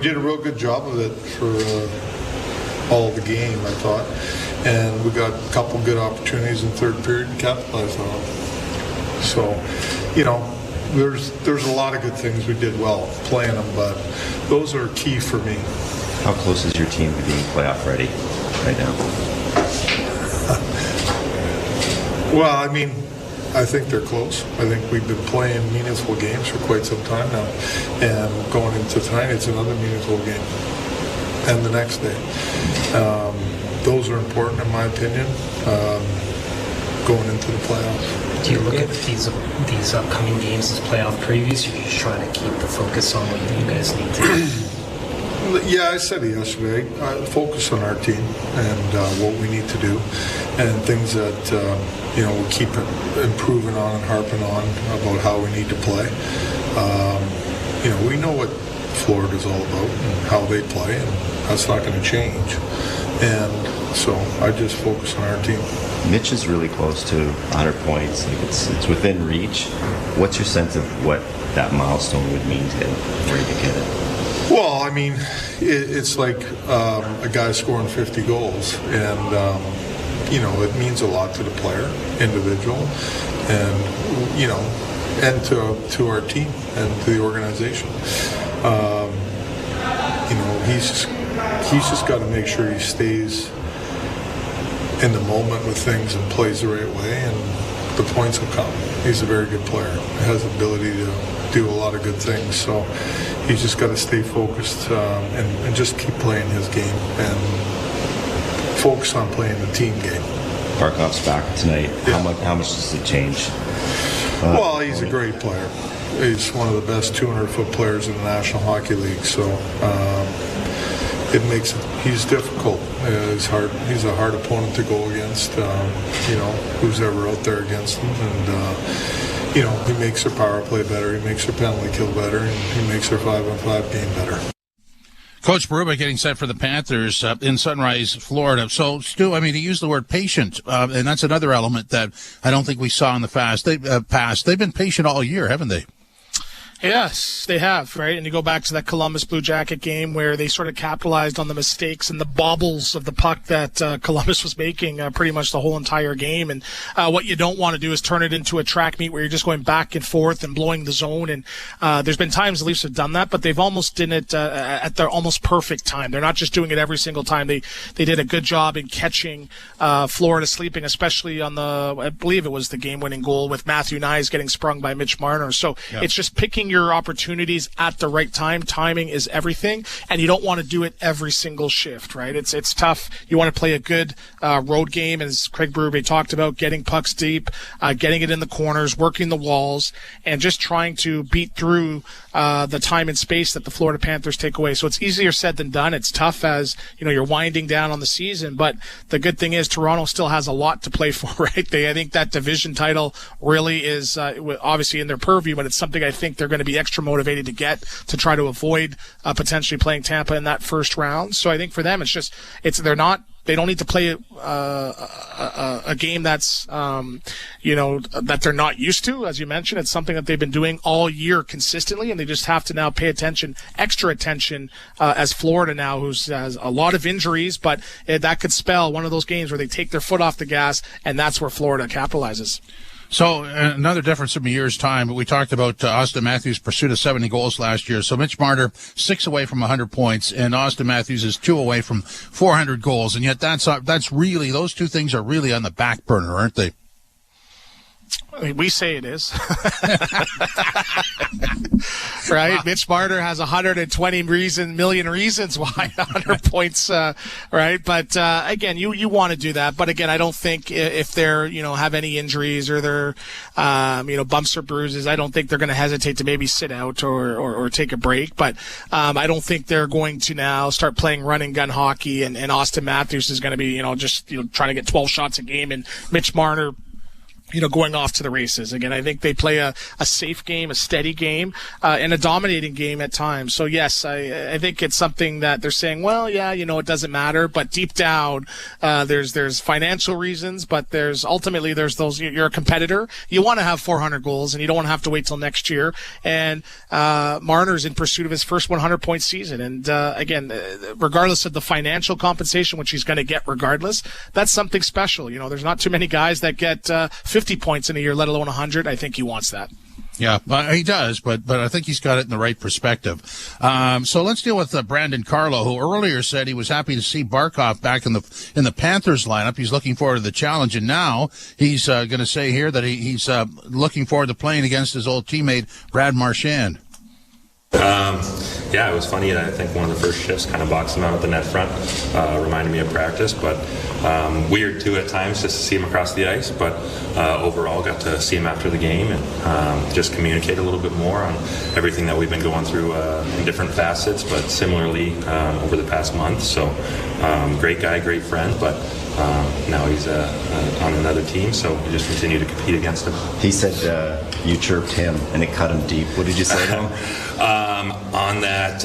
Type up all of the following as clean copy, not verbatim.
Did a real good job of it for all the game, I thought. And we got a couple good opportunities in third period and capitalized on them. So, there's a lot of good things we did well playing them, but those are key for me. How close is your team to being playoff ready right now? Well, I think they're close. I think we've been playing meaningful games for quite some time now. And going into tonight, it's another meaningful game. And the next day. Those are important in my opinion, going into the playoffs. Do you look at these upcoming games as playoff previews, or are you just trying to keep the focus on what you guys need to do? Yeah, I said it yesterday. Focus on our team and what we need to do, and things that we keep improving on and harping on about how we need to play. We know what Florida's all about and how they play, and that's not going to change. And so I just focus on our team. Mitch is really close to 100 points. Like it's within reach. What's your sense of what that milestone would mean to him for you to get it? Well, it's like a guy scoring 50 goals, and it means a lot to the player, individual, and and to our team and to the organization. He's just got to make sure he stays in the moment with things and plays the right way, and the points will come. He's a very good player. He has the ability to do a lot of good things, so he's just got to stay focused and just keep playing his game and focus on playing the team game. Barkov's back tonight. Yeah. How much does it change? Well, he's a great player. He's one of the best 200-foot players in the National Hockey League, so he's difficult. He's a hard opponent to go against, who's ever out there against him. And, he makes their power play better, he makes their penalty kill better, and he makes their 5-on-5 game better. Coach Berube getting set for the Panthers in Sunrise, Florida. So, Stu, he used the word patient, and that's another element that I don't think we saw in the past. They've been patient all year, haven't they? Yes, they have, right? And you go back to that Columbus Blue Jacket game where they sort of capitalized on the mistakes and the bobbles of the puck that Columbus was making pretty much the whole entire game. And what you don't want to do is turn it into a track meet where you're just going back and forth and blowing the zone. And there's been times the Leafs have done that, but they've almost done it at their almost perfect time. They're not just doing it every single time. They did a good job in catching Florida sleeping, especially on I believe it was the game-winning goal with Matthew Nyes getting sprung by Mitch Marner. So It's just picking your opportunities at the right time. Timing is everything, and you don't want to do it every single shift, right? It's tough. You want to play a good road game, as Craig Berube talked about, getting pucks deep, getting it in the corners, working the walls, and just trying to beat through the time and space that the Florida Panthers take away. So it's easier said than done. It's tough as you're winding down on the season, but the good thing is Toronto still has a lot to play for, right? I think that division title really is obviously in their purview, but it's something I think they're going to be extra motivated to get to try to avoid potentially playing Tampa in that first round. So I think for them, they don't need to play a game that's, that they're not used to. As you mentioned, it's something that they've been doing all year consistently, and they just have to now pay extra attention, as Florida now, who has a lot of injuries, but that could spell one of those games where they take their foot off the gas, and that's where Florida capitalizes. So another difference from a year's time, we talked about Austin Matthews' pursuit of 70 goals last year. So Mitch Marner, 6 away from 100 points, and Austin Matthews is 2 away from 400 goals. And yet that's really, those two things are really on the back burner, aren't they? We say it is. Right? Mitch Marner has 120 million reasons why 100 points, right? But again, you want to do that. But again, I don't think if they're, have any injuries or they're, bumps or bruises, I don't think they're going to hesitate to maybe sit out or take a break. But I don't think they're going to now start playing run and gun hockey, and Austin Matthews is going to be, trying to get 12 shots a game, and Mitch Marner going off to the races. Again, I think they play a safe game, a steady game, and a dominating game at times. So yes, I think it's something that they're saying, well, yeah, it doesn't matter, but deep down, there's financial reasons, but there's those, you're a competitor. You want to have 400 goals and you don't want to have to wait till next year. And, Marner's in pursuit of his first 100-point season. And, again, regardless of the financial compensation, which he's going to get regardless, that's something special. There's not too many guys that get, 50 points in a year, let alone 100. I think he wants that. Yeah, he does, but I think he's got it in the right perspective. So let's deal with Brandon Carlo, who earlier said he was happy to see Barkov back in the Panthers lineup. He's looking forward to the challenge, and now he's going to say here that he's looking forward to playing against his old teammate Brad Marchand. Yeah, it was funny. I think one of the first shifts kind of boxed him out at the net front, reminded me of practice, but weird too at times just to see him across the ice. But overall, got to see him after the game and just communicate a little bit more on everything that we've been going through in different facets, but similarly over the past month. So great guy, great friend, but now he's on another team, so we just continue to compete against him. He said you chirped him and it cut him deep. What did you say to him? On that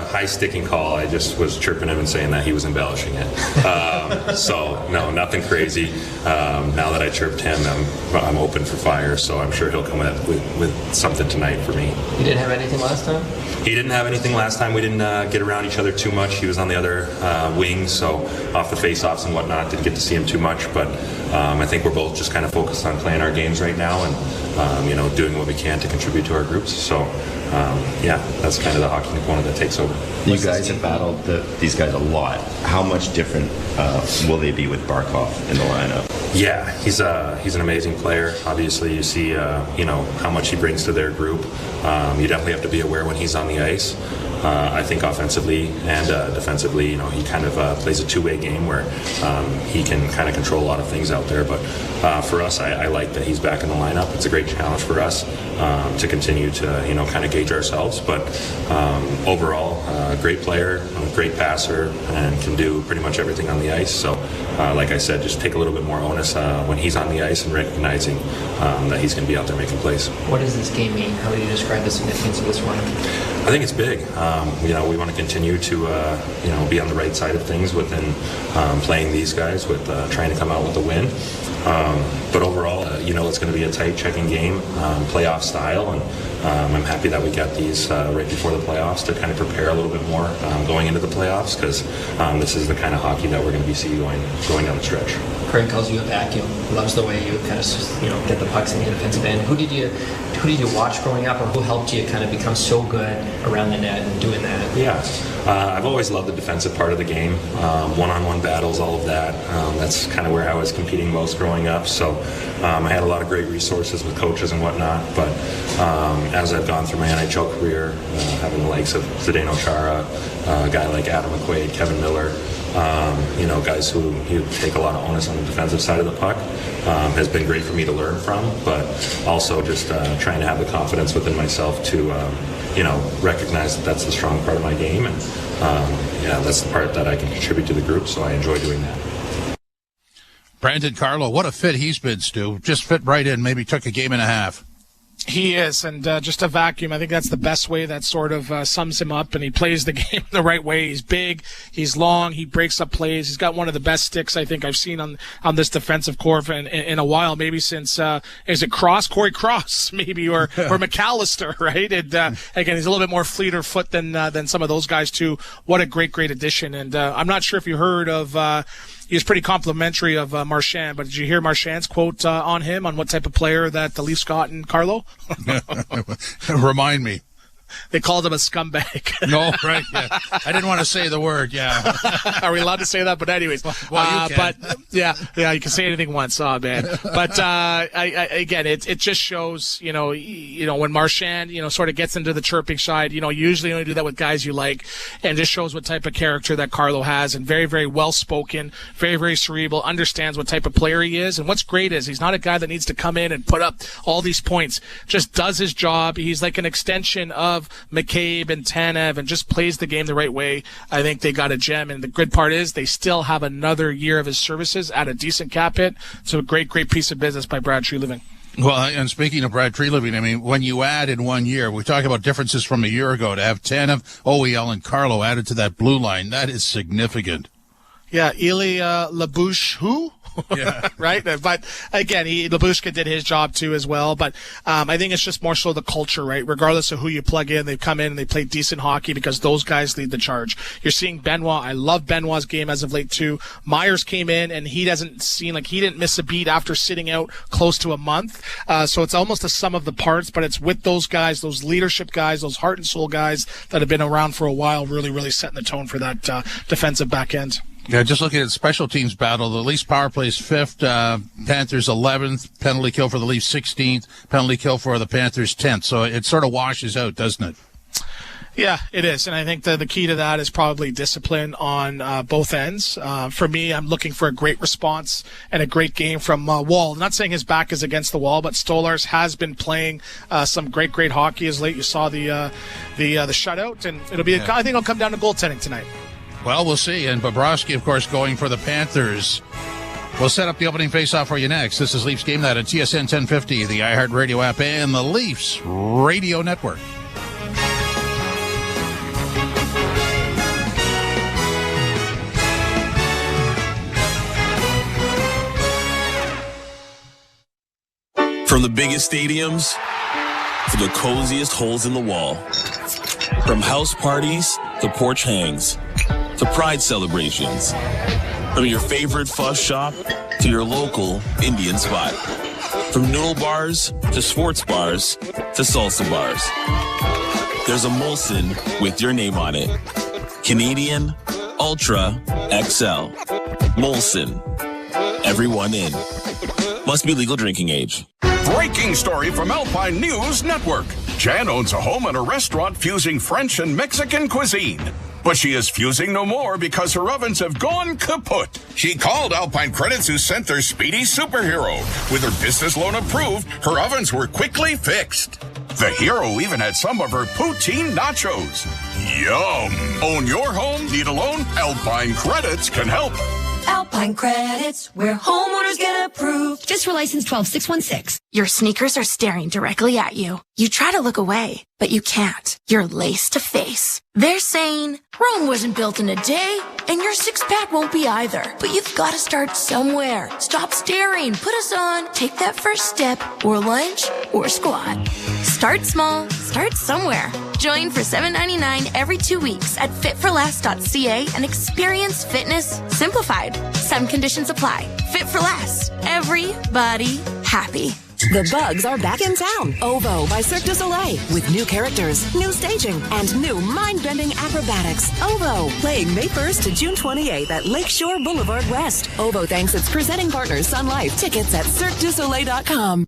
high sticking call, I just was chirping him and saying that he was embellishing it. So, no, nothing crazy. Now that I chirped him, I'm open for fire, so I'm sure he'll come with something tonight for me. You didn't have anything last time? He didn't have anything last time. We didn't get around each other too much. He was on the other wing, so off the face-offs and whatnot, didn't get to see him too much. But I think we're both just kind of focused on playing our games right now and doing what we can to contribute to our groups. So yeah, that's kind of the hockey component that takes over. You guys have battled these guys a lot. How much different will they be with Barkov in the lineup? Yeah, he's an amazing player. Obviously, you see how much he brings to their group. You definitely have to be aware when he's on the ice. I think offensively and defensively, he kind of plays a two-way game where he can kind of control a lot of things out there. But for us, I like that he's back in the lineup. It's a great challenge for us to continue to kind of gauge ourselves. But overall, great player, great passer, and can do pretty much everything on the ice. So, like I said, just take a little bit more onus when he's on the ice and recognizing that he's going to be out there making plays. What does this game mean? How would you describe the significance of this one? I think it's big. We want to continue to be on the right side of things within playing these guys with trying to come out with a win. But overall, it's going to be a tight checking game, playoff style, and I'm happy that we got these right before the playoffs to kind of prepare a little bit more going into the playoffs, because this is the kind of hockey that we're going to be seeing going down the stretch. Craig calls you a vacuum. Loves the way you kind of get the pucks in the defensive end. Who did you watch growing up, or who helped you kind of become so good around the net and doing that? Yeah, I've always loved the defensive part of the game, one-on-one battles, all of that. That's kind of where I was competing most growing up. So I had a lot of great resources with coaches and whatnot. But as I've gone through my NHL career, having the likes of Zdeno Chara, a guy like Adam McQuaid, Kevin Miller, guys who take a lot of onus on the defensive side of the puck, has been great for me to learn from, but also just trying to have the confidence within myself to, recognize that that's the strong part of my game, and that's the part that I can contribute to the group, so I enjoy doing that. Brandon Carlo, what a fit he's been, Stu. Just fit right in, maybe took a game and a half. He is, and just a vacuum. I think that's the best way that sort of sums him up, and he plays the game the right way. He's big, he's long, he breaks up plays. He's got one of the best sticks I think I've seen on this defensive core in a while, maybe since, is it Corey Cross, maybe, or McAllister, right? And again, he's a little bit more fleeter foot than some of those guys too. What a great addition. And I'm not sure if you heard of he was pretty complimentary of Marchand, but did you hear Marchand's quote on him, on what type of player that the Leafs got in Carlo? Remind me. They called him a scumbag. No, right? Yeah. I didn't want to say the word. Yeah. Are we allowed to say that? But anyways, well, you can. But yeah, you can say anything once. Oh man. But again, it just shows, when Marchand, sort of gets into the chirping side, you usually only do that with guys you like, and just shows what type of character that Carlo has, and very, very well spoken, very, very cerebral, understands what type of player he is, and what's great is he's not a guy that needs to come in and put up all these points. Just does his job. He's like an extension of of McCabe and Tanev and just plays the game the right way, I think they got a gem. And the good part is they still have another year of his services at a decent cap hit. So a great piece of business by Brad Treliving. Well, and speaking of Brad Treliving, I mean, when you add in 1 year, we talk about differences from a year ago, to have Tanev, OEL, and Carlo added to that blue line, that is significant. Yeah, Eli Labouche, who? Yeah. Right? But again, Labushka did his job too as well. But I think it's just more so the culture, right? Regardless of who you plug in, they come in and they play decent hockey because those guys lead the charge. You're seeing Benoit. I love Benoit's game as of late too. Myers came in and he doesn't seem like he didn't miss a beat after sitting out close to a month. So it's almost a sum of the parts, but it's with those guys, those leadership guys, those heart and soul guys that have been around for a while, really setting the tone for that defensive back end. Yeah, just looking at the special teams battle, the Leafs power plays 5th, Panthers 11th, penalty kill for the Leafs 16th, penalty kill for the Panthers 10th. So it sort of washes out, doesn't it? Yeah, it is. And I think the key to that is probably discipline on both ends. For me, I'm looking for a great response and a great game from Wall. I'm not saying his back is against the wall, but Stolarz has been playing some great hockey as late. You saw the shutout, and it'll be. I think it'll come down to goaltending tonight. Well, we'll see. And Bobrovsky, of course, going for the Panthers. We'll set up the opening faceoff for you next. This is Leafs Game Night on TSN 1050, the iHeartRadio app, and the Leafs Radio Network. From the biggest stadiums to the coziest holes in the wall. From house parties to porch hangs to pride celebrations. From your favorite fuss shop to your local Indian spot. From noodle bars to sports bars to salsa bars. There's a Molson with your name on it. Canadian Ultra XL. Molson. Everyone in. Must be legal drinking age. Breaking story from Alpine News Network. Jan owns a home and a restaurant fusing French and Mexican cuisine. But she is fusing no more because her ovens have gone kaput. She called Alpine Credits, who sent their speedy superhero. With her business loan approved, her ovens were quickly fixed. The hero even had some of her poutine nachos. Yum! Own your home? Need a loan? Alpine Credits can help. Alpine Credits, where homeowners get approved. Just for license 12616. Your sneakers are staring directly at you. You try to look away, but you can't. You're lace to face. They're saying, Rome wasn't built in a day, and your six-pack won't be either. But you've got to start somewhere. Stop staring. Put us on. Take that first step, or lunge, or squat. Start small. Start somewhere. Join for $7.99 every 2 weeks at fitforless.ca and experience fitness simplified. Some conditions apply. Fit for Less. Everybody happy. The Bugs are back in town. OVO by Cirque du Soleil. With new characters, new staging, and new mind-bending acrobatics. OVO, playing May 1st to June 28th at Lakeshore Boulevard West. OVO thanks its presenting partner, Sun Life. Tickets at CirqueDuSoleil.com.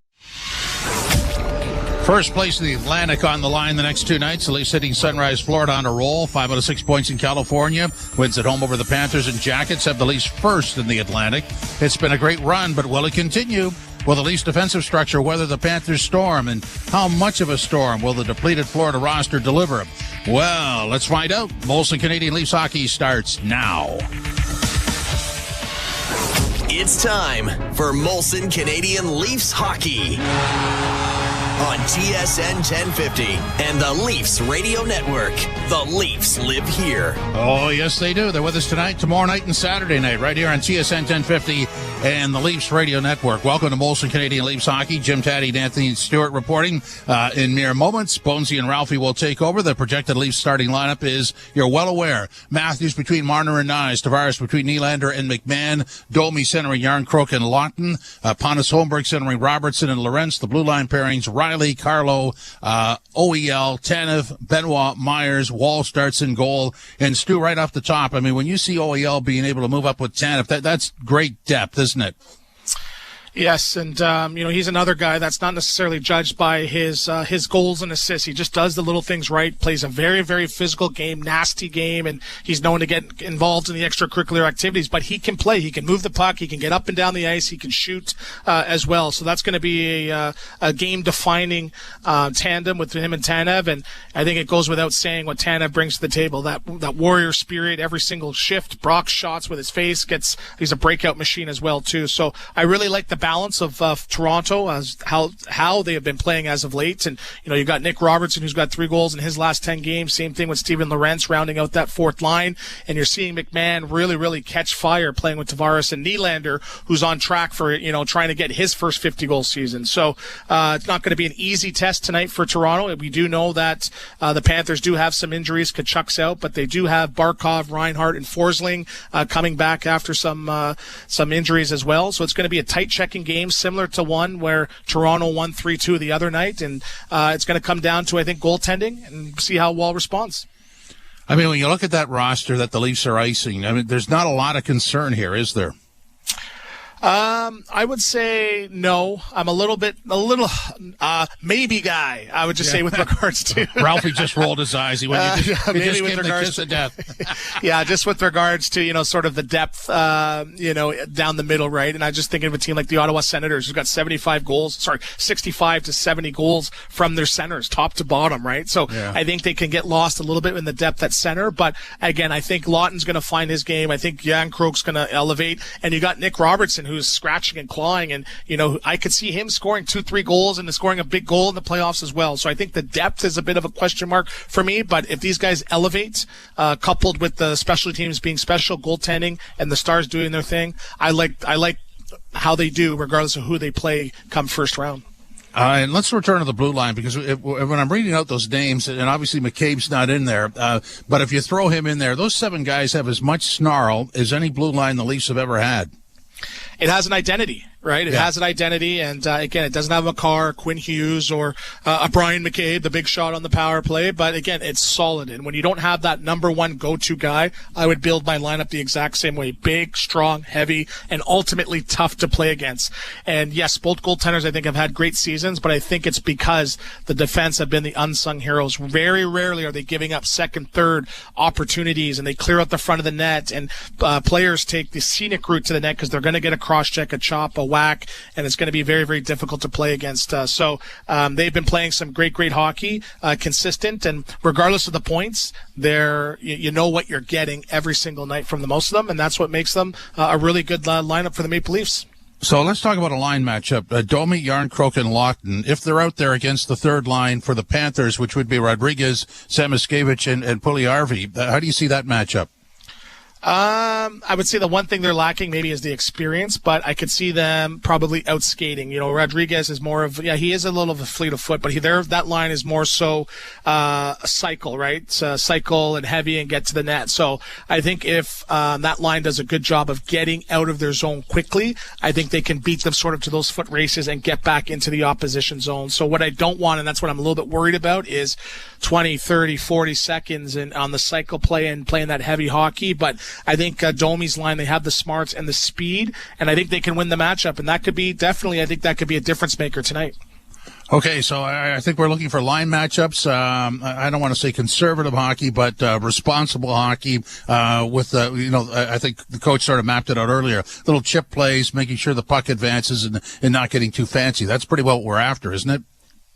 First place in the Atlantic on the line the next 2 nights. The Leafs hitting Sunrise, Florida on a roll. 5 out of 6 points in California. Wins at home over the Panthers and Jackets. Have the Leafs first in the Atlantic. It's been a great run, but will it continue? Will the Leafs defensive structure weather the Panthers' storm? And how much of a storm will the depleted Florida roster deliver? Well, let's find out. Molson Canadian Leafs hockey starts now. It's time for Molson Canadian Leafs hockey on TSN 1050 and the Leafs Radio Network. The Leafs live here. Oh, yes, they do. They're with us tonight, tomorrow night, and Saturday night, right here on TSN 1050 and the Leafs Radio Network. Welcome to Molson Canadian Leafs hockey. Jim Taddy and Anthony Stewart reporting in mere moments. Bonesy and Ralphie will take over. The projected Leafs starting lineup is, you're well aware, Matthews between Marner and Nyes, Tavares between Nylander and McMahon, Domi centering Yarncroke and Lawton, Pontus Holmberg centering Robertson and Lorentz. The blue line pairings, Riley, Carlo, OEL, Tanev, Benoit, Myers. Wall starts in goal. And Stu, right off the top, I mean, when you see OEL being able to move up with Tanev, that's great depth, isn't it? Yes, and he's another guy that's not necessarily judged by his goals and assists. He just does the little things right, plays a very, very physical game, nasty game, and he's known to get involved in the extracurricular activities. But he can play. He can move the puck. He can get up and down the ice. He can shoot as well. So that's going to be a game-defining tandem with him and Tanev. And I think it goes without saying what Tanev brings to the table. That warrior spirit, every single shift, Brock shots with his face, he's a breakout machine as well too. So I really like the balance of Toronto as how they have been playing as of late. And you got Nick Robertson, who's got 3 goals in his last 10 games. Same thing with Steven Lorentz rounding out that fourth line. And you're seeing McMahon really, really catch fire playing with Tavares and Nylander, who's on track for trying to get his first 50-goal season. So it's not going to be an easy test tonight for Toronto. We do know that the Panthers do have some injuries. Kachuk's out, but they do have Barkov, Reinhart, and Forsling coming back after some injuries as well. So it's going to be a tight checking game, similar to one where Toronto won 3-2 the other night. And it's going to come down to, I think, goaltending and see how Wall responds. I mean, when you look at that roster that the Leafs are icing, I mean, there's not a lot of concern here, is there? I would say no. I'm a little maybe guy, I would just say with regards to Ralphie just rolled his eyes. He just gave the kiss of death. Yeah, just with regards to, sort of the depth, down the middle, right? And I just thinking of a team like the Ottawa Senators, who's got 65 to 70 goals from their centers, top to bottom, right? So yeah. I think they can get lost a little bit in the depth at center. But again, I think Lawton's going to find his game. I think Jan Krok's going to elevate. And you got Nick Robertson, who's scratching and clawing, and I could see him scoring 2-3 goals and scoring a big goal in the playoffs as well. So I think the depth is a bit of a question mark for me, but if these guys elevate, coupled with the special teams being special, goaltending, and the Stars doing their thing, I like how they do regardless of who they play come first round. And let's return to the blue line, because when I'm reading out those names, and obviously McCabe's not in there, but if you throw him in there, those 7 guys have as much snarl as any blue line the Leafs have ever had. It has an identity, right? It has an identity, and again, it doesn't have a Makar, Quinn Hughes, or a Brian McCabe, the big shot on the power play, but again, it's solid. And when you don't have that number one go-to guy, I would build my lineup the exact same way. Big, strong, heavy, and ultimately tough to play against. And yes, both goaltenders, I think, have had great seasons, but I think it's because the defense have been the unsung heroes. Very rarely are they giving up second, third opportunities, and they clear out the front of the net, and players take the scenic route to the net because they're going to get a cross-check, a chop, a whack, and it's going to be very, very difficult to play against. So they've been playing some great hockey, consistent, and regardless of the points, you know what you're getting every single night from the most of them, and that's what makes them a really good lineup for the Maple Leafs. So let's talk about a line matchup. Domi, Yarncroke, and Lawton. If they're out there against the third line for the Panthers, which would be Rodriguez, Samoskevich, and Puljujärvi, how do you see that matchup? I would say the one thing they're lacking maybe is the experience, but I could see them probably outskating. Rodriguez is more of, he is a little of a fleet of foot, but that line is more so a cycle, right? Cycle and heavy and get to the net. So I think if that line does a good job of getting out of their zone quickly, I think they can beat them sort of to those foot races and get back into the opposition zone. So what I don't want, and that's what I'm a little bit worried about, is 20, 30, 40 seconds and on the cycle play and playing that heavy hockey. But I think Domi's line, they have the smarts and the speed, and I think they can win the matchup. And that could be I think that could be a difference maker tonight. Okay, so I think we're looking for line matchups. I don't want to say conservative hockey, but responsible hockey. I think the coach sort of mapped it out earlier. Little chip plays, making sure the puck advances, and not getting too fancy. That's pretty well what we're after, isn't it?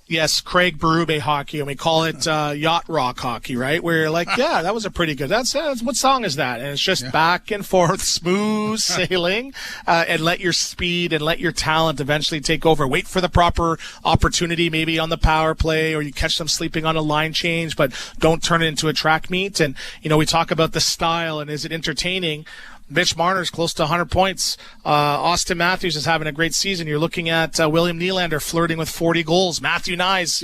Yes, Craig Berube hockey, and we call it yacht rock hockey, right? Where you're like, yeah, that was a pretty good. That's what song is that? And it's just back and forth, smooth sailing, and let your speed and let your talent eventually take over. Wait for the proper opportunity, maybe on the power play, or you catch them sleeping on a line change, but don't turn it into a track meet. And we talk about the style and is it entertaining? Mitch Marner's close to 100 points. Austin Matthews is having a great season. You're looking at William Nylander flirting with 40 goals. Matthew Nyes,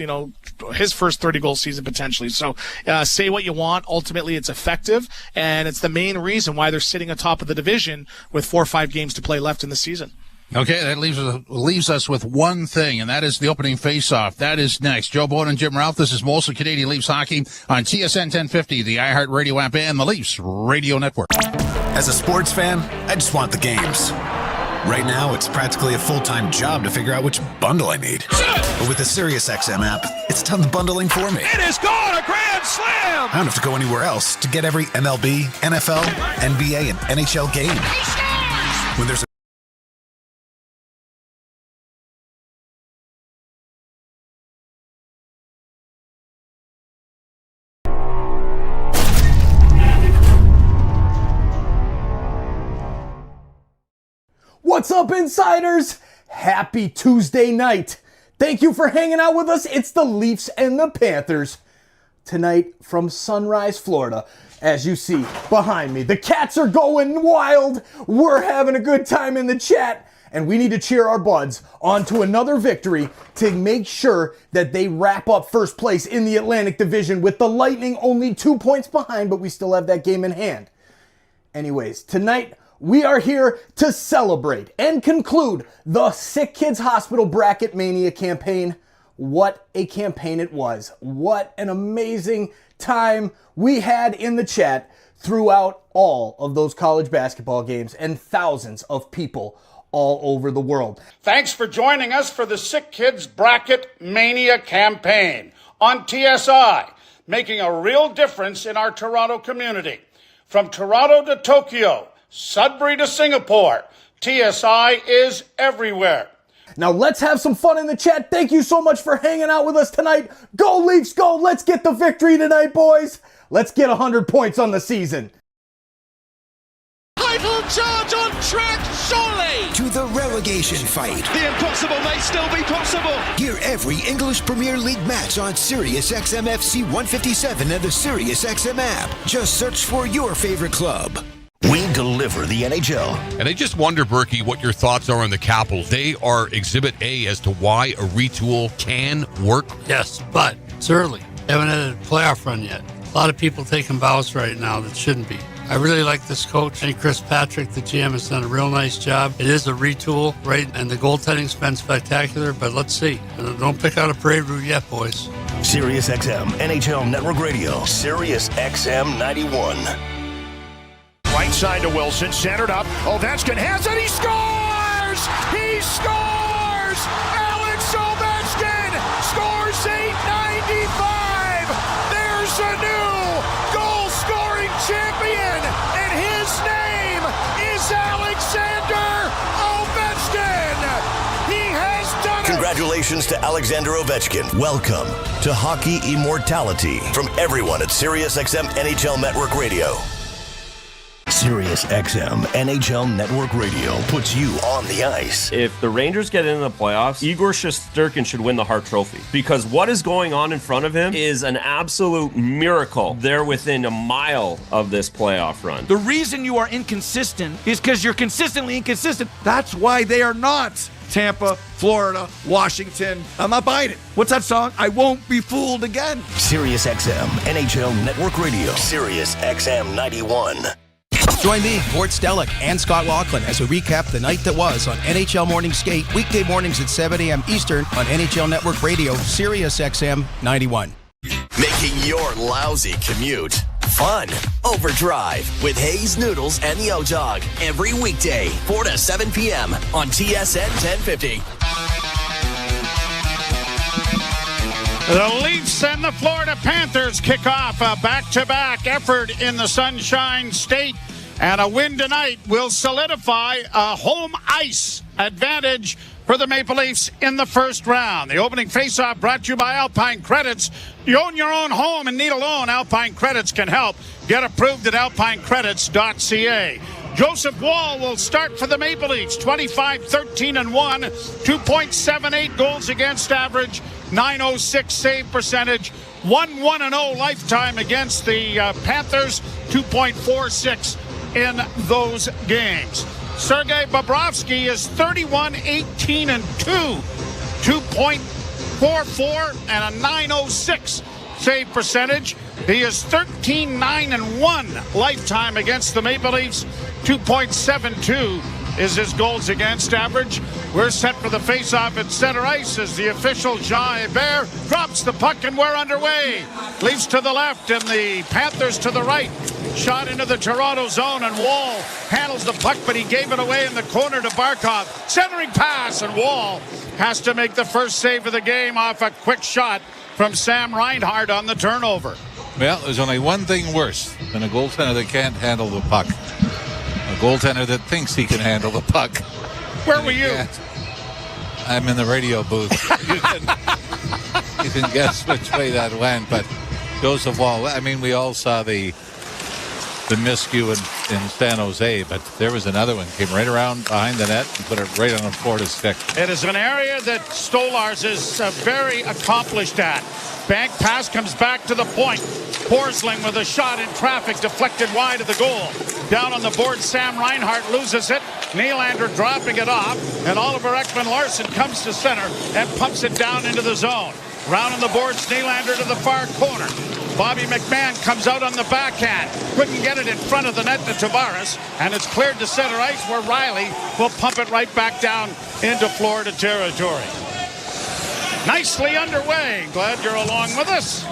his first 30-goal season potentially. So say what you want. Ultimately, it's effective, and it's the main reason why they're sitting atop of the division with 4 or 5 games to play left in the season. Okay, that leaves us with one thing, and that is the opening face-off. That is next. Joe Bone and Jim Ralph. This is Molson Canadian Leafs Hockey on TSN 1050, the iHeartRadio app, and the Leafs Radio Network. As a sports fan, I just want the games. Right now, it's practically a full-time job to figure out which bundle I need. But with the SiriusXM app, it's done the bundling for me. It is gone, a grand slam! I don't have to go anywhere else to get every MLB, NFL, NBA, and NHL game. He scores! When there's What's up, insiders? Happy Tuesday night. Thank you for hanging out with us. It's the Leafs and the Panthers. Tonight from Sunrise, Florida. As you see behind me, the cats are going wild. We're having a good time in the chat. And we need to cheer our buds on to another victory to make sure that they wrap up first place in the Atlantic Division with the Lightning only 2 points behind, but we still have that game in hand. Anyways, tonight we are here to celebrate and conclude the Sick Kids Hospital Bracket Mania campaign. What a campaign it was. What an amazing time we had in the chat throughout all of those college basketball games and thousands of people all over the world. Thanks for joining us for the Sick Kids Bracket Mania campaign on TSI, making a real difference in our Toronto community. From Toronto to Tokyo, Sudbury to Singapore, TSI is everywhere. Now let's have some fun in the chat. Thank you so much for hanging out with us tonight. Go Leafs, go! Let's get the victory tonight, boys. Let's get 100 points on the season. Title charge on track, surely! To the relegation fight. The impossible may still be possible. Hear every English Premier League match on SiriusXM FC 157 and the SiriusXM app. Just search for your favorite club. We deliver the NHL. And I just wonder, Berkey, what your thoughts are on the Capitals. They are Exhibit A as to why a retool can work. Yes, but it's early. Haven't had a playoff run yet. A lot of people taking bows right now that shouldn't be. I really like this coach. I think Chris Patrick, the GM, has done a real nice job. It is a retool, right? And the goaltending's been spectacular, but let's see. Don't pick out a parade route yet, boys. SiriusXM, NHL Network Radio, SiriusXM 91. Right side to Wilson, centered up. Ovechkin has it, he scores! He scores! Alex Ovechkin scores 895! There's a new goal-scoring champion, and his name is Alexander Ovechkin! He has done it! Congratulations to Alexander Ovechkin. Welcome to Hockey Immortality from everyone at SiriusXM NHL Network Radio. SiriusXM NHL Network Radio puts you on the ice. If the Rangers get into the playoffs, Igor Shesterkin should win the Hart Trophy, because what is going on in front of him is an absolute miracle. They're within a mile of this playoff run. The reason you are inconsistent is because you're consistently inconsistent. That's why they are not Tampa, Florida, Washington. I'm not buying it. What's that song? I won't be fooled again. SiriusXM NHL Network Radio. SiriusXM 91. Join me, Gord Stellick, and Scott Laughlin as we recap the night that was on NHL Morning Skate, weekday mornings at 7 a.m. Eastern on NHL Network Radio, SiriusXM 91. Making your lousy commute fun. Overdrive with Hayes Noodles and the O-Dog every weekday, 4 to 7 p.m. on TSN 1050. The Leafs and the Florida Panthers kick off a back-to-back effort in the Sunshine State. And a win tonight will solidify a home ice advantage for the Maple Leafs in the first round. The opening faceoff brought to you by Alpine Credits. You own your own home and need a loan. Alpine Credits can help. Get approved at alpinecredits.ca. Joseph Wall will start for the Maple Leafs. 25-13-1, 2.78 goals against average, 906 save percentage, 1-1-0 lifetime against the Panthers, 2.46 in those games. Sergei Bobrovsky is 31-18-2, 2.44 and a 906 save percentage. He is 13-9-1 lifetime against the Maple Leafs, 2.72 is his goals against average. We're set for the face-off at center ice as the official Jean Hebert drops the puck and we're underway. Leafs to the left and the Panthers to the right. Shot into the Toronto zone, and Wall handles the puck, but he gave it away in the corner to Barkov. Centering pass, and Wall has to make the first save of the game off a quick shot from Sam Reinhart on the turnover. Well, there's only one thing worse than a goaltender that can't handle the puck. A goaltender that thinks he can handle the puck. Where were you? I'm in the radio booth. You can guess which way that went, but Joseph Wall, I mean, we all saw the miscue in San Jose, but there was another one. Came right around behind the net and put it right on the Florida stick. It is an area that Stolars is very accomplished at. Bank pass comes back to the point. Forsling with a shot in traffic deflected wide of the goal. Down on the board, Sam Reinhart loses it. Nylander dropping it off, and Oliver Ekman-Larsson comes to center and pumps it down into the zone. Round on the boards, Nylander to the far corner. Bobby McMahon comes out on the backhand. Couldn't get it in front of the net to Tavares, and it's cleared to center ice where Riley will pump it right back down into Florida territory. Nicely underway. Glad you're along with us.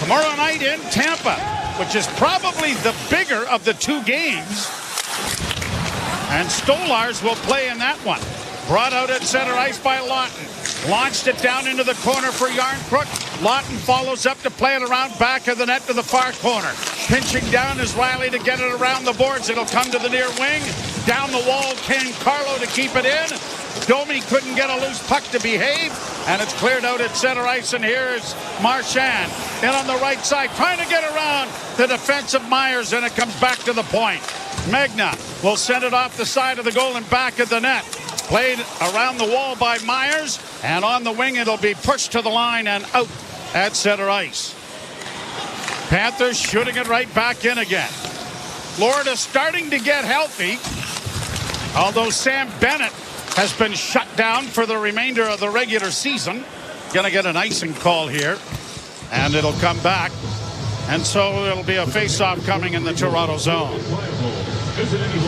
Tomorrow night in Tampa, which is probably the bigger of the two games. And Stolars will play in that one. Brought out at center ice by Lawton. Launched it down into the corner for Yarncrook. Lawton follows up to play it around back of the net to the far corner. Pinching down is Riley to get it around the boards. It'll come to the near wing. Down the wall, Ken Carlo to keep it in. Domi couldn't get a loose puck to behave, and it's cleared out at center ice, and here's Marchand in on the right side, trying to get around the defensive Myers, and it comes back to the point. Magna will send it off the side of the goal and back at the net. Played around the wall by Myers, and on the wing it'll be pushed to the line and out at center ice. Panthers shooting it right back in again. Florida starting to get healthy, although Sam Bennett has been shut down for the remainder of the regular season. Gonna get an icing call here, and it'll come back. And so it'll be a face-off coming in the Toronto zone.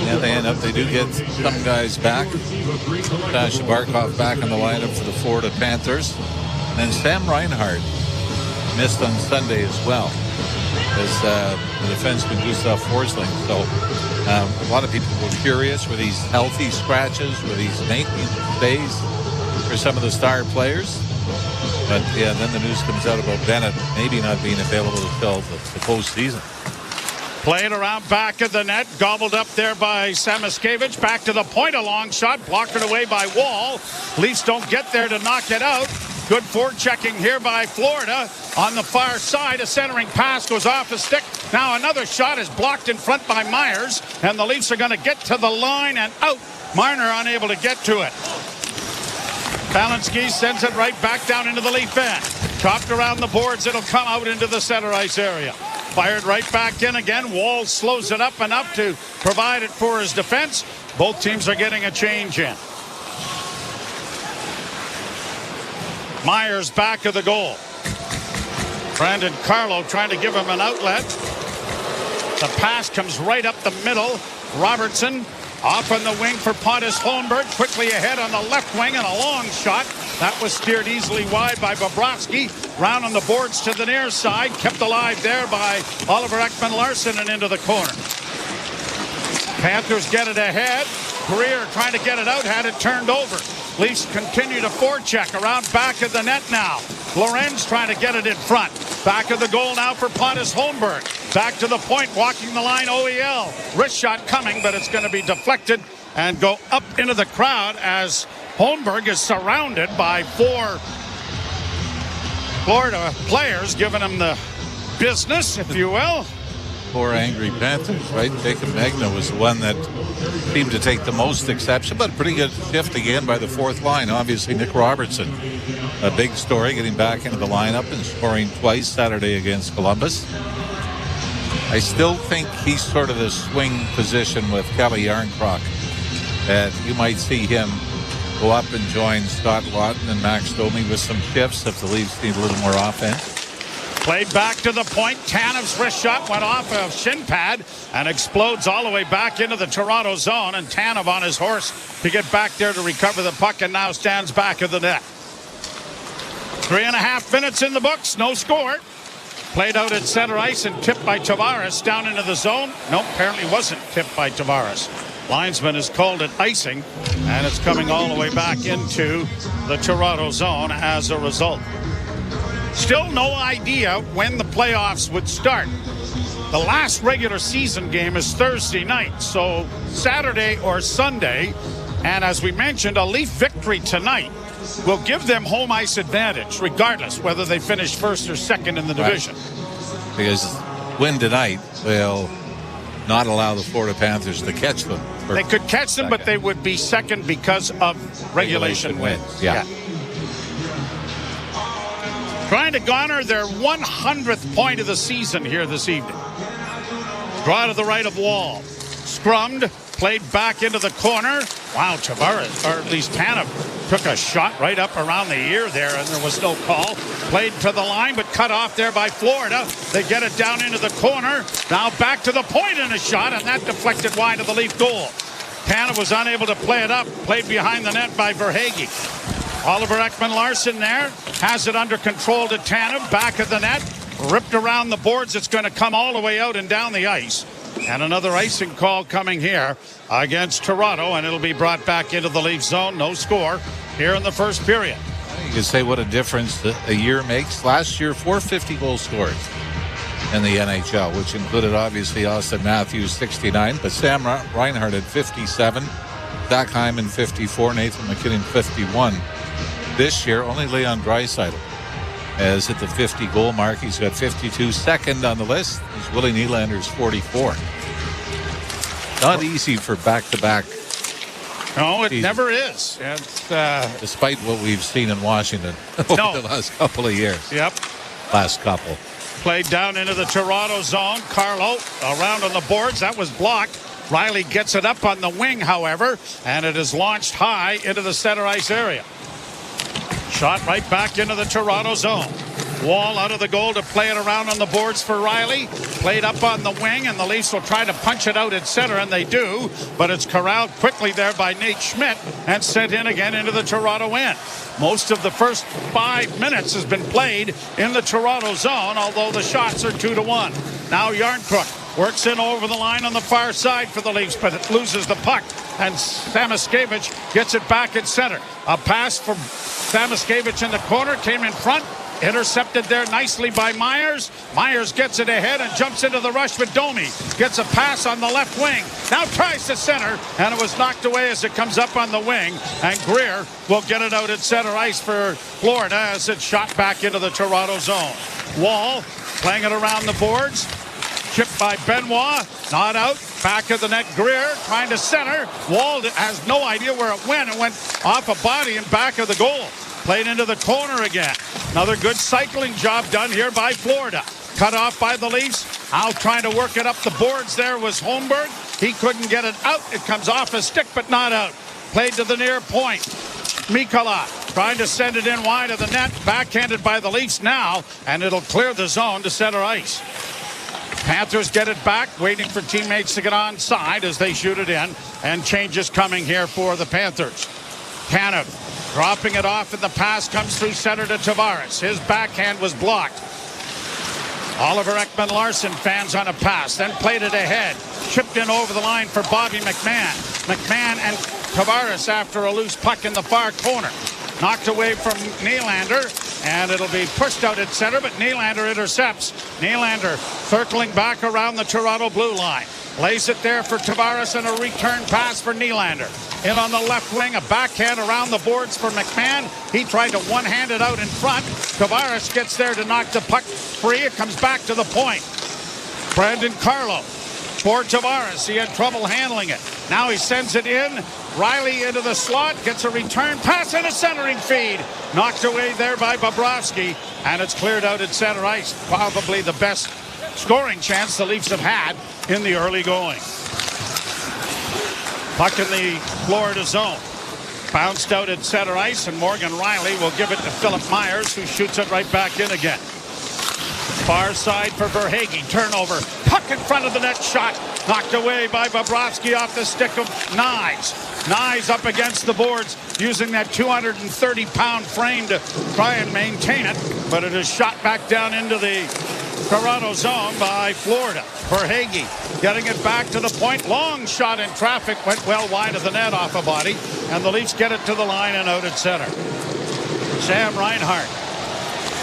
Yeah, they do get some guys back. Sasha Barkov back in the lineup for the Florida Panthers. And then Sam Reinhart missed on Sunday as well as the defenseman Gustav Forsling. So a lot of people were curious, were these healthy scratches, were these making stays for some of the star players? But yeah, then the news comes out about Bennett maybe not being available until the postseason. Played around back of the net, gobbled up there by Samoskevich. Back to the point, a long shot, blocked away by Wall. Leafs don't get there to knock it out. Good forechecking here by Florida. On the far side, a centering pass goes off a stick. Now another shot is blocked in front by Myers, and the Leafs are going to get to the line and out. Marner unable to get to it. Balinski sends it right back down into the Leaf end. Chopped around the boards, it'll come out into the center ice area. Fired right back in again. Wall slows it up enough to provide it for his defense. Both teams are getting a change in. Myers back of the goal. Brandon Carlo trying to give him an outlet. The pass comes right up the middle. Robertson off on the wing for Pontus Holmberg. Quickly ahead on the left wing and a long shot. That was steered easily wide by Bobrovsky. Round on the boards to the near side. Kept alive there by Oliver Ekman-Larsson and into the corner. Panthers get it ahead. Greer trying to get it out. Had it turned over. Leafs continue to forecheck around back of the net now. Lorenz trying to get it in front. Back of the goal now for Pontus Holmberg. Back to the point, walking the line, OEL. Wrist shot coming, but it's going to be deflected and go up into the crowd as Holmberg is surrounded by four Florida players, giving him the business, if you will. Four angry Panthers, right? Jacob Magna was the one that seemed to take the most exception, but pretty good shift again by the fourth line. Obviously, Nick Robertson, a big story, getting back into the lineup and scoring twice Saturday against Columbus. I still think he's sort of the swing position with Kelly Yarncroc, that you might see him go up and join Scott Lawton and Max Domi with some shifts if the Leafs need a little more offense. Played back to the point. Tanev's wrist shot went off a shin pad and explodes all the way back into the Toronto zone. And Tanev on his horse to get back there to recover the puck and now stands back of the net. 3.5 minutes in the books. No score. Played out at center ice and tipped by Tavares down into the zone. No, apparently wasn't tipped by Tavares. Linesman has called it icing, and it's coming all the way back into the Toronto zone as a result. Still no idea when the playoffs would start. The last regular season game is Thursday night, so Saturday or Sunday. And as we mentioned, a Leaf victory tonight will give them home ice advantage, regardless whether they finish first or second in the division. Right. Because win tonight will not allow the Florida Panthers to catch them. They could catch them, but they would be second because of regulation wins. Yeah. Trying to garner their 100th point of the season here this evening. Draw to the right of Wall. Scrummed, played back into the corner. Wow, Tavares, or at least Tanev, took a shot right up around the ear there, and there was no call. Played to the line, but cut off there by Florida. They get it down into the corner. Now back to the point in a shot, and that deflected wide of the Leaf goal. Tanev was unable to play it up. Played behind the net by Verhaeghe. Oliver Ekman-Larsson there has it under control to Tanev. Back of the net. Ripped around the boards. It's going to come all the way out and down the ice. And another icing call coming here against Toronto, and it'll be brought back into the Leaf zone. No score here in the first period. You can say what a difference a year makes. Last year, 450 goal scorers in the NHL, which included obviously Austin Matthews, 69, but Sam Reinhart at 57, Zach Hyman 54, Nathan McKinnon 51. This year, only Leon Draisaitl is at the 50 goal mark. He's got 52. Second on the list is Willie Nylander's 44. Not easy for back-to-back. No, it never is. It's, despite what we've seen in Washington over the last couple of years. Yep. Last couple. Played down into the Toronto zone. Carlo around on the boards. That was blocked. Riley gets it up on the wing, however, and it is launched high into the center ice area. Shot right back into the Toronto zone. Wall out of the goal to play it around on the boards for Riley. Played up on the wing, and the Leafs will try to punch it out at center, and they do. But it's corralled quickly there by Nate Schmidt and sent in again into the Toronto end. Most of the first 5 minutes has been played in the Toronto zone, although the shots are 2-1. Now Yarncrook works in over the line on the far side for the Leafs, but it loses the puck, and Samoskevich gets it back at center. A pass from Samoskevich in the corner, came in front, intercepted there nicely by Myers. Myers gets it ahead and jumps into the rush, but Domi gets a pass on the left wing. Now tries to center, and it was knocked away as it comes up on the wing, and Greer will get it out at center ice for Florida as it's shot back into the Toronto zone. Wall playing it around the boards. Chipped by Benoit, not out. Back of the net, Greer trying to center. Wall has no idea where it went. It went off a body and back of the goal. Played into the corner again. Another good cycling job done here by Florida. Cut off by the Leafs. Out trying to work it up the boards there was Holmberg. He couldn't get it out. It comes off a stick, but not out. Played to the near point. Mikala trying to send it in wide of the net. Backhanded by the Leafs now, and it'll clear the zone to center ice. Panthers get it back, waiting for teammates to get on side as they shoot it in, and changes coming here for the Panthers. Tanev dropping it off, and the pass comes through center to Tavares. His backhand was blocked. Oliver Ekman-Larsson fans on a pass, then played it ahead. Chipped in over the line for Bobby McMahon. McMahon and Tavares after a loose puck in the far corner. Knocked away from Nylander, and it'll be pushed out at center, but Nylander intercepts. Nylander circling back around the Toronto blue line. Lays it there for Tavares, and a return pass for Nylander. In on the left wing, a backhand around the boards for McMahon. He tried to one-hand it out in front. Tavares gets there to knock the puck free. It comes back to the point. Brandon Carlo for Tavares. He had trouble handling it. Now he sends it in. Riley into the slot, gets a return pass and a centering feed. Knocked away there by Bobrovsky, and it's cleared out at center ice. Probably the best scoring chance the Leafs have had in the early going. Puck in the Florida zone. Bounced out at center ice, and Morgan Riley will give it to Philip Myers, who shoots it right back in again. Far side for Verhaeghe. Turnover. Puck in front of the net. Shot knocked away by Bobrovsky off the stick of Nyes. Nyes up against the boards using that 230-pound frame to try and maintain it, but it is shot back down into the Toronto zone by Florida. Verhaeghe getting it back to the point. Long shot in traffic. Went well wide of the net off a body. And the Leafs get it to the line and out at center. Sam Reinhart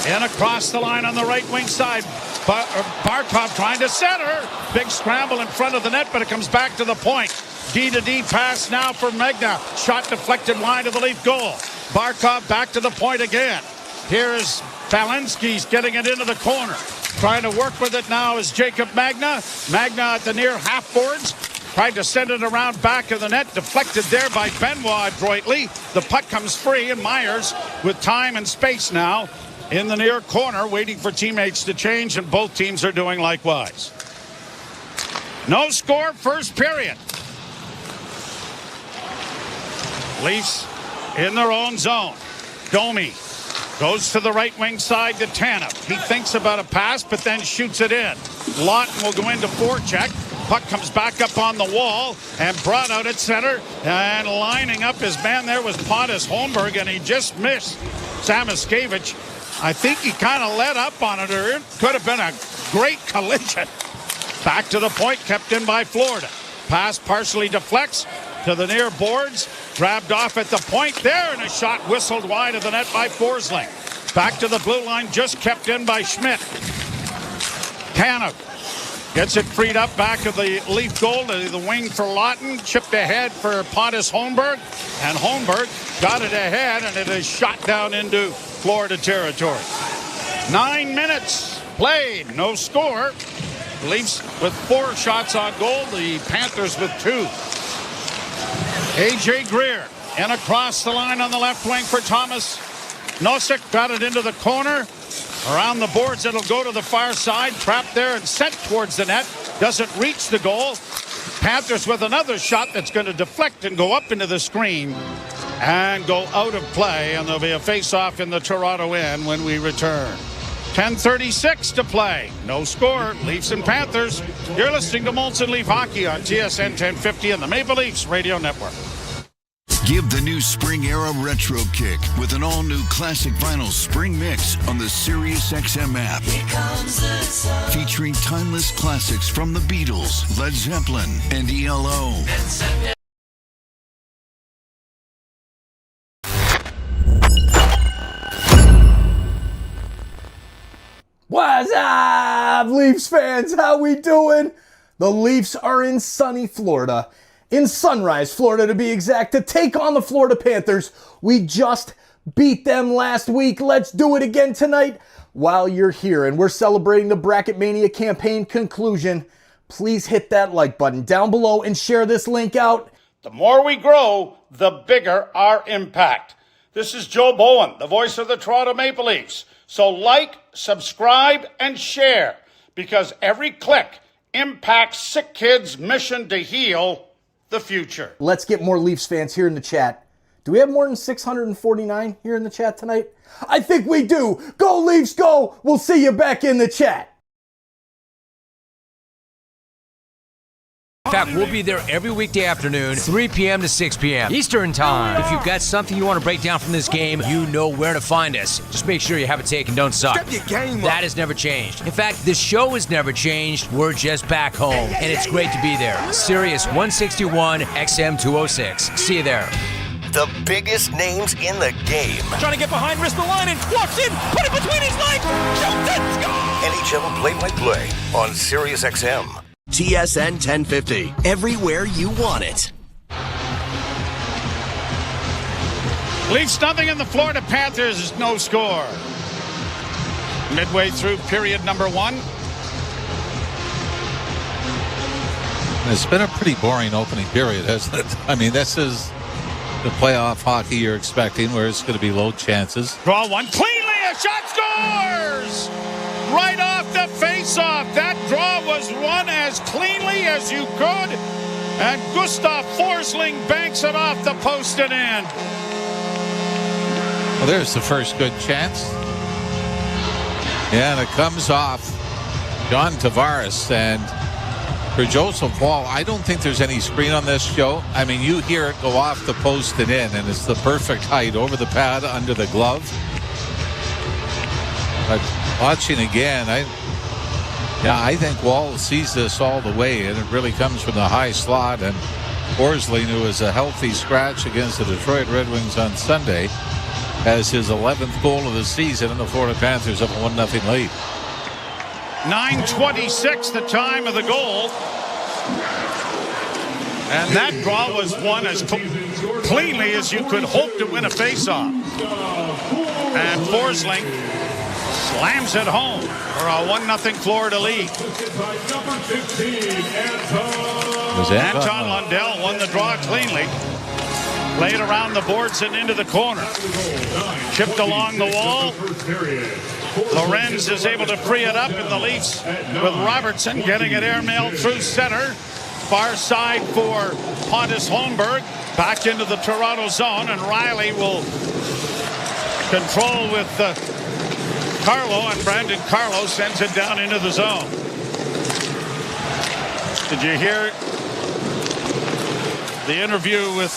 in across the line on the right wing side. Barkov trying to center. Big scramble in front of the net, but it comes back to the point. D-to-D pass now for Magna. Shot deflected wide of the Leaf goal. Barkov back to the point again. Here's Balinski's getting it into the corner. Trying to work with it now is Jacob Magna. Magna at the near half boards. Tried to send it around back of the net. Deflected there by Benoit adroitly. The puck comes free, and Myers with time and space now in the near corner, waiting for teammates to change, and both teams are doing likewise. No score, first period. Leafs in their own zone. Domi goes to the right wing side to Tanev. He thinks about a pass, but then shoots it in. Lawton will go into forecheck. Puck comes back up on the wall and brought out at center. And lining up his man there was Pontus Holmberg, and he just missed Samoskevich. I think he kind of let up on it, or it could have been a great collision. Back to the point, kept in by Florida. Pass partially deflects to the near boards. Grabbed off at the point there, and a shot whistled wide of the net by Forsling. Back to the blue line, just kept in by Schmidt. Tanev gets it freed up back of the Leaf goal to the wing for Lawton. Chipped ahead for Pontus Holmberg. And Holmberg got it ahead, and it is shot down into Florida territory. 9 minutes played, no score. Leafs with 4 shots on goal. The Panthers with 2. A.J. Greer in across the line on the left wing for Thomas. Nosek got it into the corner. Around the boards, it'll go to the far side. Trapped there and sent towards the net. Doesn't reach the goal. Panthers with another shot that's going to deflect and go up into the screen and go out of play. And there'll be a face-off in the Toronto end when we return. 10:36 to play. No score. Leafs and Panthers. You're listening to Molson Leaf Hockey on TSN 1050 and the Maple Leafs Radio Network. Give the new spring era retro kick with an all-new classic vinyl spring mix on the SiriusXM app. Featuring timeless classics from the Beatles, Led Zeppelin, and ELO. What's up, Leafs fans? How we doing? The Leafs are in sunny Florida. In Sunrise, Florida to be exact, to take on the Florida Panthers. We just beat them last week. Let's do it again tonight while you're here. And we're celebrating the Bracket Mania campaign conclusion. Please hit that like button down below and share this link out. The more we grow, the bigger our impact. This is Joe Bowen, the voice of the Toronto Maple Leafs. So like, subscribe, and share, because every click impacts sick kids' mission to heal the future. Let's get more Leafs fans here in the chat. Do we have more than 649 here in the chat tonight? I think we do. Go Leafs, go! We'll see you back in the chat. In fact, we'll be there every weekday afternoon, 3 p.m. to 6 p.m. Eastern Time. If you've got something you want to break down from this game, you know where to find us. Just make sure you have a take and don't suck. Step your game up. That has never changed. In fact, this show has never changed. We're just back home, and it's great to be there. Sirius 161, XM 206. See you there. The biggest names in the game. Trying to get behind Ristolainen. Walks in. Put it between his legs. Shoots it. Score! NHL play-by-play on SiriusXM. TSN 1050. Everywhere you want it. Leafs nothing in the Florida Panthers is no score. Midway through period number 1. It's been a pretty boring opening period, hasn't it? I mean, this is the playoff hockey you're expecting, where it's going to be low chances. Draw one cleanly. A shot scores! Right off the face-off. That draw was won as cleanly as you could. And Gustav Forsling banks it off the post and in. Well, there's the first good chance. Yeah, and it comes off John Tavares. And for Joseph Woll, I don't think there's any screen on this show. I mean, you hear it go off the post and in, and it's the perfect height over the pad, under the glove. But watching again, Yeah, I think Wall sees this all the way, and it really comes from the high slot. And Forsling, who is a healthy scratch against the Detroit Red Wings on Sunday, has his 11th goal of the season, and the Florida Panthers have a 1-0 lead. 9:26, the time of the goal. And that draw was won as cleanly as you could hope to win a faceoff. And Forsling slams it home for a 1-0 Florida lead. Anton Lundell won the draw cleanly. Played around the boards and into the corner. Chipped along the wall. Lorenz is able to free it up in the Leafs with Robertson getting it airmailed through center. Far side for Pontus Holmberg. Back into the Toronto zone, and Riley will control with Carlo, and Brandon Carlo sends it down into the zone. Did you hear the interview with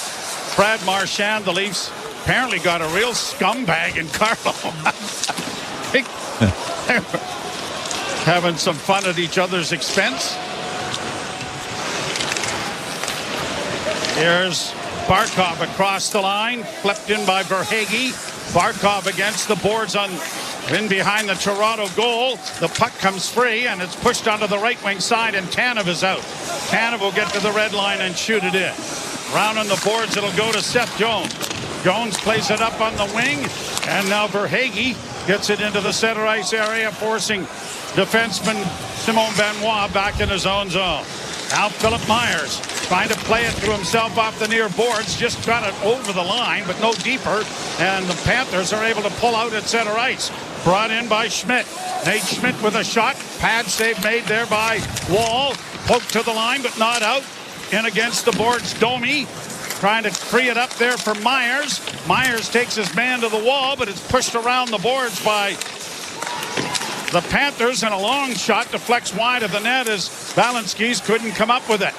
Brad Marchand? The Leafs apparently got a real scumbag in Carlo. I think they're having some fun at each other's expense. Here's Barkov across the line, flipped in by Verhaeghe. Barkov against the boards in behind the Toronto goal. The puck comes free, and it's pushed onto the right wing side, and Tanev is out. Tanev will get to the red line and shoot it in. Round on the boards, it'll go to Seth Jones. Jones plays it up on the wing, and now Verhaeghe gets it into the center ice area, forcing defenseman Simon Benoit back in his own zone. Now Philip Myers trying to play it to himself off the near boards, just got it over the line, but no deeper, and the Panthers are able to pull out at center ice. Brought in by Schmidt. Nate Schmidt with a shot. Pad save made there by Wall. Poked to the line, but not out. In against the boards, Domi. Trying to free it up there for Myers. Myers takes his man to the wall, but it's pushed around the boards by the Panthers, and a long shot deflects wide of the net as Valenskis couldn't come up with it.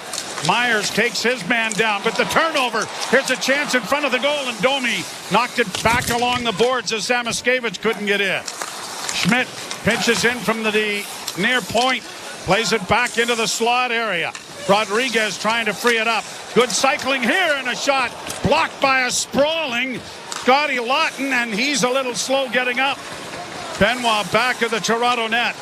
Myers takes his man down, but the turnover. Here's a chance in front of the goal, and Domi knocked it back along the boards as Samoskevich couldn't get in. Schmidt pinches in from the near point, plays it back into the slot area. Rodriguez trying to free it up. Good cycling here, and a shot blocked by a sprawling Scotty Lawton, and he's a little slow getting up. Benoit back of the Toronto net,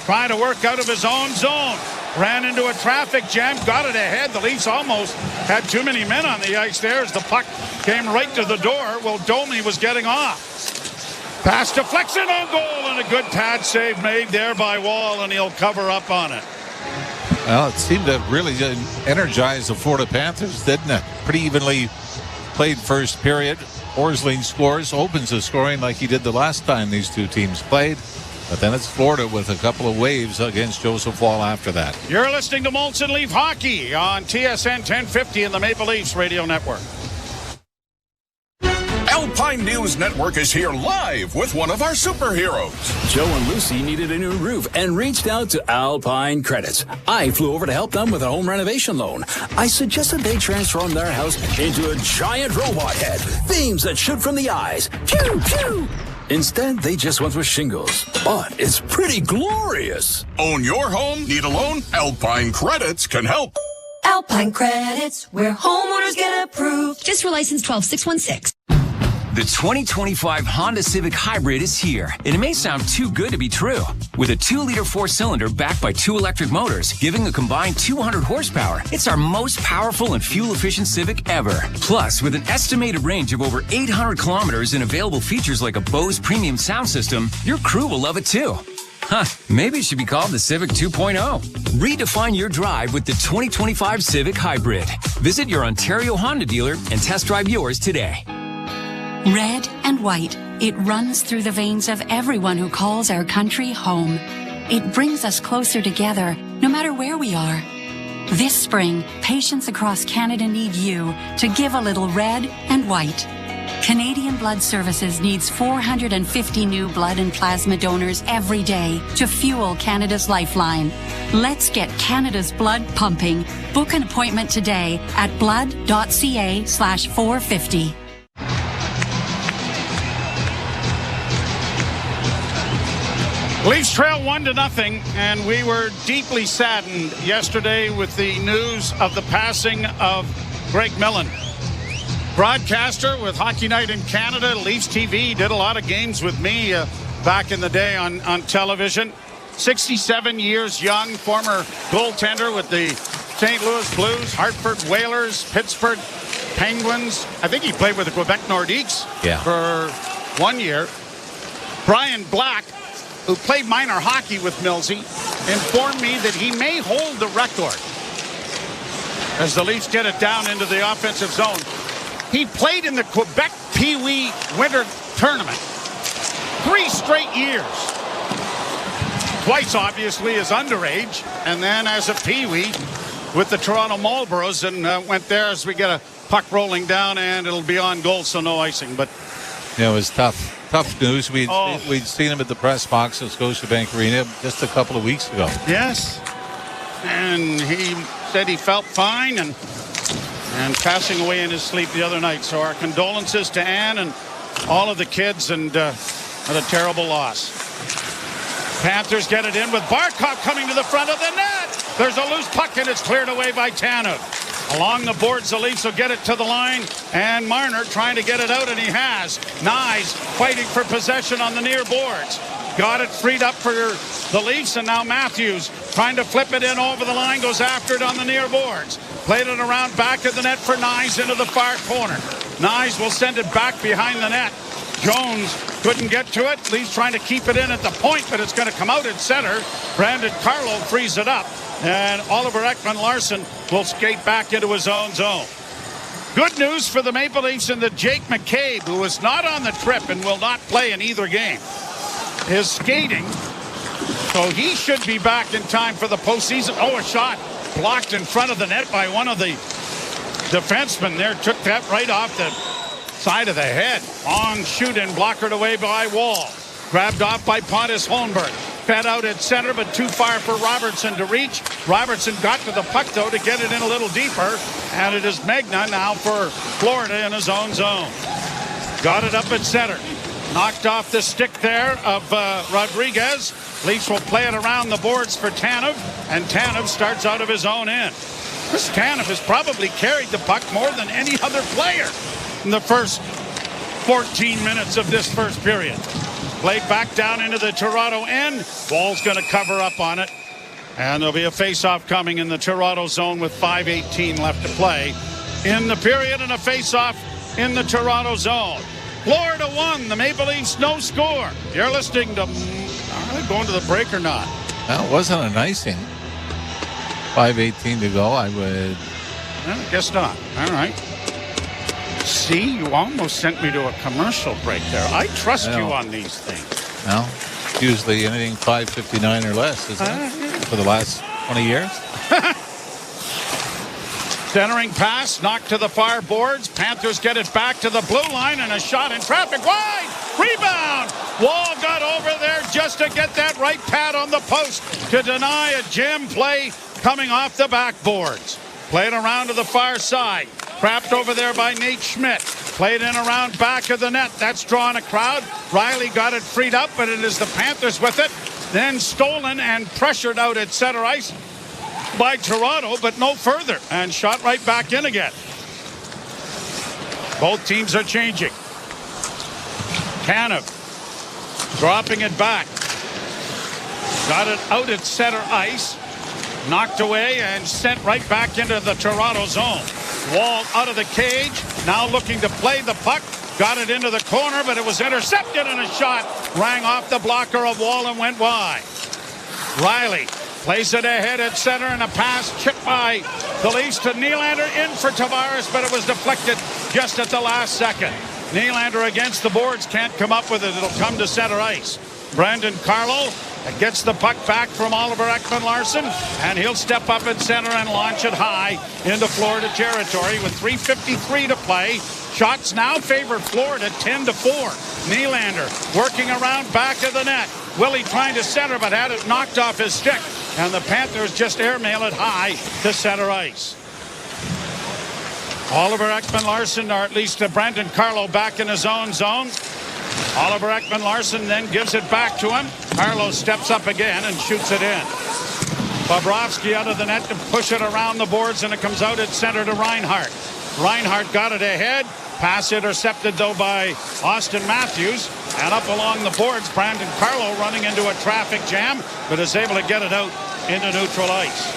trying to work out of his own zone. Ran into a traffic jam, got it ahead. The Leafs almost had too many men on the ice there as the puck came right to the door. Well, Domi was getting off. Pass deflection on goal, and a good pad save made there by Wall, and he'll cover up on it. Well, it seemed to really energize the Florida Panthers, didn't it? Pretty evenly played first period. Forsling scores, opens the scoring like he did the last time these two teams played. But then it's Florida with a couple of waves against Joseph Wall after that. You're listening to Molson Leaf Hockey on TSN 1050 and the Maple Leafs Radio Network. Alpine News Network is here live with one of our superheroes. Joe and Lucy needed a new roof and reached out to Alpine Credits. I flew over to help them with a home renovation loan. I suggested they transform their house into a giant robot head. Beams that shoot from the eyes. Pew, pew. Instead, they just went with shingles. But it's pretty glorious. Own your home? Need a loan? Alpine Credits can help. Alpine Credits, where homeowners get approved. Just for license 12616. The 2025 Honda Civic Hybrid is here, and it may sound too good to be true. With a 2-liter 4-cylinder backed by 2 electric motors, giving a combined 200 horsepower, it's our most powerful and fuel-efficient Civic ever. Plus, with an estimated range of over 800 kilometers and available features like a Bose premium sound system, your crew will love it too. Huh, maybe it should be called the Civic 2.0. Redefine your drive with the 2025 Civic Hybrid. Visit your Ontario Honda dealer and test drive yours today. Red and white, it runs through the veins of everyone who calls our country home. It brings us closer together, no matter where we are. This spring, patients across Canada need you to give a little red and white. Canadian Blood Services needs 450 new blood and plasma donors every day to fuel Canada's lifeline. Let's get Canada's blood pumping. Book an appointment today at blood.ca/450. Leafs trail 1-0, and we were deeply saddened yesterday with the news of the passing of Greg Millen. Broadcaster with Hockey Night in Canada, Leafs TV, did a lot of games with me back in the day on television. 67 years young, former goaltender with the St. Louis Blues, Hartford Whalers, Pittsburgh Penguins. I think he played with the Quebec Nordiques for 1 year. Brian Black, who played minor hockey with Millsy, informed me that he may hold the record as the Leafs get it down into the offensive zone. He played in the Quebec Pee Wee Winter Tournament 3 straight years. Twice, obviously, as underage, and then as a Pee Wee with the Toronto Marlboros, and went there as we get a puck rolling down, and it'll be on goal, so no icing. But it was tough news. We'd seen him at the press box at Scotiabank Arena just a couple of weeks ago. Yes, and he said he felt fine and passing away in his sleep the other night. So our condolences to Ann and all of the kids, and what a terrible loss. Panthers get it in with Barkov coming to the front of the net. There's a loose puck, and it's cleared away by Tanev. Along the boards, the Leafs will get it to the line, and Marner trying to get it out, and he has. Nyes fighting for possession on the near boards. Got it freed up for the Leafs, and now Matthews trying to flip it in over the line, goes after it on the near boards. Played it around back of the net for Nyes into the far corner. Nyes will send it back behind the net. Jones couldn't get to it. Leafs trying to keep it in at the point, but it's going to come out at center. Brandon Carlo frees it up, and Oliver Ekman-Larsson will skate back into his own zone. Good news for the Maple Leafs in that Jake McCabe, who is not on the trip and will not play in either game, is skating, so he should be back in time for the postseason. Oh, a shot blocked in front of the net by one of the defensemen there. Took that right off the side of the head. Long shoot-in, blockered away by Wall. Grabbed off by Pontus Holmberg. Fed out at center, but too far for Robertson to reach. Robertson got to the puck, though, to get it in a little deeper. And it is Megna now for Florida in his own zone. Got it up at center. Knocked off the stick there of Rodriguez. Leafs will play it around the boards for Tanev, and Tanev starts out of his own end. Chris Tanev has probably carried the puck more than any other player in the first 14 minutes of this first period. Played back down into the Toronto end. Wall's going to cover up on it, and there'll be a face-off coming in the Toronto zone with 5:18 left to play in the period, and a face-off in the Toronto zone. Florida won. The Maple Leafs no score. You're listening to... Are they going to the break or not? Well, it wasn't an icing. 5:18 to go. I would... Well, I guess not. All right. See, you almost sent me to a commercial break there. I trust you on these things. Well, usually anything 5:59 or less, isn't it? For the last 20 years. Centering pass, knocked to the far boards. Panthers get it back to the blue line, and a shot in traffic. Wide! Rebound! Wall got over there just to get that right pad on the post to deny a jam play coming off the backboards. Played around to the far side. Trapped over there by Nate Schmidt. Played in around back of the net. That's drawn a crowd. Riley got it freed up, but it is the Panthers with it. Then stolen and pressured out at center ice by Toronto, but no further. And shot right back in again. Both teams are changing. Tanev dropping it back. Got it out at center ice. Knocked away and sent right back into the Toronto zone. Wall out of the cage. Now looking to play the puck. Got it into the corner, but it was intercepted, and a shot rang off the blocker of Wall and went wide. Riley plays it ahead at center, and a pass chipped by the Leafs to Nylander, in for Tavares, but it was deflected just at the last second. Nylander against the boards, can't come up with it. It'll come to center ice. Brandon Carlo gets the puck back from Oliver Ekman-Larsson, and he'll step up at center and launch it high into Florida territory with 3:53 to play. Shots now favor Florida 10-4. Nylander working around back of the net. Willie trying to center, but had it knocked off his stick, and the Panthers just airmail it high to center ice. Oliver Ekman-Larsson, or at least Brandon Carlo, back in his own zone. Oliver Ekman-Larsson then gives it back to him. Carlo steps up again and shoots it in. Bobrovsky out of the net to push it around the boards, and it comes out at center to Reinhart. Reinhart got it ahead. Pass intercepted, though, by Austin Matthews. And up along the boards, Brandon Carlo running into a traffic jam, but is able to get it out into neutral ice.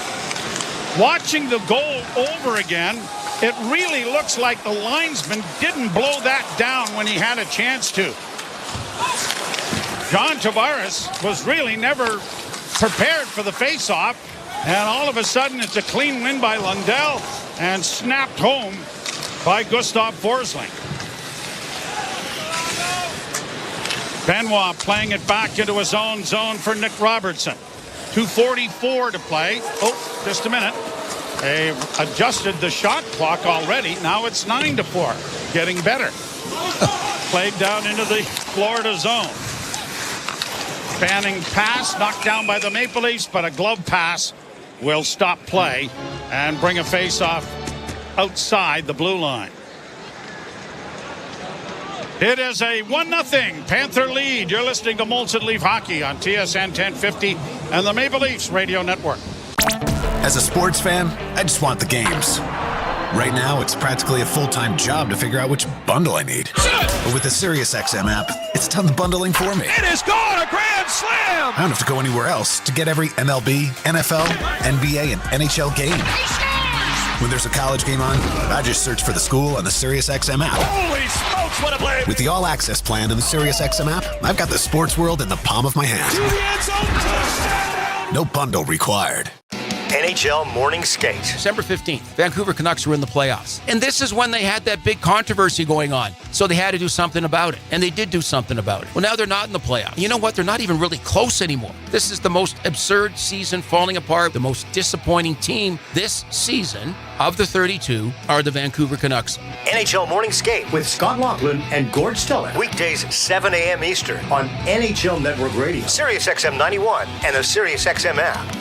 Watching the goal over again, it really looks like the linesman didn't blow that down when he had a chance to. John Tavares was really never prepared for the faceoff, and all of a sudden it's a clean win by Lundell and snapped home by Gustav Forsling. Benoit playing it back into his own zone for Nick Robertson. 2:44 to play. Oh, just a minute. They adjusted the shot clock already. Now it's 9-4. Getting better. Played down into the Florida zone. Banning pass knocked down by the Maple Leafs, but a glove pass will stop play and bring a face-off outside the blue line. It is a 1-0 Panther lead. You're listening to Molson Leaf Hockey on TSN 1050 and the Maple Leafs Radio Network. As a sports fan, I just want the games. Right now, it's practically a full-time job to figure out which bundle I need. But with the SiriusXM app, it's done the bundling for me. It is gone, a grand slam! I don't have to go anywhere else to get every MLB, NFL, NBA, and NHL game. When there's a college game on, I just search for the school on the SiriusXM app. Holy smokes, what a play! With the all-access plan in the SiriusXM app, I've got the sports world in the palm of my hand. To the end zone, touchdown! No bundle required. NHL Morning Skate. December 15th, Vancouver Canucks were in the playoffs. And this is when they had that big controversy going on. So they had to do something about it. And they did do something about it. Well, now they're not in the playoffs. You know what? They're not even really close anymore. This is the most absurd season falling apart. The most disappointing team this season of the 32 are the Vancouver Canucks. NHL Morning Skate with Scott Laughlin and Gord Stellick. Weekdays 7 a.m. Eastern on NHL Network Radio, SiriusXM 91, and the SiriusXM app.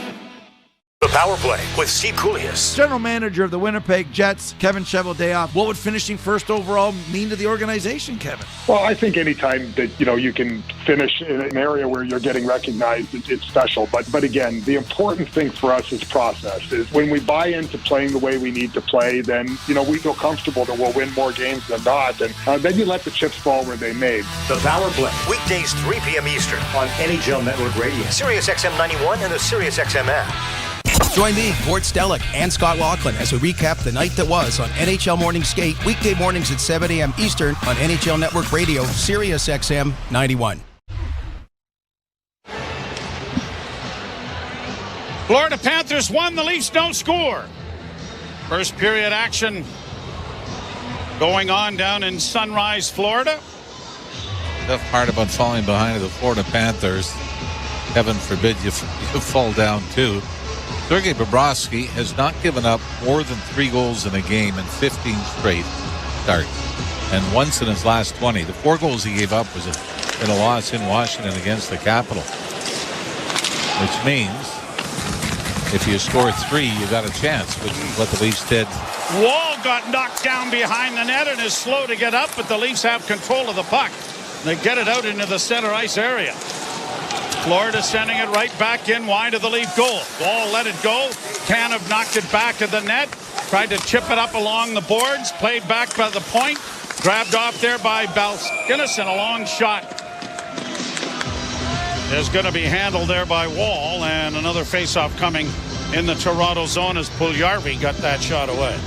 The Power Play with Steve Koulias. General manager of the Winnipeg Jets, Kevin Cheveldayoff. What would finishing first overall mean to the organization, Kevin? Well, I think anytime that, you can finish in an area where you're getting recognized, it's special. But again, the important thing for us is process. Is when we buy into playing the way we need to play, then, we feel comfortable that we'll win more games than not. And then you let the chips fall where they may. The Power Play. Weekdays 3 p.m. Eastern on NHL Network Radio, SiriusXM 91, and the SiriusXM app. Join me, Gord Stellick, and Scott Laughlin as we recap the night that was on NHL Morning Skate, weekday mornings at 7 a.m. Eastern on NHL Network Radio, SiriusXM 91. Florida Panthers won, the Leafs don't score. First period action going on down in Sunrise, Florida. Tough part about falling behind the Florida Panthers. Heaven forbid you fall down too. Sergei Bobrovsky has not given up more than 3 goals in a game in 15 straight starts, and once in his last 20. The 4 goals he gave up was in a loss in Washington against the Capitol, which means if you score 3, you got a chance, which is what the Leafs did. Wall got knocked down behind the net and is slow to get up, but the Leafs have control of the puck. They get it out into the center ice area. Florida sending it right back in wide of the Leaf goal. Wall let it go. Tanev knocked it back to the net. Tried to chip it up along the boards. Played back by the point. Grabbed off there by Balskinis, and a long shot is going to be handled there by Wall. And another faceoff coming in the Toronto zone as Puljujarvi got that shot away.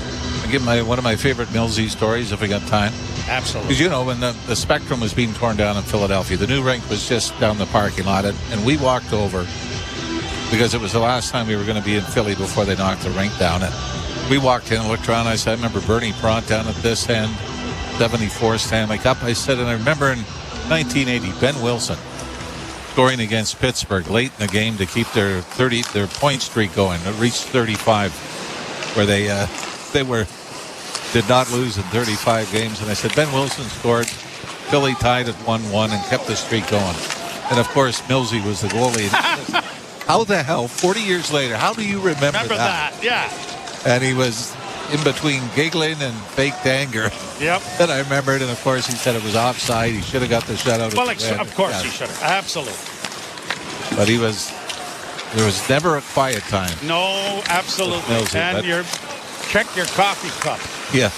I'll give one of my favorite Millsy stories if we got time. Absolutely. Because, when the Spectrum was being torn down in Philadelphia, the new rink was just down the parking lot, and we walked over because it was the last time we were going to be in Philly before they knocked the rink down. And we walked in and looked around. I said, I remember Bernie Pront down at this end, 74 Stanley Cup. I said, and I remember in 1980, Ben Wilson scoring against Pittsburgh late in the game to keep their point streak going. It reached 35, where they did not lose in 35 games. And I said, Ben Wilson scored. Philly tied at 1-1 and kept the streak going. And, of course, Millsy was the goalie. How the hell, 40 years later, how do you remember that? Yeah. And he was in between giggling and faked anger. Yep. That I remembered, and of course he said it was offside. He should have got the shutout. Well, of course he should have. Absolutely. But there was never a quiet time. No, absolutely. Millsy, and check your coffee cup. Yeah.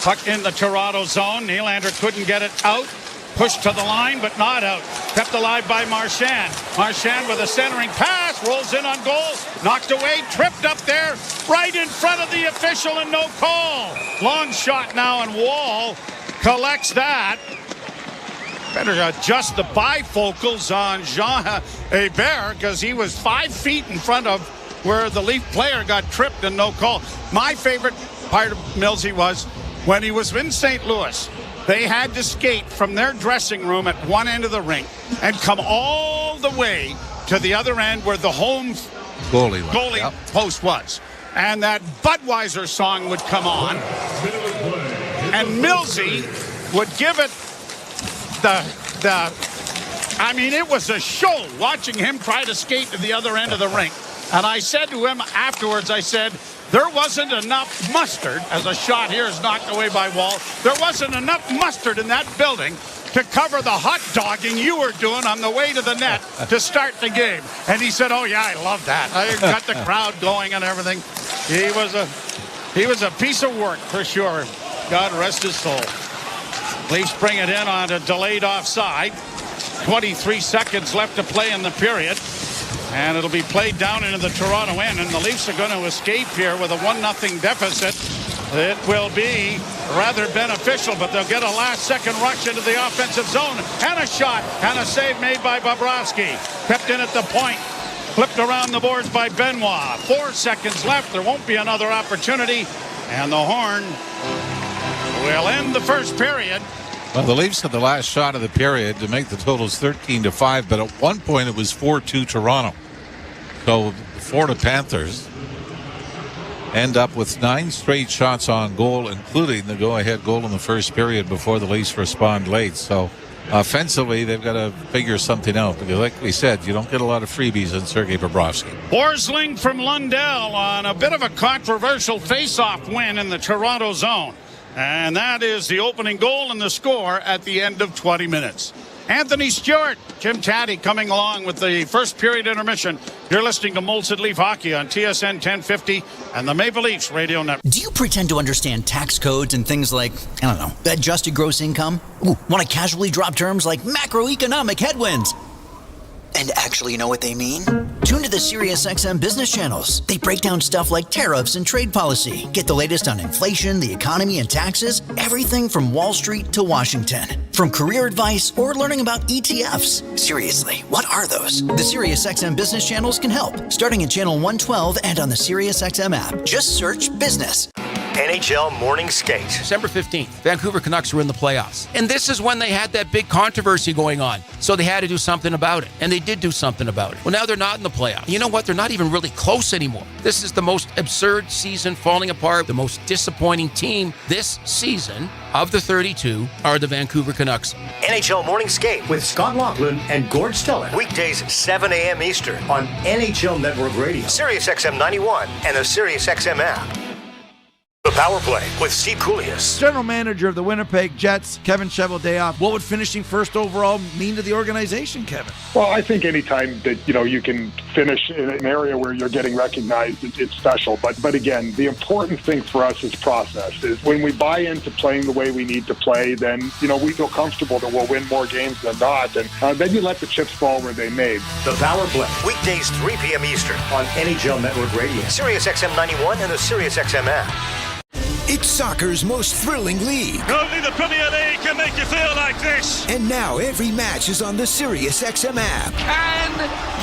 Puck in the Toronto zone. Nylander couldn't get it out. Pushed to the line, but not out. Kept alive by Marchand. Marchand with a centering pass. Rolls in on goal. Knocked away. Tripped up there. Right in front of the official and no call. Long shot now, and Wall collects that. Better adjust the bifocals on Jean Hebert because he was 5 feet in front of where the Leaf player got tripped and no call. My favorite part of Millsy was when he was in St. Louis. They had to skate from their dressing room at one end of the rink and come all the way to the other end where the home goalie post was. And that Budweiser song would come on. And Millsy would give it it was a show watching him try to skate to the other end of the rink. And I said to him afterwards, I said, there wasn't enough mustard, as a shot here is knocked away by Wall, there wasn't enough mustard in that building to cover the hot dogging you were doing on the way to the net to start the game. And he said, oh yeah, I love that. I got the crowd going and everything. He was a piece of work for sure. God rest his soul. Leafs bring it in on a delayed offside. 23 seconds left to play in the period. And it'll be played down into the Toronto end. And the Leafs are going to escape here with a 1-0 deficit. It will be rather beneficial, but they'll get a last-second rush into the offensive zone. And a shot. And a save made by Bobrovsky. Kept in at the point. Flipped around the boards by Benoit. 4 seconds left. There won't be another opportunity. And the horn will end the first period. Well, the Leafs had the last shot of the period to make the totals 13-5, but at one point it was 4-2 Toronto. So the Florida Panthers end up with 9 straight shots on goal, including the go-ahead goal in the first period before the Leafs respond late. So offensively, they've got to figure something out. Because like we said, you don't get a lot of freebies in Sergei Bobrovsky. Forsling from Lundell on a bit of a controversial face-off win in the Toronto zone. And that is the opening goal and the score at the end of 20 minutes. Anthony Stewart, Jim Taddy coming along with the first period intermission. You're listening to Molson Leaf Hockey on TSN 1050 and the Maple Leafs Radio Network. Do you pretend to understand tax codes and things like, I don't know, adjusted gross income? Ooh, want to casually drop terms like macroeconomic headwinds? And actually know what they mean? Tune to the SiriusXM business channels. They break down stuff like tariffs and trade policy. Get the latest on inflation, the economy, and taxes. Everything from Wall Street to Washington. From career advice or learning about ETFs. Seriously, what are those? The SiriusXM business channels can help. Starting at channel 112 and on the SiriusXM app. Just search business. NHL Morning Skate. December 15th, Vancouver Canucks were in the playoffs. And this is when they had that big controversy going on. So they had to do something about it. And they did do something about it. Well, now they're not in the playoffs. You know what? They're not even really close anymore. This is the most absurd season falling apart. The most disappointing team this season of the 32 are the Vancouver Canucks. NHL Morning Skate with Scott Laughlin and Gord Stellick. Weekdays 7 a.m. Eastern on NHL Network Radio, SiriusXM 91, and the SiriusXM app. The Power Play with Steve Koulias. General manager of the Winnipeg Jets, Kevin Cheveldayoff. What would finishing first overall mean to the organization, Kevin? Well, I think anytime that, you can finish in an area where you're getting recognized, it's special. But again, the important thing for us is process. Is when we buy into playing the way we need to play, then, we feel comfortable that we'll win more games than not. And then you let the chips fall where they may. The Power Play. Weekdays 3 p.m. Eastern on NHL Network Radio, SiriusXM 91, and the SiriusXM app. It's soccer's most thrilling league. Only the Premier League can make you feel like this. And now every match is on the SiriusXM app. Can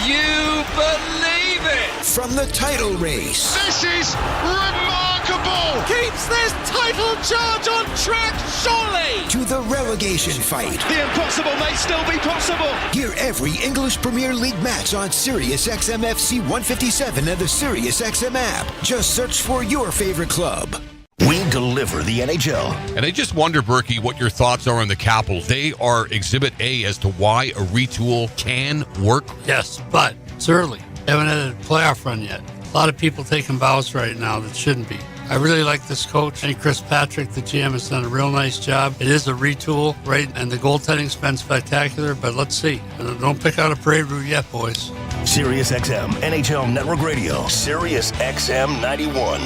you believe it? From the title race. This is remarkable. Keeps this title charge on track, surely. To the relegation fight. The impossible may still be possible. Hear every English Premier League match on SiriusXM FC 157 and the SiriusXM app. Just search for your favorite club. We deliver the NHL. And I just wonder, Berkey, what your thoughts are on the Capitals. They are Exhibit A as to why a retool can work. Yes, but it's early. Haven't had a playoff run yet. A lot of people taking bows right now that shouldn't be. I really like this coach. And Chris Patrick, the GM, has done a real nice job. It is a retool, right? And the goaltending's been spectacular, but let's see. Don't pick out a parade route yet, boys. Sirius XM, NHL Network Radio, Sirius XM 91.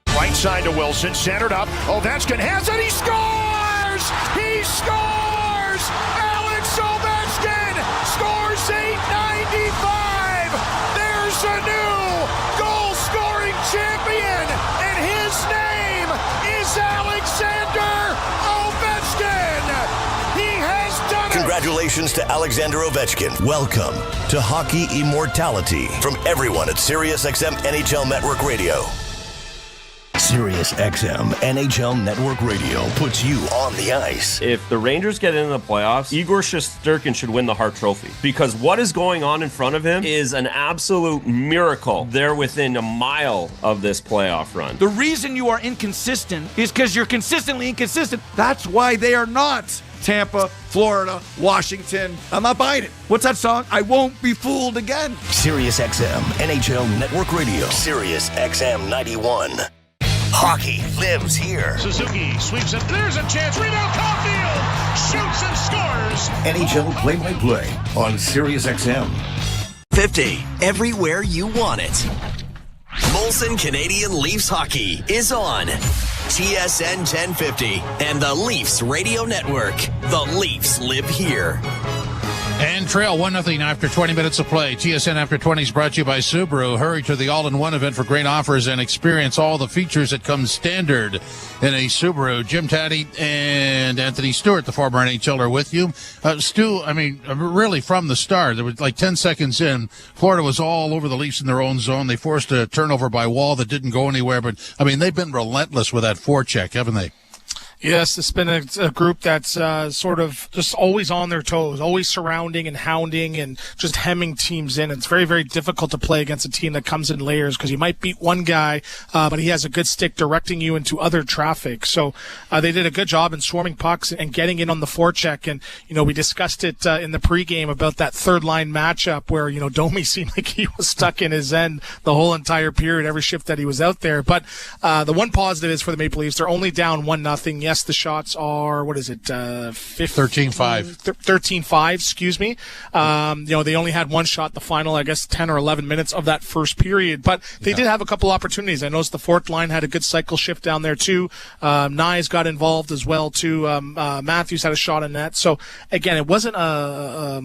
Right side to Wilson, centered up. Ovechkin has it, he scores! He scores! Alex Ovechkin scores 895! There's a new goal-scoring champion, and his name is Alexander Ovechkin! He has done it! Congratulations to Alexander Ovechkin. Welcome to Hockey Immortality from everyone at Sirius XM NHL Network Radio. Sirius XM NHL Network Radio puts you on the ice. If the Rangers get into the playoffs, Igor Shesterkin should win the Hart Trophy, because what is going on in front of him is an absolute miracle. They're within a mile of this playoff run. The reason you are inconsistent is because you're consistently inconsistent. That's why they are not Tampa, Florida, Washington. I'm not buying it. What's that song? I won't be fooled again. Sirius XM NHL Network Radio. Sirius XM 91. Hockey lives here. Suzuki sweeps it. There's a chance. Rebound, Caulfield shoots and scores. NHL play-by-play on Sirius XM. 50, everywhere you want it. Molson Canadian Leafs Hockey is on TSN 1050 and the Leafs Radio Network. The Leafs live here. And trail 1-0 after 20 minutes of play. TSN After 20 is brought to you by Subaru. Hurry to the all-in-one event for great offers and experience all the features that come standard in a Subaru. Jim Taddy and Anthony Stewart, the former NHL, are with you. Stu, I mean, really from the start, there was like 10 seconds in, Florida was all over the Leafs in their own zone. They forced a turnover by Wall that didn't go anywhere. But, I mean, they've been relentless with that forecheck, haven't they? Yes, it's been a group that's sort of just always on their toes, always surrounding and hounding and just hemming teams in. It's very, very difficult to play against a team that comes in layers, because you might beat one guy, but he has a good stick directing you into other traffic. So they did a good job in swarming pucks and getting in on the forecheck. And, you know, we discussed it in the pregame about that third-line matchup where, you know, Domi seemed like he was stuck in his end the whole entire period, every shift that he was out there. But the one positive is for the Maple Leafs, they're only down 1-0. Yes, the shots are, 13-5. 13-5, excuse me. You know, they only had one shot the final, I guess, 10 or 11 minutes of that first period. But they did have a couple opportunities. I noticed the fourth line had a good cycle shift down there, too. Nyes got involved as well, too. Matthews had a shot in net. So, again, it wasn't a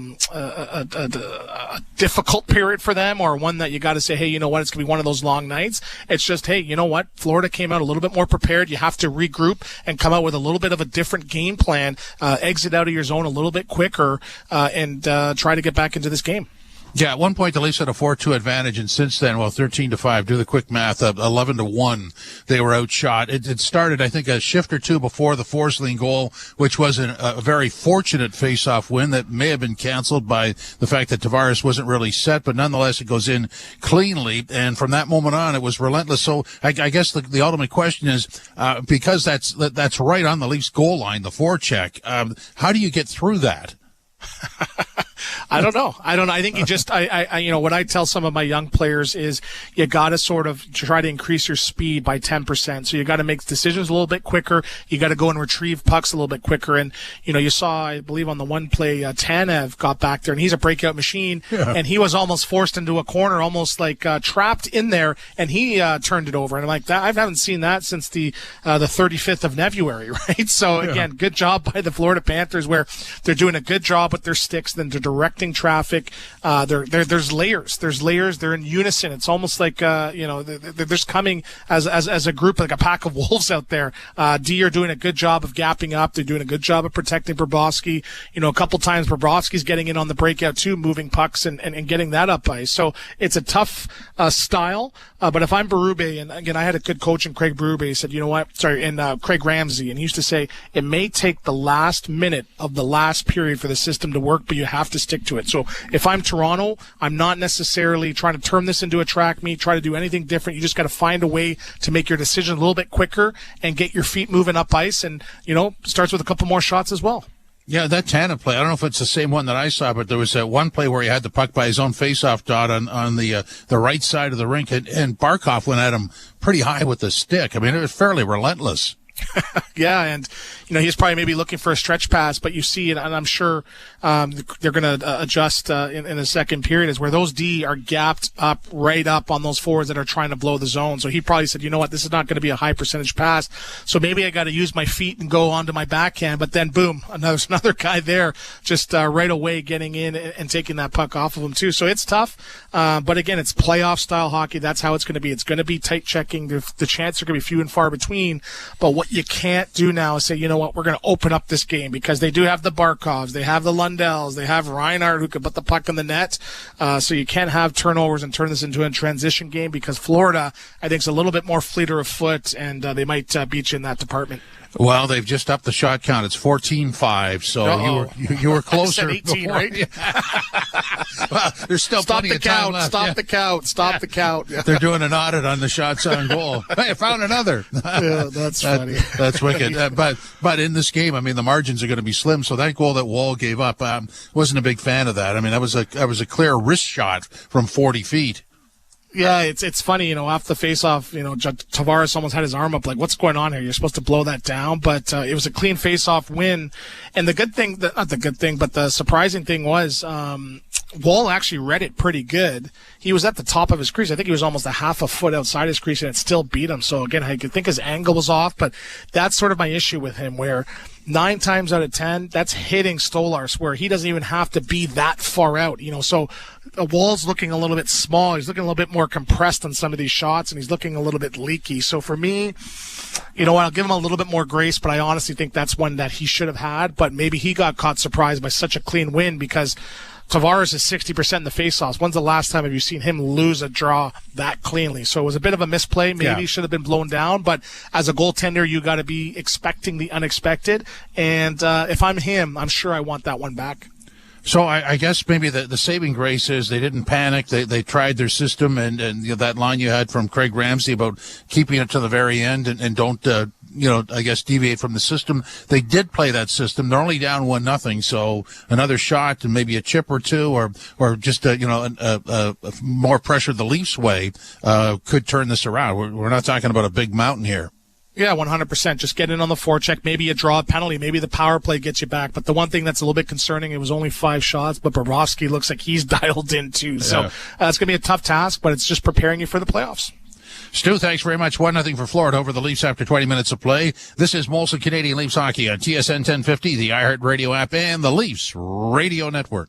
difficult period for them, or one that you got to say, hey, you know what, it's going to be one of those long nights. It's just, hey, you know what, Florida came out a little bit more prepared. You have to regroup and come out with a little bit of a different game plan, exit out of your zone a little bit quicker, and try to get back into this game. Yeah, at one point the Leafs had a 4-2 advantage, and since then, 13-5, do the quick math, 11-1, they were outshot. It started, I think, a shift or two before the Forsling goal, which was a very fortunate face-off win that may have been canceled by the fact that Tavares wasn't really set, but nonetheless it goes in cleanly, and from that moment on it was relentless. So I guess the ultimate question is, because that's right on the Leafs goal line, the forecheck, how do you get through that? I don't know. I think you just, you know, what I tell some of my young players is you got to sort of try to increase your speed by 10%. So you got to make decisions a little bit quicker. You got to go and retrieve pucks a little bit quicker. And, you know, you saw, I believe on the one play, Tanev got back there, and he's a breakout machine. Yeah. And he was almost forced into a corner, almost like trapped in there, and he turned it over. And I'm like, I haven't seen that since the 35th of February, right? So again, good job by the Florida Panthers, where they're doing a good job with their sticks, then they're directing traffic. There's layers. They're in unison. It's almost like, you know, they're just coming as a group, like a pack of wolves out there. D are doing a good job of gapping up. They're doing a good job of protecting Bobrovsky. You know, a couple times Bobrovsky's getting in on the breakout too, moving pucks and getting that up ice. So it's a tough style. But if I'm Berube, and again, I had a good coach in Craig Berube, he said, you know what, Craig Ramsey, and he used to say, it may take the last minute of the last period for the system to work, but you have to stick to it. So if I'm Toronto, I'm not necessarily trying to turn this into a track meet, try to do anything different. You just got to find a way to make your decision a little bit quicker and get your feet moving up ice, and, you know, starts with a couple more shots as well. Yeah, that Tanev play, I don't know if it's the same one that I saw, but there was one play where he had the puck by his own faceoff dot on the right side of the rink, and Barkov went at him pretty high with the stick. I mean, it was fairly relentless. Yeah, and he's probably maybe looking for a stretch pass, but you see it, and I'm sure they're going to adjust in the second period, is where those D are gapped up right up on those forwards that are trying to blow the zone. So he probably said, you know what, this is not going to be a high percentage pass, so maybe I got to use my feet and go onto my backhand. But then boom, another guy there just right away getting in and taking that puck off of him too. So it's tough, but again, it's playoff style hockey. That's how it's going to be. It's going to be tight checking. The chances are going to be few and far between. But what you can't do now is say, you know what, we're going to open up this game, because they do have the Barkovs, they have the Lundells, they have Reinhart who could put the puck in the net. So you can't have turnovers and turn this into a transition game, because Florida, I think, is a little bit more fleeter of foot, and they might beat you in that department. Well, they've just upped the shot count. It's 14-5. So you were closer. I said 18, before. right? Well, there's still plenty of time left. Stop the count. Yeah. They're doing an audit on the shots on goal. Hey, I found another. Yeah, that's funny. That's wicked. But in this game, I mean, the margins are going to be slim. So that goal that Wall gave up, wasn't a big fan of that. I mean, that was a clear wrist shot from 40 feet. Yeah, it's funny, off the face-off, Tavares almost had his arm up, like, what's going on here? You're supposed to blow that down, but it was a clean face-off win. And the good thing, not the good thing, but the surprising thing was, Wall actually read it pretty good. He was at the top of his crease. I think he was almost a half a foot outside his crease, and it still beat him. So again, I could think his angle was off, but that's sort of my issue with him, where 9 times out of 10, that's hitting Stolarz, where he doesn't even have to be that far out, So Wall's looking a little bit small. He's looking a little bit more compressed on some of these shots, and he's looking a little bit leaky. So for me, I'll give him a little bit more grace, but I honestly think that's one that he should have had. But maybe he got caught surprised by such a clean win, because Tavares is 60% in the faceoffs. When's the last time have you seen him lose a draw that cleanly? So it was a bit of a misplay. Maybe should have been blown down. But as a goaltender, you got to be expecting the unexpected. And if I'm him, I'm sure I want that one back. So I guess maybe the saving grace is they didn't panic. They tried their system, and that line you had from Craig Ramsey about keeping it to the very end and don't I guess deviate from the system. They did play that system. They're only down 1-0, so another shot and maybe a chip or two, or just more pressure the Leafs way could turn this around. We're not talking about a big mountain here. Yeah, 100%. Just get in on the forecheck. Maybe a draw, penalty. Maybe the power play gets you back. But the one thing that's a little bit concerning, it was only 5 shots, but Bobrovsky looks like he's dialed in too. Yeah. So it's going to be a tough task, but it's just preparing you for the playoffs. Stu, thanks very much. 1-0 for Florida over the Leafs after 20 minutes of play. This is Molson Canadian Leafs Hockey on TSN 1050, the iHeartRadio app, and the Leafs Radio Network.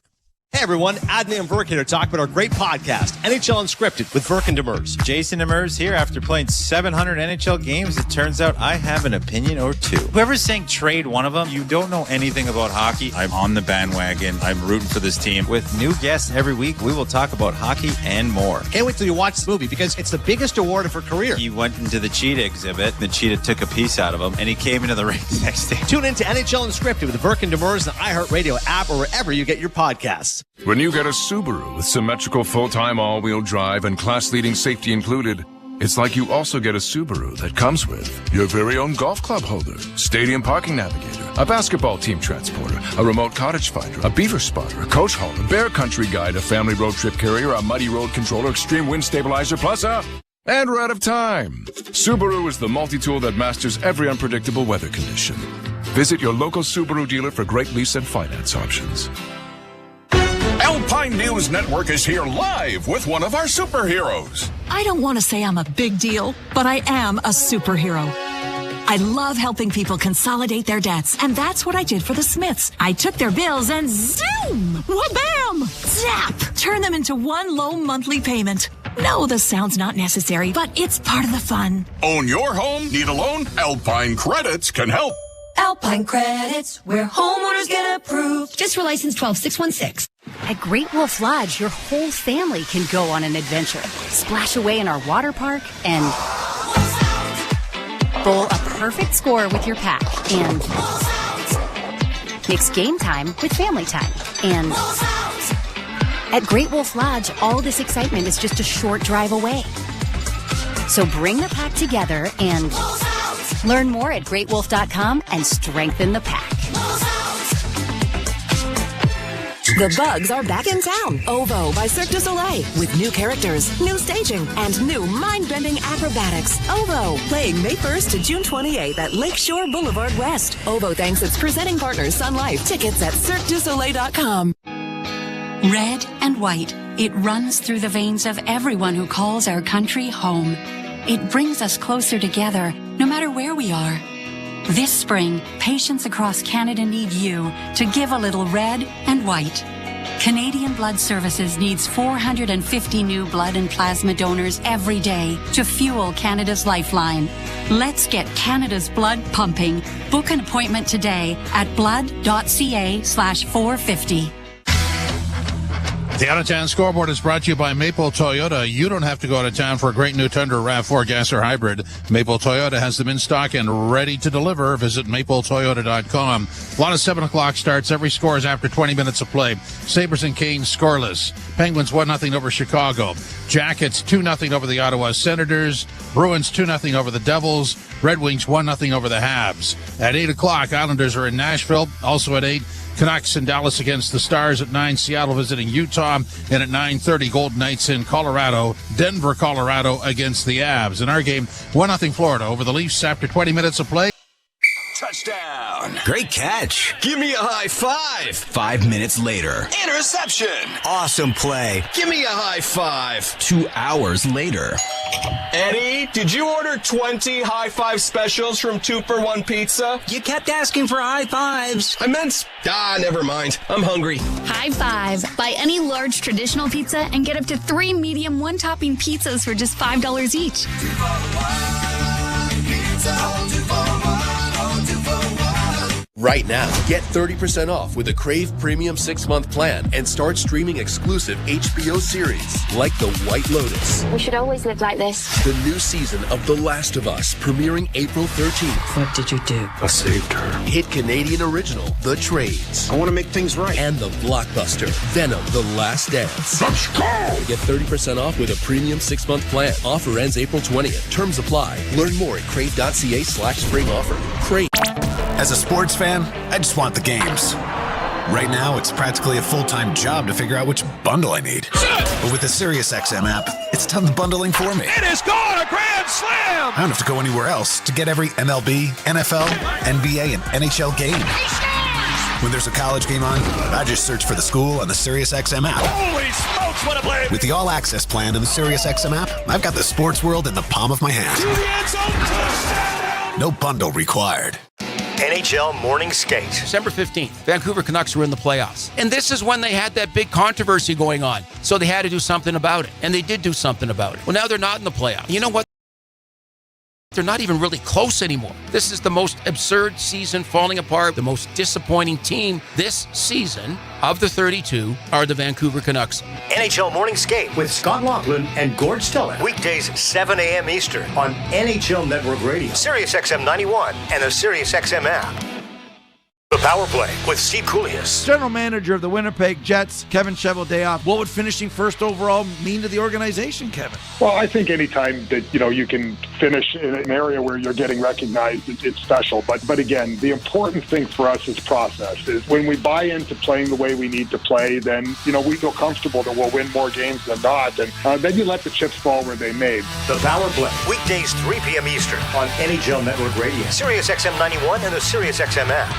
Hey everyone, Adnan and Verk here to talk about our great podcast, NHL Unscripted with Verk and Demers. Jason Demers here. After playing 700 NHL games, it turns out I have an opinion or two. Whoever's saying trade one of them, you don't know anything about hockey. I'm on the bandwagon. I'm rooting for this team. With new guests every week, we will talk about hockey and more. Can't wait till you watch the movie, because it's the biggest award of her career. He went into the cheetah exhibit. The cheetah took a piece out of him, and he came into the ring the next day. Tune in to NHL Unscripted with Verk and Demers, the iHeartRadio app, or wherever you get your podcasts. When you get a Subaru with symmetrical full-time all-wheel drive and class-leading safety included, it's like you also get a Subaru that comes with your very own golf club holder, stadium parking navigator, a basketball team transporter, a remote cottage finder, a beaver spotter, a coach hauler, bear country guide, a family road trip carrier, a muddy road controller, extreme wind stabilizer, plus a... And we're out of time. Subaru is the multi-tool that masters every unpredictable weather condition. Visit your local Subaru dealer for great lease and finance options. Alpine News Network is here live with one of our superheroes. I don't want to say I'm a big deal, but I am a superhero. I love helping people consolidate their debts, and that's what I did for the Smiths. I took their bills and zoom, wha-bam, zap, turn them into one low monthly payment. No, the sound's not necessary, but it's part of the fun. Own your home? Need a loan? Alpine Credits can help. Alpine Credits, where homeowners get approved. Just for license 12616. At Great Wolf Lodge, your whole family can go on an adventure. Splash away in our water park and bowl a perfect score with your pack. And mix game time with family time. And at Great Wolf Lodge, all this excitement is just a short drive away. So bring the pack together and learn more at greatwolf.com and strengthen the pack. The Bugs are back in town. OVO by Cirque du Soleil. With new characters, new staging, and new mind-bending acrobatics. OVO, playing May 1st to June 28th at Lakeshore Boulevard West. OVO thanks its presenting partner, Sun Life. Tickets at CirqueDuSoleil.com. Red and white. It runs through the veins of everyone who calls our country home. It brings us closer together, no matter where we are. This spring, patients across Canada need you to give a little red and white. Canadian Blood Services needs 450 new blood and plasma donors every day to fuel Canada's lifeline. Let's get Canada's blood pumping. Book an appointment today at blood.ca/450. The out-of-town scoreboard is brought to you by Maple Toyota. You don't have to go out of town for a great new Tundra RAV4 gas or hybrid. Maple Toyota has them in stock and ready to deliver. Visit mapletoyota.com. A lot of 7 o'clock starts. Every score is after 20 minutes of play. Sabres and Canes scoreless. Penguins 1-0 over Chicago. Jackets 2-0 over the Ottawa Senators. Bruins 2-0 over the Devils. Red Wings 1-0 over the Habs. At 8 o'clock, Islanders are in Nashville. Also at 8, Canucks in Dallas against the Stars. At 9, Seattle visiting Utah. And at 9:30, Golden Knights in Colorado. Denver, Colorado against the Avs. In our game, 1-0 Florida over the Leafs after 20 minutes of play. Touchdown. Great catch. Give me a high five. 5 minutes later. Interception. Awesome play. Give me a high five. 2 hours later. Eddie, did you order 20 high five specials from 2 for $1 pizza? You kept asking for high fives. I meant... never mind. I'm hungry. High five. Buy any large traditional pizza and get up to 3 medium 1-topping pizzas for just $5 each. Right now, get 30% off with a Crave Premium 6-month plan and start streaming exclusive HBO series like The White Lotus. We should always live like this. The new season of The Last of Us premiering April 13th. What did you do? I saved her. Hit Canadian original The Trades. I want to make things right. And the blockbuster Venom: The Last Dance. Let's go! Get 30% off with a premium 6-month plan. Offer ends April 20th. Terms apply. Learn more at crave.ca/spring offer. Crave. As a sports fan, I just want the games. Right now, it's practically a full-time job to figure out which bundle I need. But with the SiriusXM app, it's done the bundling for me. It is gone, a grand slam! I don't have to go anywhere else to get every MLB, NFL, NBA, and NHL game. When there's a college game on, I just search for the school on the SiriusXM app. Holy smokes, what a play! With the all-access plan in the SiriusXM app, I've got the sports world in the palm of my hand. To the end zone, touchdown! No bundle required. NHL Morning Skate. December 15th, Vancouver Canucks were in the playoffs. And this is when they had that big controversy going on. So they had to do something about it. And they did do something about it. Well, now they're not in the playoffs. You know what? They're not even really close anymore. This is the most absurd season falling apart. The most disappointing team this season of the 32 are the Vancouver Canucks. NHL Morning Skate with Scott Laughlin and Gord Stellick. Weekdays 7 a.m. Eastern on NHL Network Radio, SiriusXM 91, and the SiriusXM app. The Power Play with Steve Koulias. General manager of the Winnipeg Jets, Kevin Cheveldayoff. What would finishing first overall mean to the organization, Kevin? Well, I think anytime that, you can finish in an area where you're getting recognized, it's special. But again, the important thing for us is process. Is when we buy into playing the way we need to play, then, we feel comfortable that we'll win more games than not. And then you let the chips fall where they may. The Power Play. Weekdays 3 p.m. Eastern on NHL Network Radio, SiriusXM 91, and the SiriusXM app.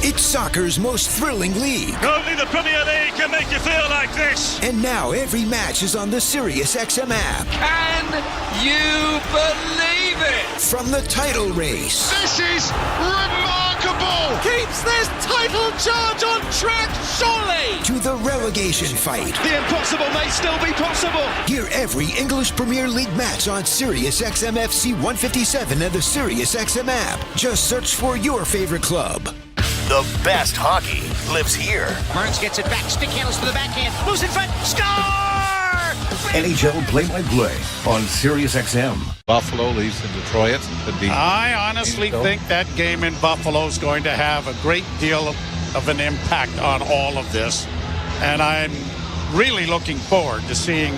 It's soccer's most thrilling league. Only the Premier League can make you feel like this. And now every match is on the SiriusXM app. Can you believe it? From the title race. This is remarkable. Keeps this title charge on track, surely. To the relegation fight. The impossible may still be possible. Hear every English Premier League match on SiriusXM FC 157 and the SiriusXM app. Just search for your favorite club. The best hockey lives here. Burns gets it back, stick handles to the backhand, moves in front, score! NHL play-by-play on SiriusXM. Buffalo leaves in Detroit. I honestly think that game in Buffalo is going to have a great deal of an impact on all of this. And I'm really looking forward to seeing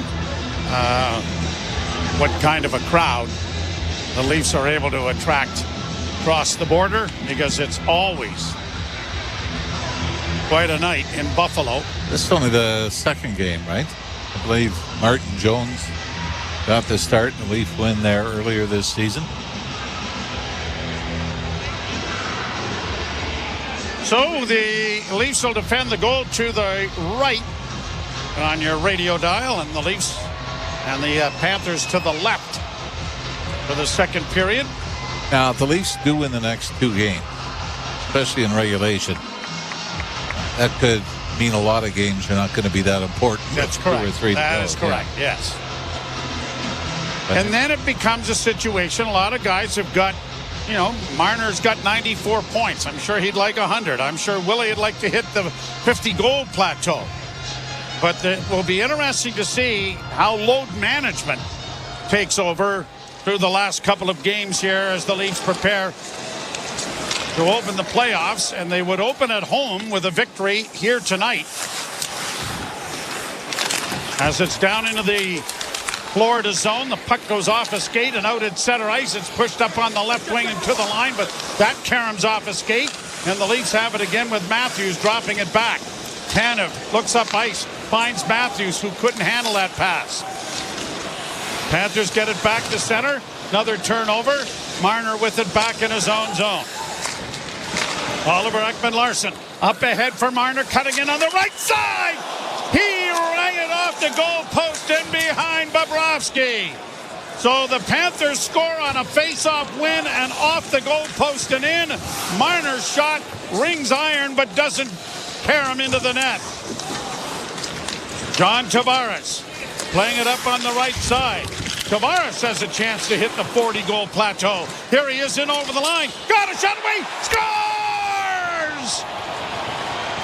what kind of a crowd the Leafs are able to attract across the border, because it's always quite a night in Buffalo. This is only the second game, right? I believe Martin Jones got the start and the Leaf win there earlier this season. So the Leafs will defend the goal to the right on your radio dial, and the Leafs and the Panthers to the left for the second period. Now, if the Leafs do win the next two games, especially in regulation, that could mean a lot of games are not going to be that important. That's correct. 2 or 3 That is correct, yes. And then it becomes a situation, a lot of guys have got, you know, Marner's got 94 points. I'm sure he'd like 100. I'm sure Willie would like to hit the 50-goal plateau. But it will be interesting to see how load management takes over through the last couple of games here as the Leafs prepare to open the playoffs, and they would open at home with a victory here tonight. As it's down into the Florida zone, the puck goes off a skate and out at center ice. It's pushed up on the left wing and to the line, but that caroms off a skate, and the Leafs have it again with Matthews dropping it back. Tanev looks up ice, finds Matthews, who couldn't handle that pass. Panthers get it back to center. Another turnover. Marner with it back in his own zone. Oliver Ekman-Larsson up ahead for Marner, cutting in on the right side. He rang it off the goal post and behind Bobrovsky. So the Panthers score on a face-off win and off the goal post and in. Marner's shot rings iron but doesn't tear him into the net. John Tavares playing it up on the right side. Tavares has a chance to hit the 40-goal plateau. Here he is in over the line. Got a shot away. Scores!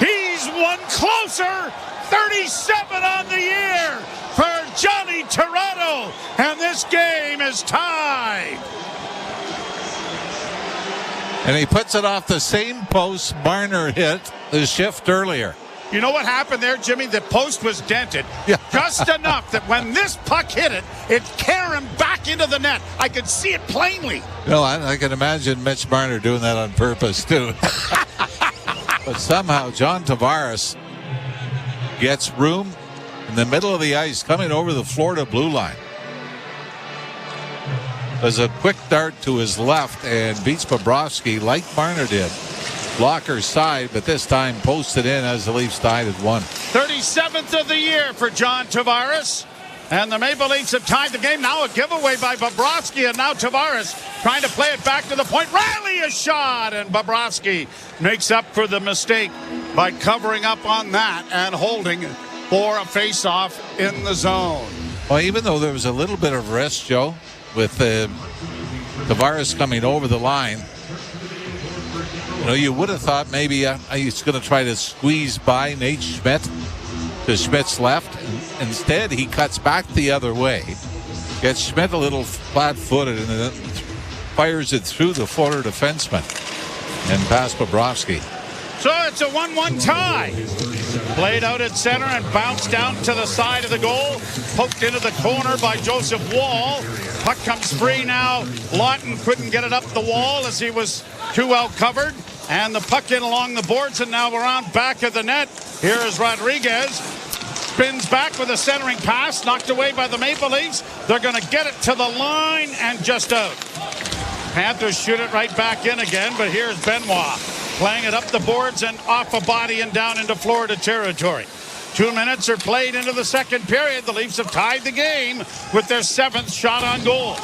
He's one closer. 37 on the year for Johnny Torado. And this game is tied. And he puts it off the same post Marner hit the shift earlier. You know what happened there, Jimmy? The post was dented just enough that when this puck hit it, it carried him back into the net. I could see it plainly. No, I can imagine Mitch Marner doing that on purpose, too. But somehow John Tavares gets room in the middle of the ice coming over the Florida blue line. There's a quick dart to his left and beats Bobrovsky like Marner did. Blocker side, but this time posted in as the Leafs tied at 1. 37th of the year for John Tavares. And the Maple Leafs have tied the game. Now a giveaway by Bobrovsky, and now Tavares trying to play it back to the point. Riley a shot, and Bobrovsky makes up for the mistake by covering up on that and holding for a face-off in the zone. Well, even though there was a little bit of rest, Joe, with Tavares coming over the line, you know, you would have thought maybe he's going to try to squeeze by Nate Schmidt to Schmidt's left. Instead, he cuts back the other way, gets Schmidt a little flat-footed, and then fires it through the Florida defenseman and past Bobrovsky. So it's a 1-1 tie. Played out at center and bounced down to the side of the goal. Poked into the corner by Joseph Wall. Puck comes free now. Lawton couldn't get it up the wall as he was too well covered. And the puck in along the boards, and now around back of the net. Here is Rodriguez. Spins back with a centering pass. Knocked away by the Maple Leafs. They're going to get it to the line and just out. Panthers shoot it right back in again, but here's Benoit playing it up the boards and off a body and down into Florida territory. 2 minutes are played into the second period. The Leafs have tied the game with their 7th shot on goal.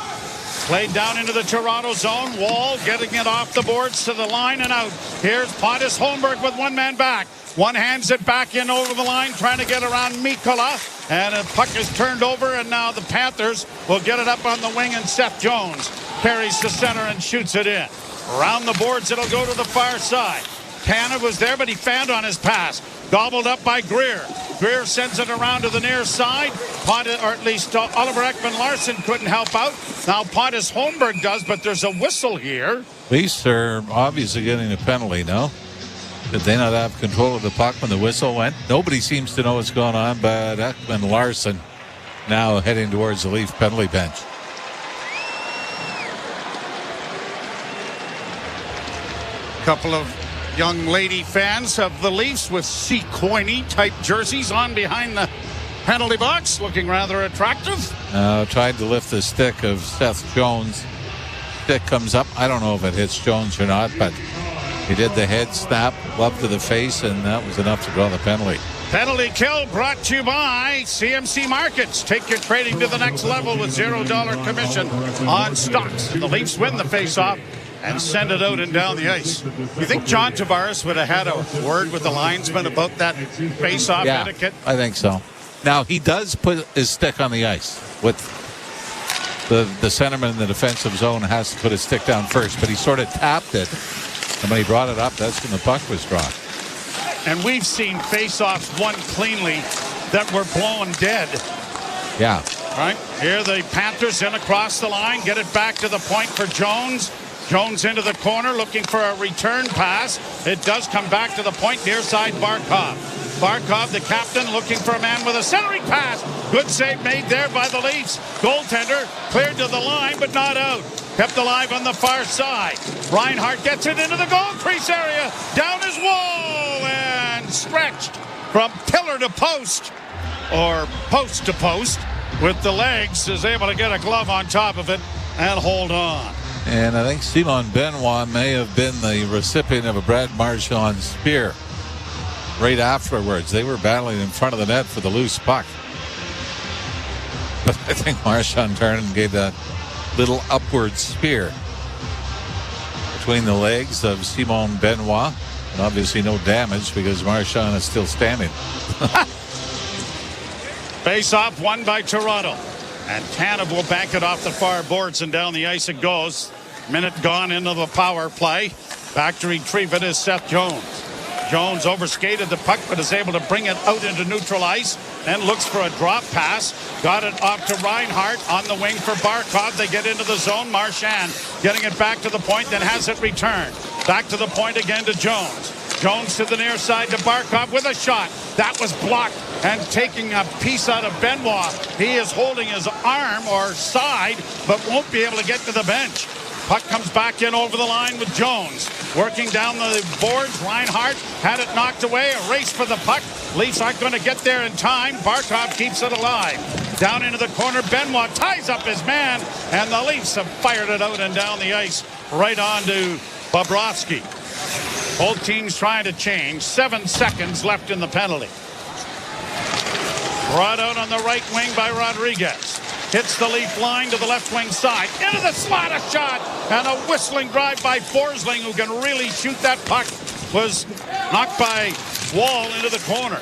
Played down into the Toronto zone. Wall getting it off the boards to the line and out. Here's Pontus Holmberg with one man back. One hands it back in over the line, trying to get around Mikkola. And the puck is turned over, and now the Panthers will get it up on the wing, and Seth Jones carries to center and shoots it in. Around the boards, it'll go to the far side. Tanev was there, but he fanned on his pass. Gobbled up by Greer. Greer sends it around to the near side. Or at least Oliver Ekman-Larsson couldn't help out. Now Pontus Holmberg does, but there's a whistle here. Leafs are obviously getting a penalty now. Did they not have control of the puck when the whistle went? Nobody seems to know what's going on, but Ekman-Larsson now heading towards the Leaf penalty bench. Couple of young lady fans of the Leafs with C. Coiney type jerseys on behind the penalty box, looking rather attractive. Tried to lift the stick of Seth Jones. Stick comes up. I don't know if it hits Jones or not, but he did the head snap, glove to the face, and that was enough to draw the penalty. Penalty kill brought to you by CMC Markets. Take your trading to the next level with $0 commission on stocks. The Leafs win the face-off and send it out and down the ice. You think John Tavares would have had a word with the linesman about that face-off etiquette? I think so. Now, he does put his stick on the ice. With the centerman in the defensive zone has to put his stick down first, but he sort of tapped it. And when he brought it up, that's when the puck was drawn. And we've seen face-offs won cleanly that were blown dead. Yeah. Right? Here the Panthers in across the line. Get it back to the point for Jones. Jones into the corner looking for a return pass. It does come back to the point near side Barkov. Barkov, the captain, looking for a man with a centering pass. Good save made there by the Leafs. Goaltender cleared to the line, but not out. Kept alive on the far side. Reinhart gets it into the goal crease area. Down his wall and stretched from pillar to post, or post to post, with the legs, is able to get a glove on top of it and hold on. And I think Simon Benoit may have been the recipient of a Brad Marchand spear. Right afterwards, they were battling in front of the net for the loose puck. But I think Marchand turned and gave that little upward spear between the legs of Simon Benoit. And obviously no damage because Marchand is still standing. Face-off won by Toronto. And Tanev will bank it off the far boards and down the ice it goes. Minute gone into the power play. Back to retrieve it is Seth Jones. Jones overskated the puck but is able to bring it out into neutral ice. Then looks for a drop pass. Got it off to Reinhart on the wing for Barkov. They get into the zone. Marchand getting it back to the point, then has it returned. Back to the point again to Jones. Jones to the near side to Barkov with a shot. That was blocked and taking a piece out of Benoit. He is holding his arm or side but won't be able to get to the bench. Puck comes back in over the line with Jones. Working down the boards. Reinhart had it knocked away. A race for the puck. Leafs aren't going to get there in time. Barkov keeps it alive. Down into the corner. Benoit ties up his man. And the Leafs have fired it out and down the ice. Right on to Bobrovsky. Both teams trying to change. 7 seconds left in the penalty. Brought out on the right wing by Rodriguez. Hits the Leaf line to the left wing side. Into the slot, a shot. And a whistling drive by Forsling, who can really shoot that puck. Was knocked by Wall into the corner.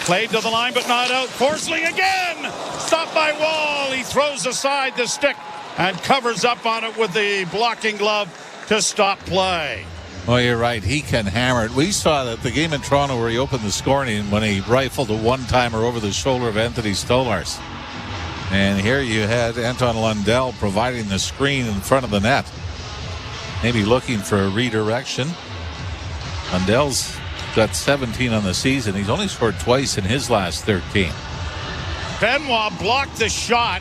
Played to the line, but not out. Forsling again. Stopped by Wall. He throws aside the stick and covers up on it with the blocking glove to stop play. Well, you're right. He can hammer it. We saw that the game in Toronto where he opened the scoring when he rifled a one-timer over the shoulder of Anthony Stolarz. And here you had Anton Lundell providing the screen in front of the net. Maybe looking for a redirection. Lundell's got 17 on the season. He's only scored twice in his last 13. Benoit blocked the shot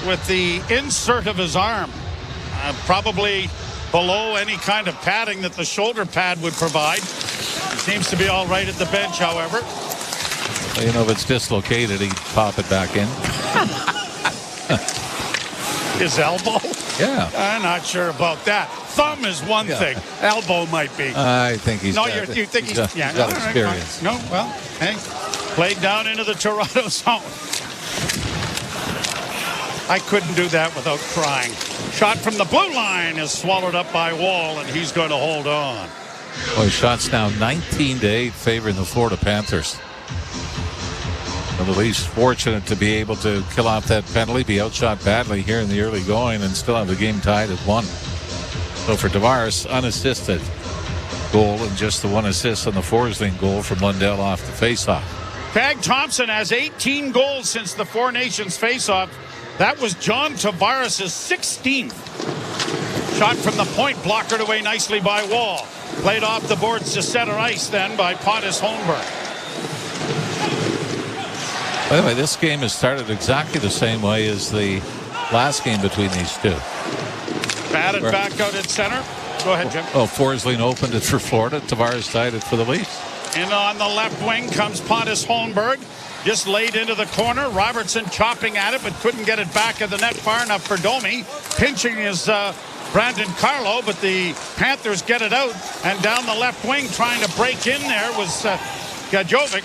with the insert of his arm. Probably below any kind of padding that the shoulder pad would provide. He seems to be all right at the bench, however. Well, you know, if it's dislocated, he'd pop it back in. His elbow? Yeah. I'm not sure about that. Thumb is one thing. Elbow might be. I think he's got, you think he's got experience. No, well, hey. Played down into the Toronto zone. I couldn't do that without crying. Shot from the blue line is swallowed up by Wall, and he's going to hold on. Well, shots now 19-8 favoring the Florida Panthers. And the Leafs fortunate to be able to kill off that penalty, be outshot badly here in the early going, and still have the game tied at 1. So for Tavares, unassisted goal and just the one assist on the Forsling goal from Lundell off the faceoff. Craig Thompson has 18 goals since the Four Nations faceoff. That was John Tavares' 16th. Shot from the point, blockered away nicely by Wall. Played off the boards to center ice then by Pontus Holmberg. By the way, this game has started exactly the same way as the last game between these two. Batted back out at center. Go ahead, Jim. Oh, Forsling opened it for Florida. Tavares tied it for the Leafs. And on the left wing comes Pontus Holmberg. Just laid into the corner. Robertson chopping at it, but couldn't get it back at the net far enough for Domi. Pinching is Brandon Carlo, but the Panthers get it out. And down the left wing trying to break in there was Gadjovic,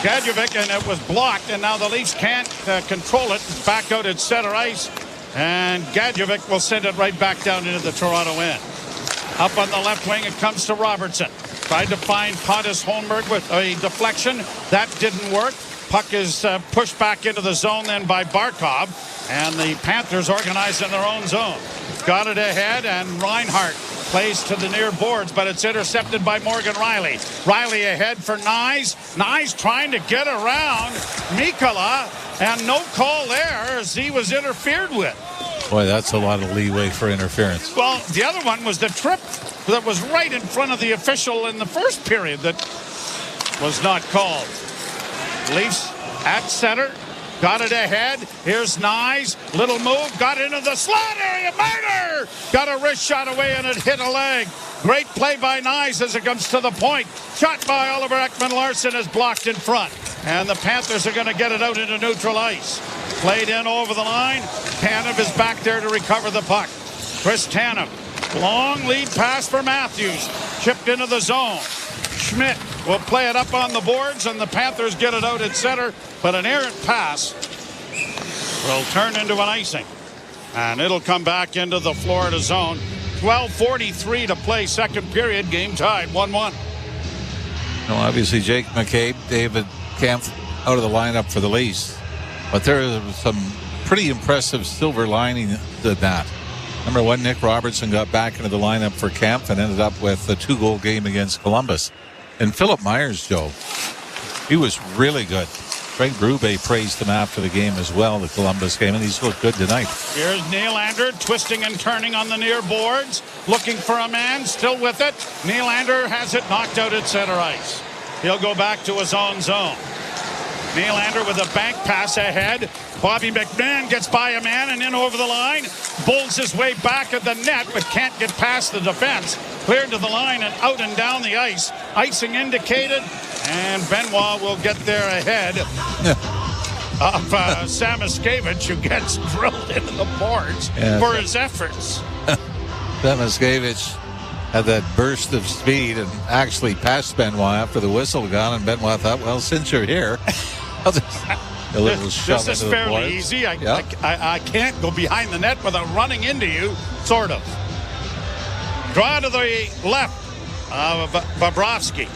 and it was blocked. And now the Leafs can't control it. Back out at center ice. And Gadjovic will send it right back down into the Toronto end. Up on the left wing, it comes to Robertson. Tried to find Pontus Holmberg with a deflection. That didn't work. Puck is pushed back into the zone then by Barkov. And the Panthers organize in their own zone. Got it ahead, and Reinhart plays to the near boards, but it's intercepted by Morgan Riley. Riley ahead for Nyes. Nyes trying to get around Mikkola, and no call there as he was interfered with. Boy, that's a lot of leeway for interference. Well, the other one was the trip that was right in front of the official in the first period that was not called. Leafs at center. Got it ahead. Here's Nyes. Little move. Got into the slot area. Marner got a wrist shot away, and it hit a leg. Great play by Nyes as it comes to the point. Shot by Oliver Ekman-Larsson is blocked in front. And the Panthers are going to get it out into neutral ice. Played in over the line. Tanev is back there to recover the puck. Chris Tanev. Long lead pass for Matthews. Chipped into the zone. Schmidt will play it up on the boards, and the Panthers get it out at center. But an errant pass will turn into an icing. And it'll come back into the Florida zone. 12:43 to play, second period. Game tied 1-1. Well, obviously, Jake McCabe, David Kampf out of the lineup for the Leafs. But there is some pretty impressive silver lining to that. Number one, Nick Robertson got back into the lineup for Kampf and ended up with a 2-goal game against Columbus. And Philip Myers, Joe, he was really good. Craig Berube praised him after the game as well, the Columbus game, and he's looked good tonight. Here's Nylander twisting and turning on the near boards, looking for a man, still with it. Nylander has it knocked out at center ice. He'll go back to his own zone. Nylander with a bank pass ahead. Bobby McMahon gets by a man and in over the line. Bulls his way back at the net, but can't get past the defense. Cleared to the line and out and down the ice. Icing indicated, and Benoit will get there ahead of Samoskevich, who gets drilled into the boards for his efforts. Samoskevich had that burst of speed and actually passed Benoit after the whistle gone, and Benoit thought, well, since you're here, a little shove this is into the fairly boards. easy. I can't go behind the net without running into you, sort of. Draw to the left of Bobrovsky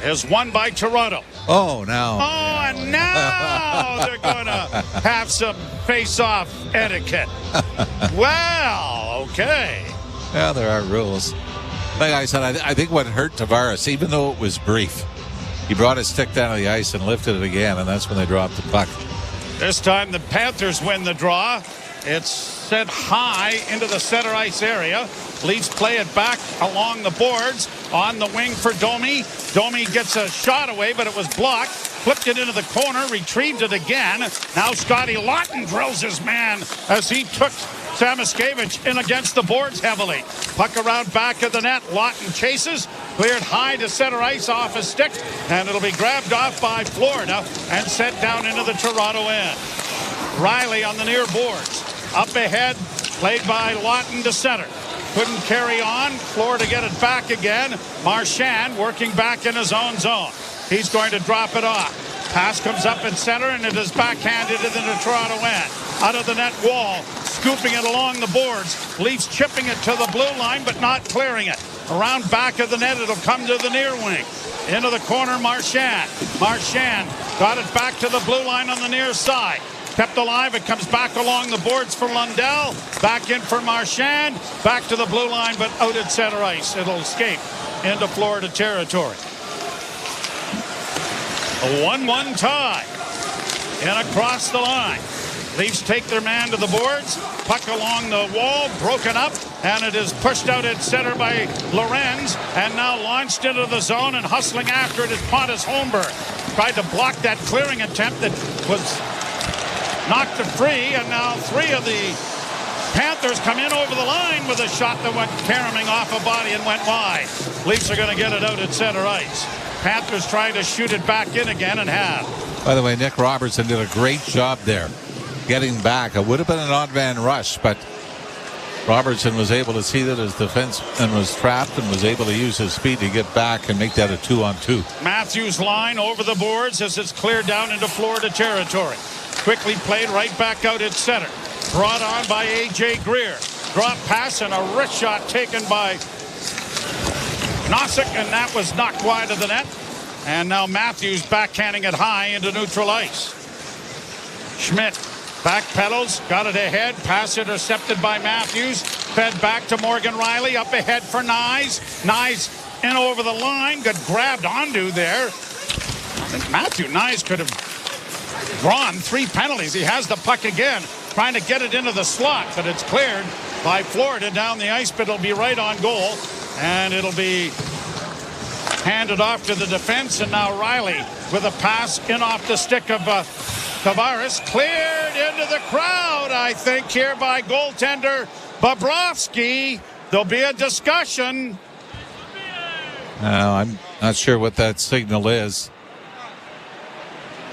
is won by Toronto. Oh, now. Oh, and now they're going to have some face-off etiquette. Well, okay. Yeah, there are rules. Like I said, I think what hurt Tavares, even though it was brief, he brought his stick down to the ice and lifted it again, and that's when they dropped the puck. This time the Panthers win the draw. It's sent high into the center ice area. Leafs play it back along the boards. On the wing for Domi. Domi gets a shot away, but it was blocked. Flipped it into the corner, retrieved it again. Now Scotty Lawton drills his man as he took Samoskevich in against the boards heavily. Puck around back of the net. Lawton chases. Cleared high to center ice off his stick. And it'll be grabbed off by Florida and sent down into the Toronto end. Riley on the near boards. Up ahead, played by Lawton to center. Couldn't carry on. Florida get it back again. Marchand working back in his own zone. He's going to drop it off. Pass comes up in center, and it is backhanded into the Toronto end. Out of the net wall, scooping it along the boards. Leafs chipping it to the blue line, but not clearing it. Around back of the net, it'll come to the near wing. Into the corner, Marchand. Marchand got it back to the blue line on the near side. Kept alive, it comes back along the boards for Lundell. Back in for Marchand. Back to the blue line, but out at center ice. It'll escape into Florida territory. A 1-1 tie. And across the line. Leafs take their man to the boards. Puck along the wall, broken up, and it is pushed out at center by Lorenz, and now launched into the zone, and hustling after it is Pontus Holmberg. Tried to block that clearing attempt that was knocked free, and now three of the Panthers come in over the line with a shot that went caroming off a body and went wide. Leafs are going to get it out at center ice. Panthers trying to shoot it back in again and have. By the way, Nick Robertson did a great job there getting back. It would have been an odd man rush, but Robertson was able to see that his defense and was trapped and was able to use his speed to get back and make that a 2-on-2. Matthews line over the boards as it's cleared down into Florida territory. Quickly played right back out at center. Brought on by A.J. Greer. Drop pass and a wrist shot taken by Nosek, and that was knocked wide of the net. And now Matthews backhanding it high into neutral ice. Schmidt backpedals, got it ahead. Pass intercepted by Matthews. Fed back to Morgan Riley. Up ahead for Nyes. Nyes in over the line. Got grabbed onto there. I think Matthew Nyes could have drawn 3 penalties. He has the puck again, trying to get it into the slot, but it's cleared by Florida down the ice, but it'll be right on goal, and it'll be handed off to the defense. And now Riley with a pass in off the stick of Tavares, cleared into the crowd, I think, here by goaltender Bobrovsky. There'll be a discussion. I'm not sure what that signal is.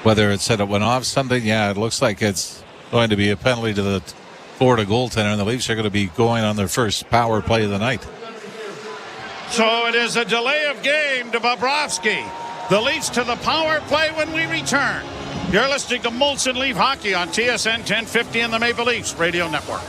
Whether it said it went off something, yeah, it looks like it's going to be a penalty to the Florida goaltender, and the Leafs are going to be going on their first power play of the night. So it is a delay of game to Bobrovsky. The Leafs to the power play when we return. You're listening to Molson Leaf Hockey on TSN 1050 and the Maple Leafs Radio Network.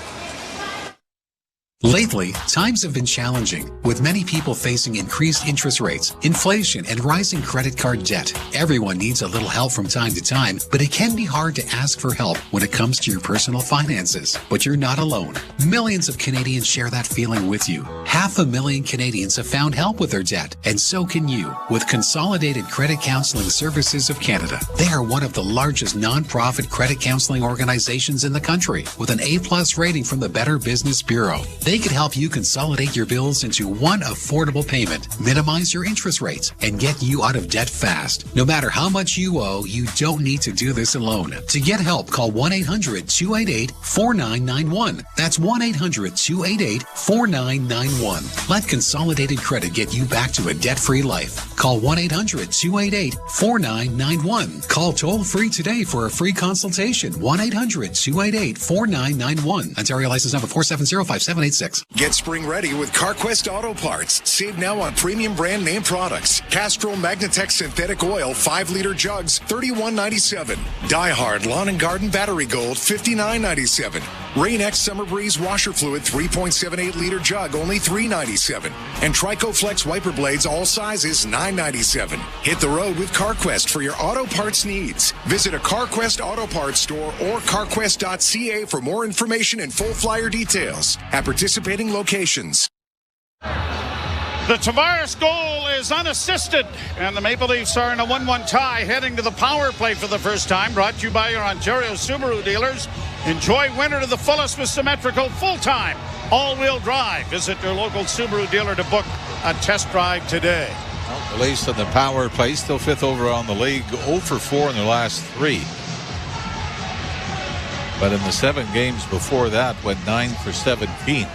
Lately, times have been challenging, with many people facing increased interest rates, inflation, and rising credit card debt. Everyone needs a little help from time to time, but it can be hard to ask for help when it comes to your personal finances. But you're not alone. Millions of Canadians share that feeling with you. 500,000 Canadians have found help with their debt, and so can you, with Consolidated Credit Counseling Services of Canada. They are one of the largest non-profit credit counseling organizations in the country, with an A+ rating from the Better Business Bureau. They can help you consolidate your bills into one affordable payment, minimize your interest rates, and get you out of debt fast. No matter how much you owe, you don't need to do this alone. To get help, call 1-800-288-4991. That's 1-800-288-4991. Let Consolidated Credit get you back to a debt-free life. Call 1-800-288-4991. Call toll-free today for a free consultation. 1-800-288-4991. Ontario license number 4705786. Get spring ready with CarQuest Auto Parts. Save now on premium brand name products. Castrol Magnatech Synthetic Oil 5-liter jugs, $31.97. Die Hard Lawn and Garden Battery Gold, $59.97. Rain-X Summer Breeze Washer Fluid 3.78-liter jug, only $3.97. And Trico Flex Wiper Blades, all sizes, $9.97. Hit the road with CarQuest for your auto parts needs. Visit a CarQuest Auto Parts store or carquest.ca for more information and full flyer details at participating locations. The Tavares goal is unassisted, and the Maple Leafs are in a 1-1 tie, heading to the power play for the first time. Brought to you by your Ontario Subaru dealers. Enjoy winter to the fullest with symmetrical full-time all-wheel drive. Visit your local Subaru dealer to book a test drive today. Well, the Leafs in the power play, still 5th overall in the league, 0 for 4 in their last 3. But in the 7 games before that, went 9 for 17.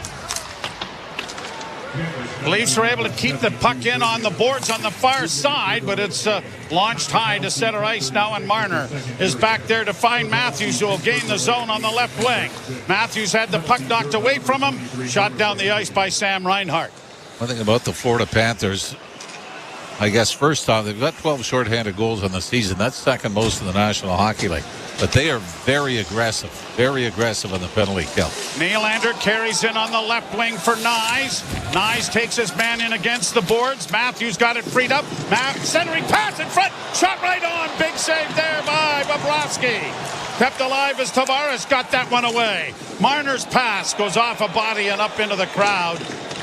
The Leafs are able to keep the puck in on the boards on the far side, but it's launched high to center ice now, and Marner is back there to find Matthews, who will gain the zone on the left wing. Matthews had the puck knocked away from him, shot down the ice by Sam Reinhart. One thing about the Florida Panthers, I guess first off, they've got 12 shorthanded goals on the season. That's second most in the National Hockey League. But they are very aggressive on the penalty kill. Nylander carries in on the left wing for Nyes. Nyes takes his man in against the boards. Matthews got it freed up. Centering pass in front. Shot right on. Big save there by Bobrovsky. Kept alive as Tavares got that one away. Marner's pass goes off a body and up into the crowd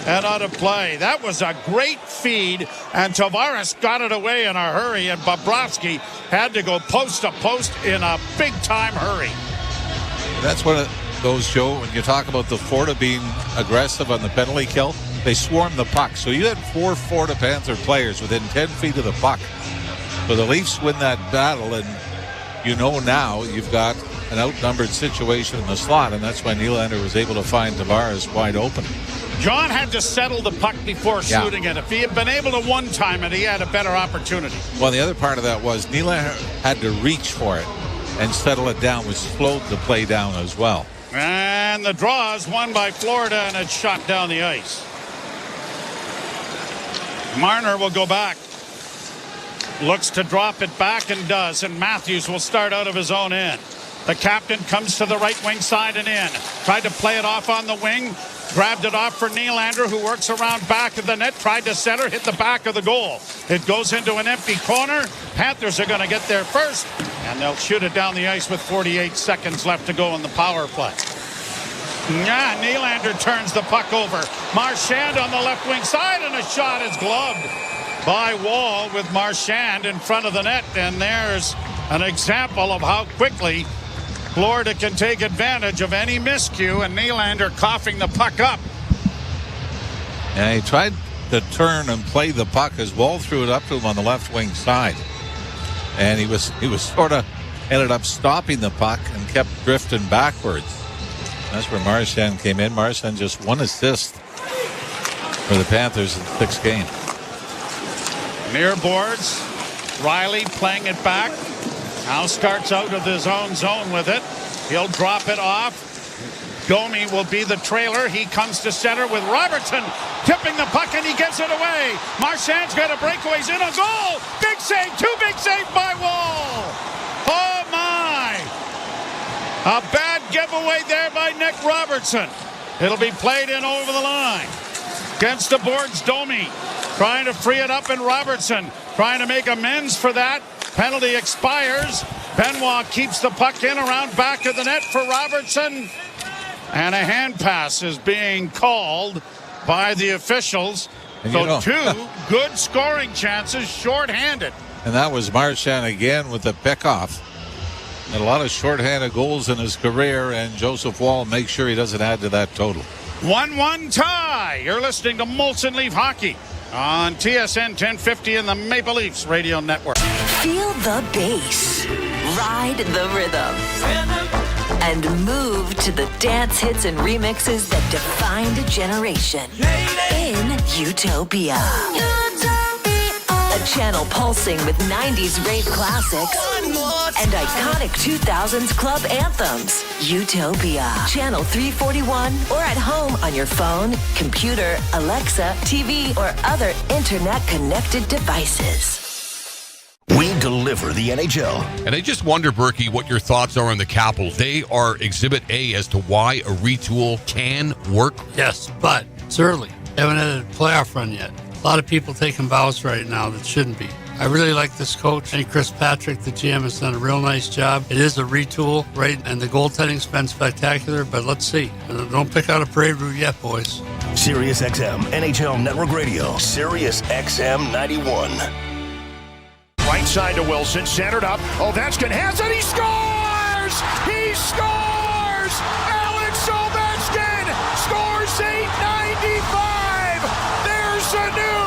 and out of play. That was a great feed, and Tavares got it away in a hurry, and Bobrovsky had to go post to post in a big-time hurry. That's one of those, Joe, when you talk about the Florida being aggressive on the penalty kill, they swarm the puck. So you had 4 Florida Panther players within 10 feet of the puck. So the Leafs win that battle, and you know now you've got an outnumbered situation in the slot, and that's why Nylander was able to find Tavares wide open. John had to settle the puck before shooting it. If he had been able to one-time it, he had a better opportunity. Well, the other part of that was Nylander had to reach for it and settle it down, which slowed the play down as well. And the draw is won by Florida, and it's shot down the ice. Marner will go back. Looks to drop it back and does, and Matthews will start out of his own end. The captain comes to the right wing side and in. Tried to play it off on the wing. Grabbed it off for Nylander, who works around back of the net. Tried to center, hit the back of the goal. It goes into an empty corner. Panthers are going to get there first, and they'll shoot it down the ice with 48 seconds left to go in the power play. Yeah, Nylander turns the puck over. Marchand on the left wing side, and a shot is gloved by Wall with Marchand in front of the net. And there's an example of how quickly Florida can take advantage of any miscue, and Nylander coughing the puck up. Yeah, he tried to turn and play the puck as Wall threw it up to him on the left wing side. And he was sort of ended up stopping the puck and kept drifting backwards. That's where Marchand came in. Marchand just 1 assist for the Panthers in 6 games. Near boards. Riley playing it back. Now starts out of his own zone with it. He'll drop it off. Domi will be the trailer. He comes to center with Robertson tipping the puck, and he gets it away. Marchand's got a breakaway. He's in a goal. Big save. 2 big saves by Wall. Oh, my. A bad giveaway there by Nick Robertson. It'll be played in over the line. Against the boards, Domi trying to free it up, and Robertson trying to make amends for that. Penalty expires. Benoit keeps the puck in around back of the net for Robertson. And a hand pass is being called by the officials. And so 2 good scoring chances shorthanded. And that was Marchand again with the pickoff. And a lot of shorthanded goals in his career, and Joseph Wall makes sure he doesn't add to that total. 1-1 tie. You're listening to Molson Leaf Hockey on TSN 1050 and the Maple Leafs Radio Network. Feel the bass, ride the rhythm, and move to the dance hits and remixes that defined a generation in Utopia. A channel pulsing with 90s rave classics and iconic 2000s club anthems. Utopia. Channel 341 or at home on your phone, computer, Alexa, TV, or other internet-connected devices. We deliver the NHL. And I just wonder, Berkey, what your thoughts are on the Capitals. They are Exhibit A as to why a retool can work. Yes, but it's early. Haven't had a playoff run yet. A lot of people taking vows right now that shouldn't be. I really like this coach. I think Chris Patrick, the GM, has done a real nice job. It is a retool, right? And the goaltending's been spectacular, but let's see. Don't pick out a parade route yet, boys. Sirius XM, NHL Network Radio, Sirius XM 91. Right side to Wilson, centered up. Ovechkin has it, he scores! He scores! Alex Ovechkin scores 895! There's a new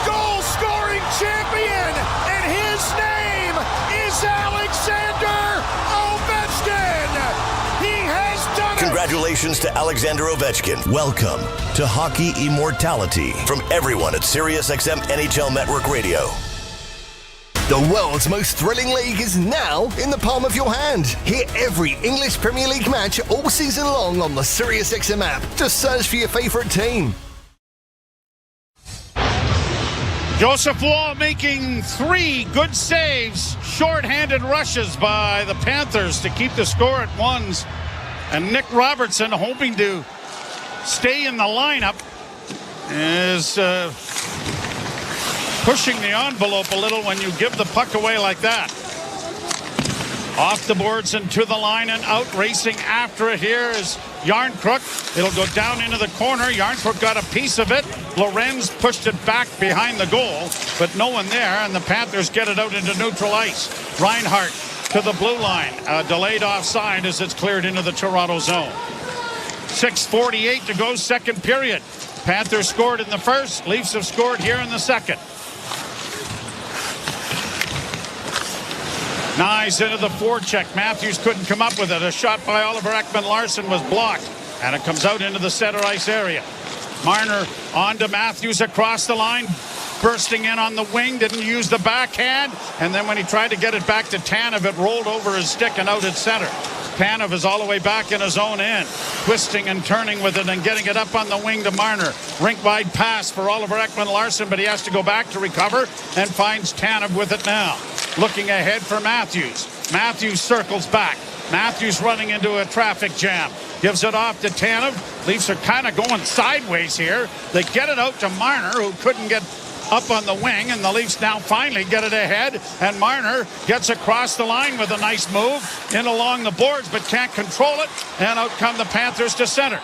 goal-scoring champion, and his name is Alexander Ovechkin! He has done it! Congratulations to Alexander Ovechkin. Welcome to Hockey Immortality from everyone at Sirius XM NHL Network Radio. The world's most thrilling league is now in the palm of your hand. Hear every English Premier League match all season long on the SiriusXM app. Just search for your favourite team. Joseph Wall making 3 good saves. Short-handed rushes by the Panthers to keep the score at 1s. And Nick Robertson, hoping to stay in the lineup, is pushing the envelope a little when you give the puck away like that. Off the boards and to the line and out, racing after it here is Yarncrook. It'll go down into the corner. Yarncrook got a piece of it. Lorenz pushed it back behind the goal, but no one there, and the Panthers get it out into neutral ice. Reinhart to the blue line. Delayed offside as it's cleared into the Toronto zone. 6:48 to go, second period. Panthers scored in the first. Leafs have scored here in the second. Nice into the forecheck. Matthews couldn't come up with it. A shot by Oliver Ekman-Larsson was blocked, and it comes out into the center ice area. Marner on to Matthews across the line, bursting in on the wing, didn't use the backhand, and then when he tried to get it back to Tanev, it rolled over his stick and out at center. Tanev is all the way back in his own end, twisting and turning with it and getting it up on the wing to Marner. Rink-wide pass for Oliver Ekman-Larsson, but he has to go back to recover and finds Tanev with it now. Looking ahead for Matthews. Matthews circles back. Matthews running into a traffic jam. Gives it off to Tanev. Leafs are kind of going sideways here. They get it out to Marner, who couldn't get up on the wing, and the Leafs now finally get it ahead, and Marner gets across the line with a nice move in along the boards, but can't control it, and out come the Panthers to center.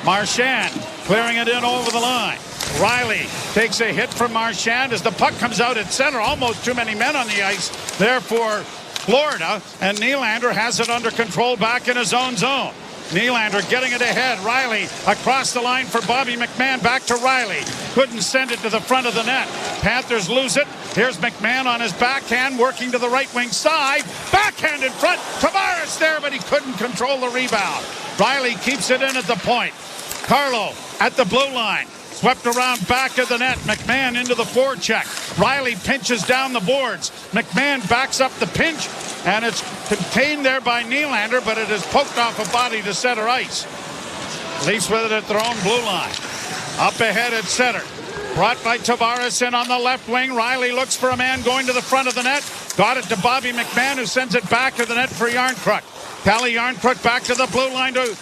Marchand clearing it in over the line. Riley takes a hit from Marchand as the puck comes out at center. Almost too many men on the ice there for Florida, and Nylander has it under control back in his own zone. Nylander getting it ahead. Riley across the line for Bobby McMahon. Back to Riley. Couldn't send it to the front of the net. Panthers lose it. Here's McMahon on his backhand, working to the right wing side. Backhand in front. Tavares there, but he couldn't control the rebound. Riley keeps it in at the point. Carlo at the blue line. Swept around back of the net. McMahon into the forecheck. Riley pinches down the boards. McMahon backs up the pinch, and it's contained there by Nylander, but it is poked off a body to center ice. Leafs with it at their own blue line. Up ahead at center. Brought by Tavares in on the left wing. Riley looks for a man going to the front of the net. Got it to Bobby McMahon, who sends it back to the net for Yarncrook. Calle Yarncrook back to the blue line to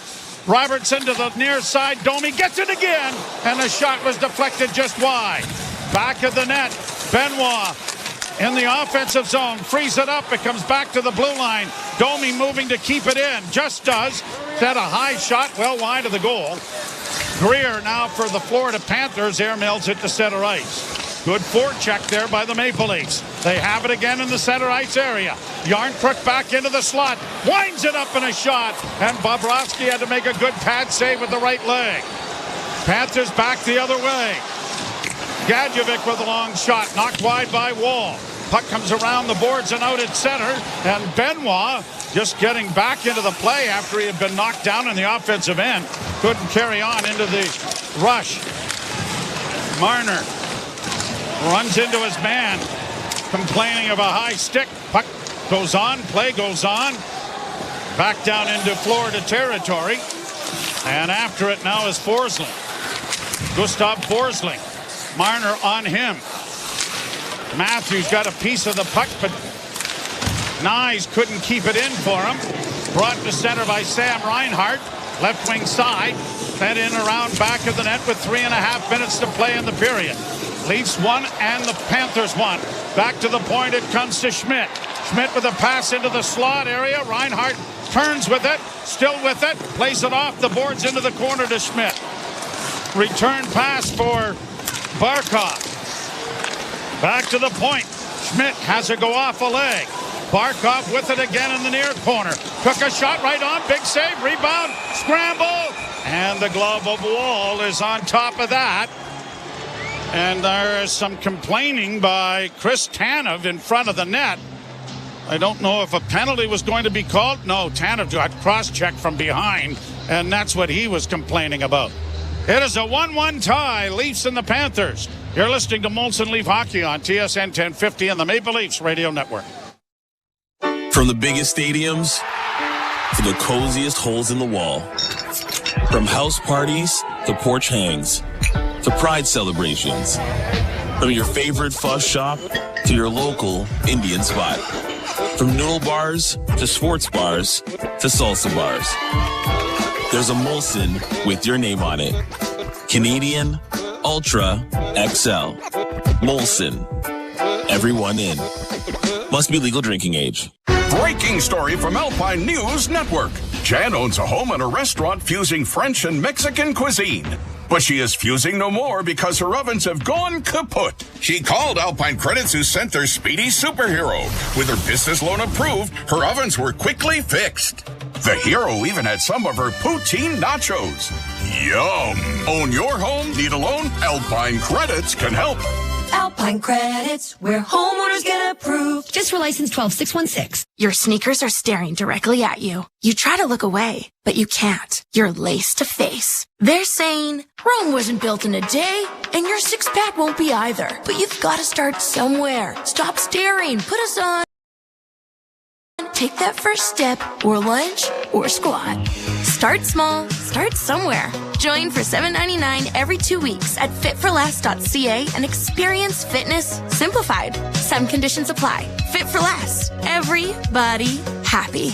Robertson to the near side. Domi gets it again, and the shot was deflected just wide. Back of the net. Benoit in the offensive zone. Frees it up. It comes back to the blue line. Domi moving to keep it in. Just does. Set a high shot well wide of the goal. Greer now for the Florida Panthers. Airmails it to center ice. Good forecheck there by the Maple Leafs. They have it again in the center ice area. Yarncrook back into the slot. Winds it up in a shot. And Bobrovsky had to make a good pad save with the right leg. Panthers back the other way. Gadjevic with a long shot. Knocked wide by Wall. Puck comes around the boards and out at center. And Benoit just getting back into the play after he had been knocked down in the offensive end. Couldn't carry on into the rush. Marner runs into his man, complaining of a high stick. Puck goes on, play goes on. Back down into Florida territory. And after it now is Forsling. Gustav Forsling. Marner on him. Matthews got a piece of the puck, but Nyes couldn't keep it in for him. Brought to center by Sam Reinhart. Left wing side. Fed in around back of the net with 3.5 minutes to play in the period. Leafs won and the Panthers won. Back to the point it comes to Schmidt. Schmidt with a pass into the slot area. Reinhart turns with it. Still with it. Plays it off the boards into the corner to Schmidt. Return pass for Barkov. Back to the point. Schmidt has to go off a leg. Barkov with it again in the near corner. Took a shot right on. Big save. Rebound. Scramble. And the glove of Wall is on top of that. And there is some complaining by Chris Tanev in front of the net. I don't know if a penalty was going to be called. No, Tanev got cross-checked from behind, and that's what he was complaining about. It is a 1-1 tie, Leafs and the Panthers. You're listening to Molson Leaf Hockey on TSN 1050 and the Maple Leafs Radio Network. From the biggest stadiums to the coziest holes in the wall. From house parties to porch hangs to pride celebrations. From your favorite fuss shop to your local Indian spot. From noodle bars to sports bars to salsa bars. There's a Molson with your name on it. Canadian Ultra XL. Molson. Everyone in. Must be legal drinking age. Breaking story from Alpine News Network. Jan owns a home and a restaurant fusing French and Mexican cuisine. But she is fusing no more because her ovens have gone kaput. She called Alpine Credits, who sent their speedy superhero. With her business loan approved, her ovens were quickly fixed. The hero even had some of her poutine nachos. Yum! Own your home? Need a loan? Alpine Credits can help. Alpine Credits, where homeowners get approved. Just for license 12616. Your sneakers are staring directly at you. You try to look away, but you can't. You're laced to face. They're saying, Rome wasn't built in a day, and your six-pack won't be either. But you've got to start somewhere. Stop staring. Put us on. Take that first step, or lunge, or squat. Start small, start somewhere. Join for $7.99 every 2 weeks at fitforlast.ca and experience fitness simplified. Some conditions apply. Fit for Last. Everybody happy.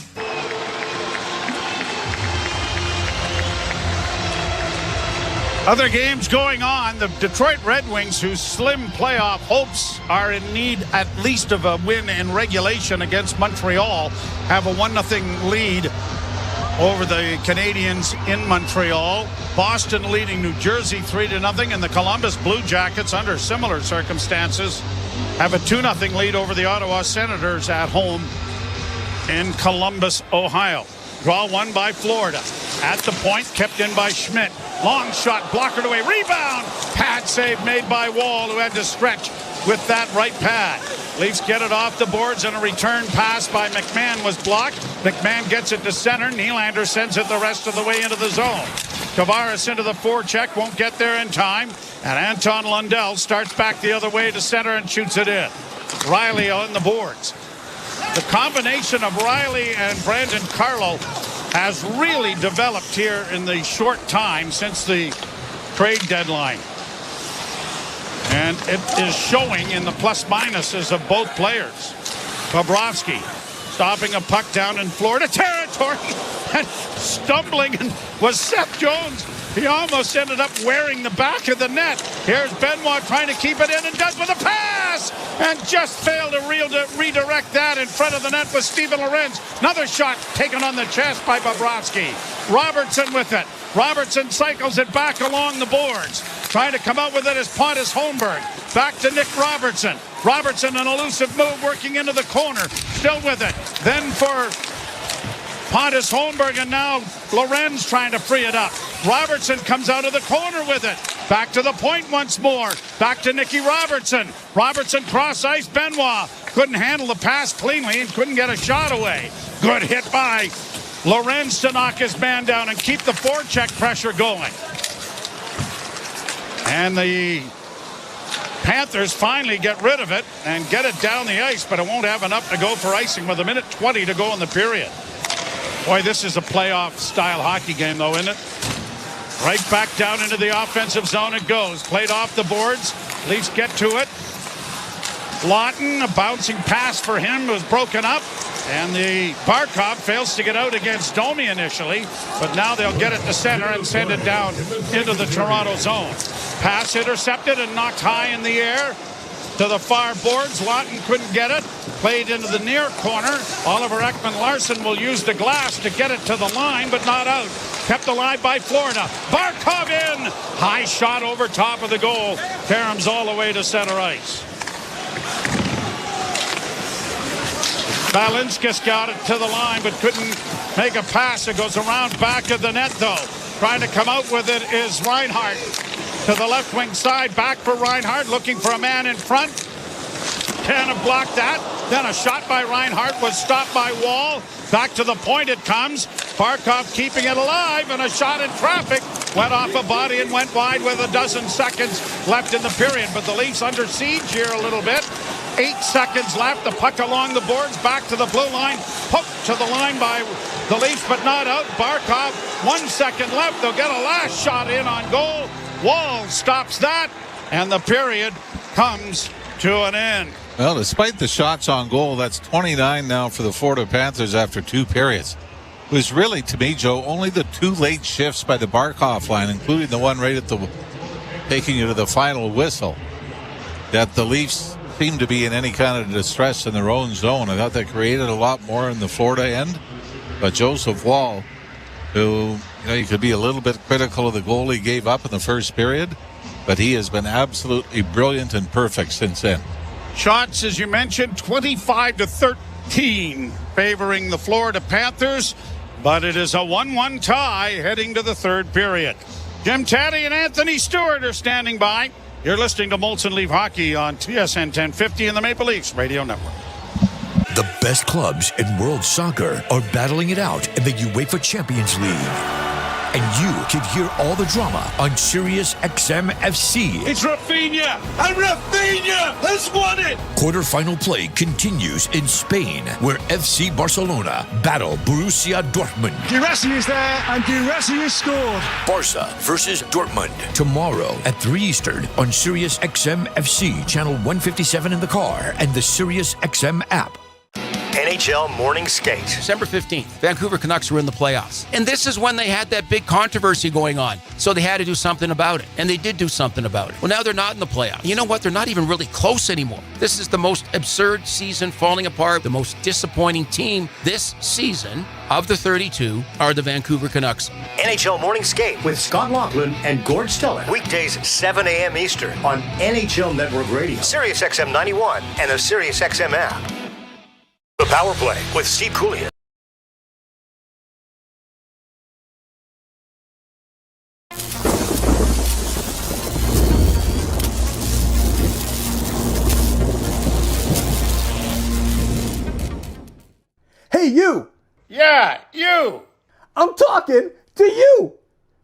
Other games going on. The Detroit Red Wings, whose slim playoff hopes are in need at least of a win in regulation against Montreal, have a 1-0 lead over the Canadiens in Montreal. Boston leading New Jersey 3-0, and the Columbus Blue Jackets, under similar circumstances, have a 2-0 lead over the Ottawa Senators at home in Columbus, Ohio. Draw one by Florida. At the point, kept in by Schmidt. Long shot, blockered away, rebound! Pad save made by Wall, who had to stretch with that right pad. Leafs get it off the boards, and a return pass by McMahon was blocked. McMahon gets it to center. Nylander sends it the rest of the way into the zone. Tavares into the forecheck, won't get there in time. And Anton Lundell starts back the other way to center and shoots it in. Riley on the boards. The combination of Riley and Brandon Carlo has really developed here in the short time since the trade deadline. And it is showing in the plus-minuses of both players. Bobrovsky stopping a puck down in Florida territory and stumbling, and was Seth Jones. He almost ended up wearing the back of the net. Here's Benoit trying to keep it in, and does with a pass, and just failed to redirect that in front of the net with Steven Lorenz. Another shot taken on the chest by Bobrovsky. Robertson with it. Robertson cycles it back along the boards. Trying to come out with it is Pontus Holmberg. Back to Nick Robertson. Robertson, an elusive move, working into the corner. Still with it. Then for Pontus Holmberg, and now Lorenz trying to free it up. Robertson comes out of the corner with it. Back to the point once more. Back to Nicky Robertson. Robertson cross ice. Benoit couldn't handle the pass cleanly and couldn't get a shot away. Good hit by Lorenz to knock his man down and keep the forecheck pressure going. And the Panthers finally get rid of it and get it down the ice, but it won't have enough to go for icing with 1:20 to go in the period. Boy, this is a playoff-style hockey game, though, isn't it? Right back down into the offensive zone it goes. Played off the boards. Leafs get to it. Lawton, a bouncing pass for him, was broken up. And the Barkov fails to get out against Domi initially, but now they'll get it to center and send it down into the Toronto zone. Pass intercepted and knocked high in the air to the far boards. Lawton couldn't get it. Played into the near corner. Oliver Ekman-Larsson will use the glass to get it to the line, but not out. Kept alive by Florida. Barkov in. High shot over top of the goal. Caroms all the way to center ice. Balinskis got it to the line, but couldn't make a pass. It goes around back of the net, though. Trying to come out with it is Reinhart. To the left wing side, back for Reinhart, looking for a man in front. Can't have blocked that. Then a shot by Reinhart was stopped by Wall. Back to the point it comes. Barkov keeping it alive, and a shot in traffic went off a body and went wide with a dozen seconds left in the period. But the Leafs under siege here a little bit. 8 seconds left. The puck along the boards, back to the blue line. Hooked to the line by the Leafs, but not out. Barkov, 1 second left. They'll get a last shot in on goal. Wall stops that, and the period comes to an end. Well, despite the shots on goal, that's 29 now for the Florida Panthers after 2 periods. It was really, to me, Joe, only the 2 late shifts by the Barkov line, including the one right at the taking you to the final whistle, that the Leafs seemed to be in any kind of distress in their own zone. I thought they created a lot more in the Florida end, but Joseph Wall, who, you could be a little bit critical of the goal he gave up in the first period, but he has been absolutely brilliant and perfect since then. Shots, as you mentioned, 25-13 favoring the Florida Panthers, but it is a 1-1 tie heading to the third period. Jim Taddy and Anthony Stewart are standing by. You're listening to Molson Leaf Hockey on TSN 1050 and the Maple Leafs Radio Network. The best clubs in world soccer are battling it out in the UEFA Champions League. And you can hear all the drama on Sirius XM FC. It's Rafinha, and Rafinha has won it! Quarterfinal play continues in Spain, where FC Barcelona battle Borussia Dortmund. Guirassy is there, and Guirassy has scored. Barca versus Dortmund, tomorrow at 3 Eastern on Sirius XM FC, channel 157 in the car, and the Sirius XM app. NHL Morning Skate. December 15th, Vancouver Canucks were in the playoffs. And this is when they had that big controversy going on. So they had to do something about it. And they did do something about it. Well, now they're not in the playoffs. You know what? They're not even really close anymore. This is the most absurd season falling apart. The most disappointing team this season of the 32 are the Vancouver Canucks. NHL Morning Skate with Scott Laughlin and Gord Stiller. Weekdays 7 a.m. Eastern on NHL Network Radio, Sirius XM 91, and the Sirius XM app. The Power Play with Steve Coulier. Hey, you! Yeah, you! I'm talking to you!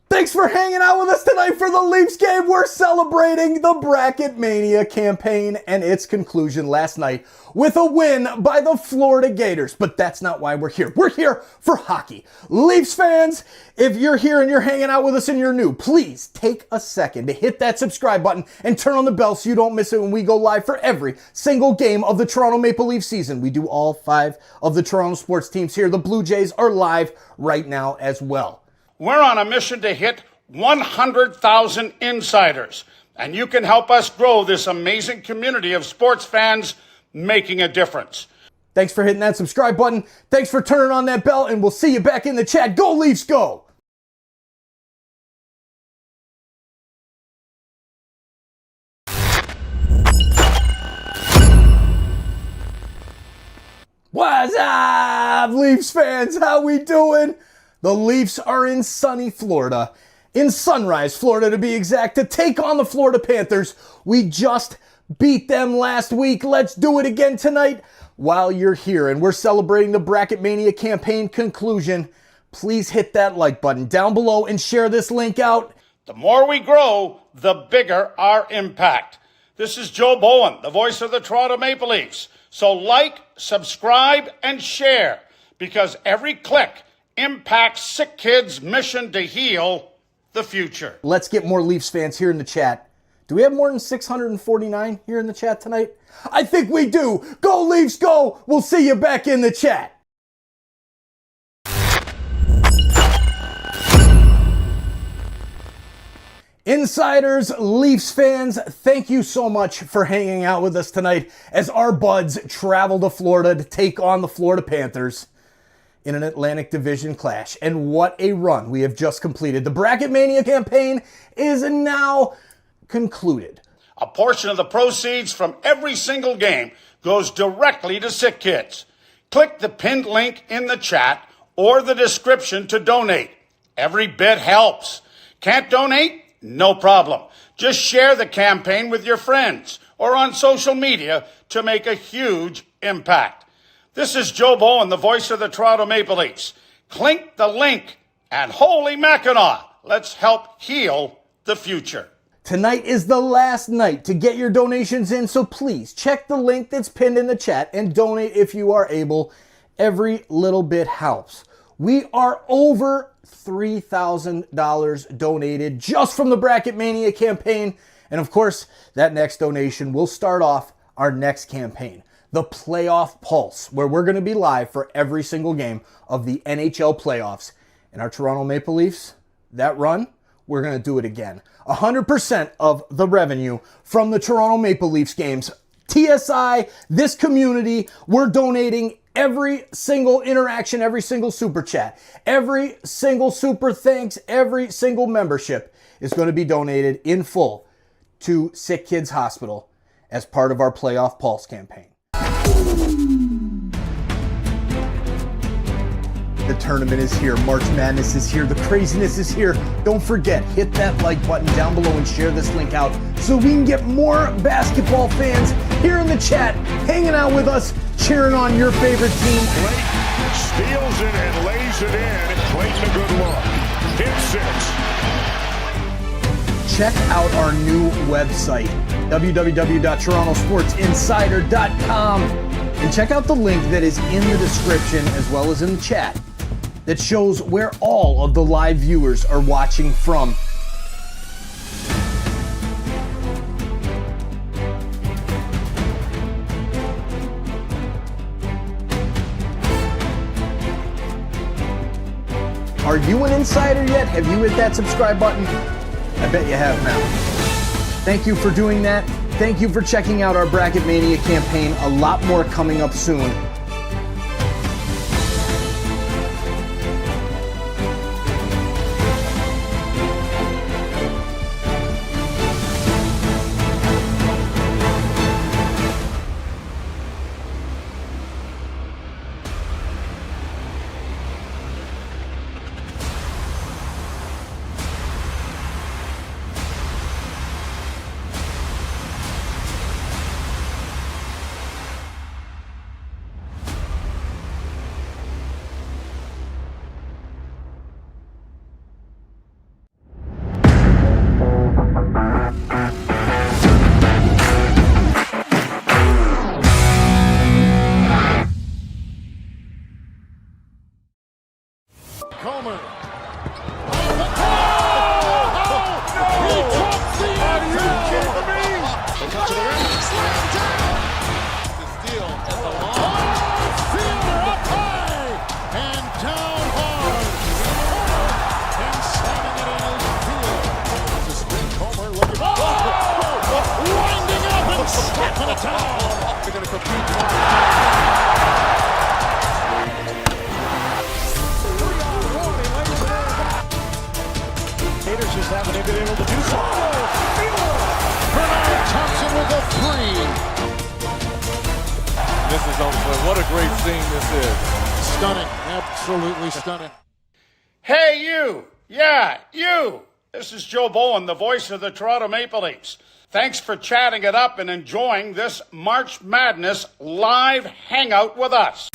Thanks for hanging out with us tonight for the Leafs game. We're celebrating the Bracket Mania campaign and its conclusion last night with a win by the Florida Gators. But that's not why we're here. We're here for hockey. Leafs fans, if you're here and you're hanging out with us and you're new, please take a second to hit that subscribe button and turn on the bell so you don't miss it when we go live for every single game of the Toronto Maple Leaf season. We do all 5 of the Toronto sports teams here. The Blue Jays are live right now as well. We're on a mission to hit 100,000 insiders, and you can help us grow this amazing community of sports fans making a difference. Thanks for hitting that subscribe button. Thanks for turning on that bell, and we'll see you back in the chat. Go Leafs, go! What's up, Leafs fans? How we doing? The Leafs are in sunny Florida, in Sunrise, Florida to be exact, to take on the Florida Panthers. We just beat them last week. Let's do it again tonight while you're here. And we're celebrating the Bracket Mania campaign conclusion. Please hit that like button down below and share this link out. The more we grow, the bigger our impact. This is Joe Bowen, the voice of the Toronto Maple Leafs. So like, subscribe, and share, because every click impacts sick kids' mission to heal the future. Let's get more Leafs fans here in the chat. Do we have more than 649 here in the chat tonight? I think we do. Go Leafs, go! We'll see you back in the chat. Insiders, Leafs fans, thank you so much for hanging out with us tonight as our buds travel to Florida to take on the Florida Panthers in an Atlantic Division clash. And what a run we have just completed. The Bracket Mania campaign is now concluded. A portion of the proceeds from every single game goes directly to sick kids. Click the pinned link in the chat or the description to donate. Every bit helps. Can't donate? No problem. Just share the campaign with your friends or on social media to make a huge impact. This is Joe Bowen, the voice of the Toronto Maple Leafs. Click the link, and holy Mackinac, let's help heal the future. Tonight is the last night to get your donations in, so please check the link that's pinned in the chat and donate if you are able. Every little bit helps. We are over $3,000 donated just from the Bracket Mania campaign. And of course, that next donation will start off our next campaign, the Playoff Pulse, where we're going to be live for every single game of the NHL playoffs. And our Toronto Maple Leafs, that run, we're going to do it again. 100% of the revenue from the Toronto Maple Leafs games. TSI, this community, we're donating every single interaction, every single super chat, every single super thanks, every single membership is going to be donated in full to Sick Kids Hospital as part of our Playoff Pulse campaign. The tournament is here. March Madness is here. The craziness is here. Don't forget, hit that like button down below and share this link out so we can get more basketball fans here in the chat, hanging out with us, cheering on your favorite team. Clayton steals it and lays it in. Clayton a good look. Hit 6. Check out our new website, www.torontosportsinsider.com, and check out the link that is in the description as well as in the chat that shows where all of the live viewers are watching from. Are you an insider yet? Have you hit that subscribe button? I bet you have now. Thank you for doing that. Thank you for checking out our Bracket Mania campaign. A lot more coming up soon. Gators just haven't been able to do so. Bernard Thompson with a 3. This is on play. What a great scene this is. Stunning. Absolutely stunning. Hey, you. Yeah, you. This is Joe Bowen, the voice of the Toronto Maple Leafs. Thanks for chatting it up and enjoying this March Madness live hangout with us.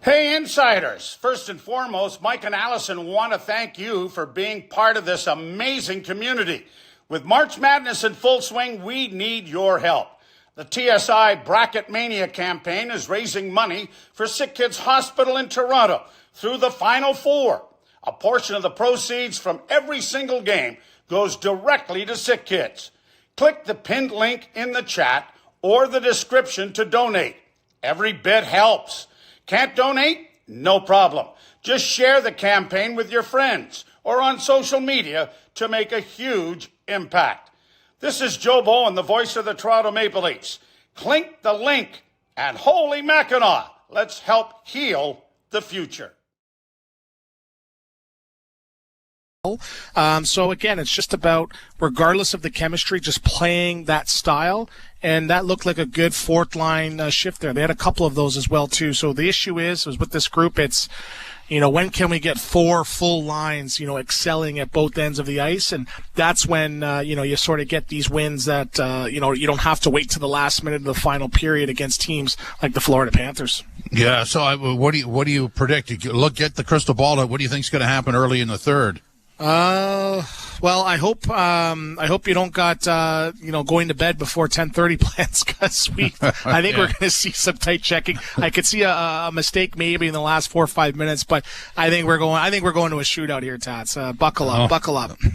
Hey, insiders. First and foremost, Mike and Allison want to thank you for being part of this amazing community. With March Madness in full swing, we need your help. The TSI Bracket Mania campaign is raising money for Sick Kids Hospital in Toronto through the Final Four. A portion of the proceeds from every single game goes directly to sick kids. Click the pinned link in the chat or the description to donate. Every bit helps. Can't donate? No problem. Just share the campaign with your friends or on social media to make a huge impact. This is Joe Bowen, the voice of the Toronto Maple Leafs. Click the link and holy Mackinac, let's help heal the future. So again, it's just about, regardless of the chemistry, just playing that style. And that looked like a good fourth line shift there. They had a couple of those as well too. So the issue is with this group, it's, when can we get 4 full lines, excelling at both ends of the ice? And that's when, you sort of get these wins that, you don't have to wait to the last minute of the final period against teams like the Florida Panthers. Yeah. So what do you predict? Get the crystal ball. What do you think is going to happen early in the third? Well, I hope you don't got going to bed before 10:30 plans, because I think we're going to see some tight checking. I could see a mistake maybe in the last 4 or 5 minutes, but I think we're going to a shootout here, Tats. Buckle up.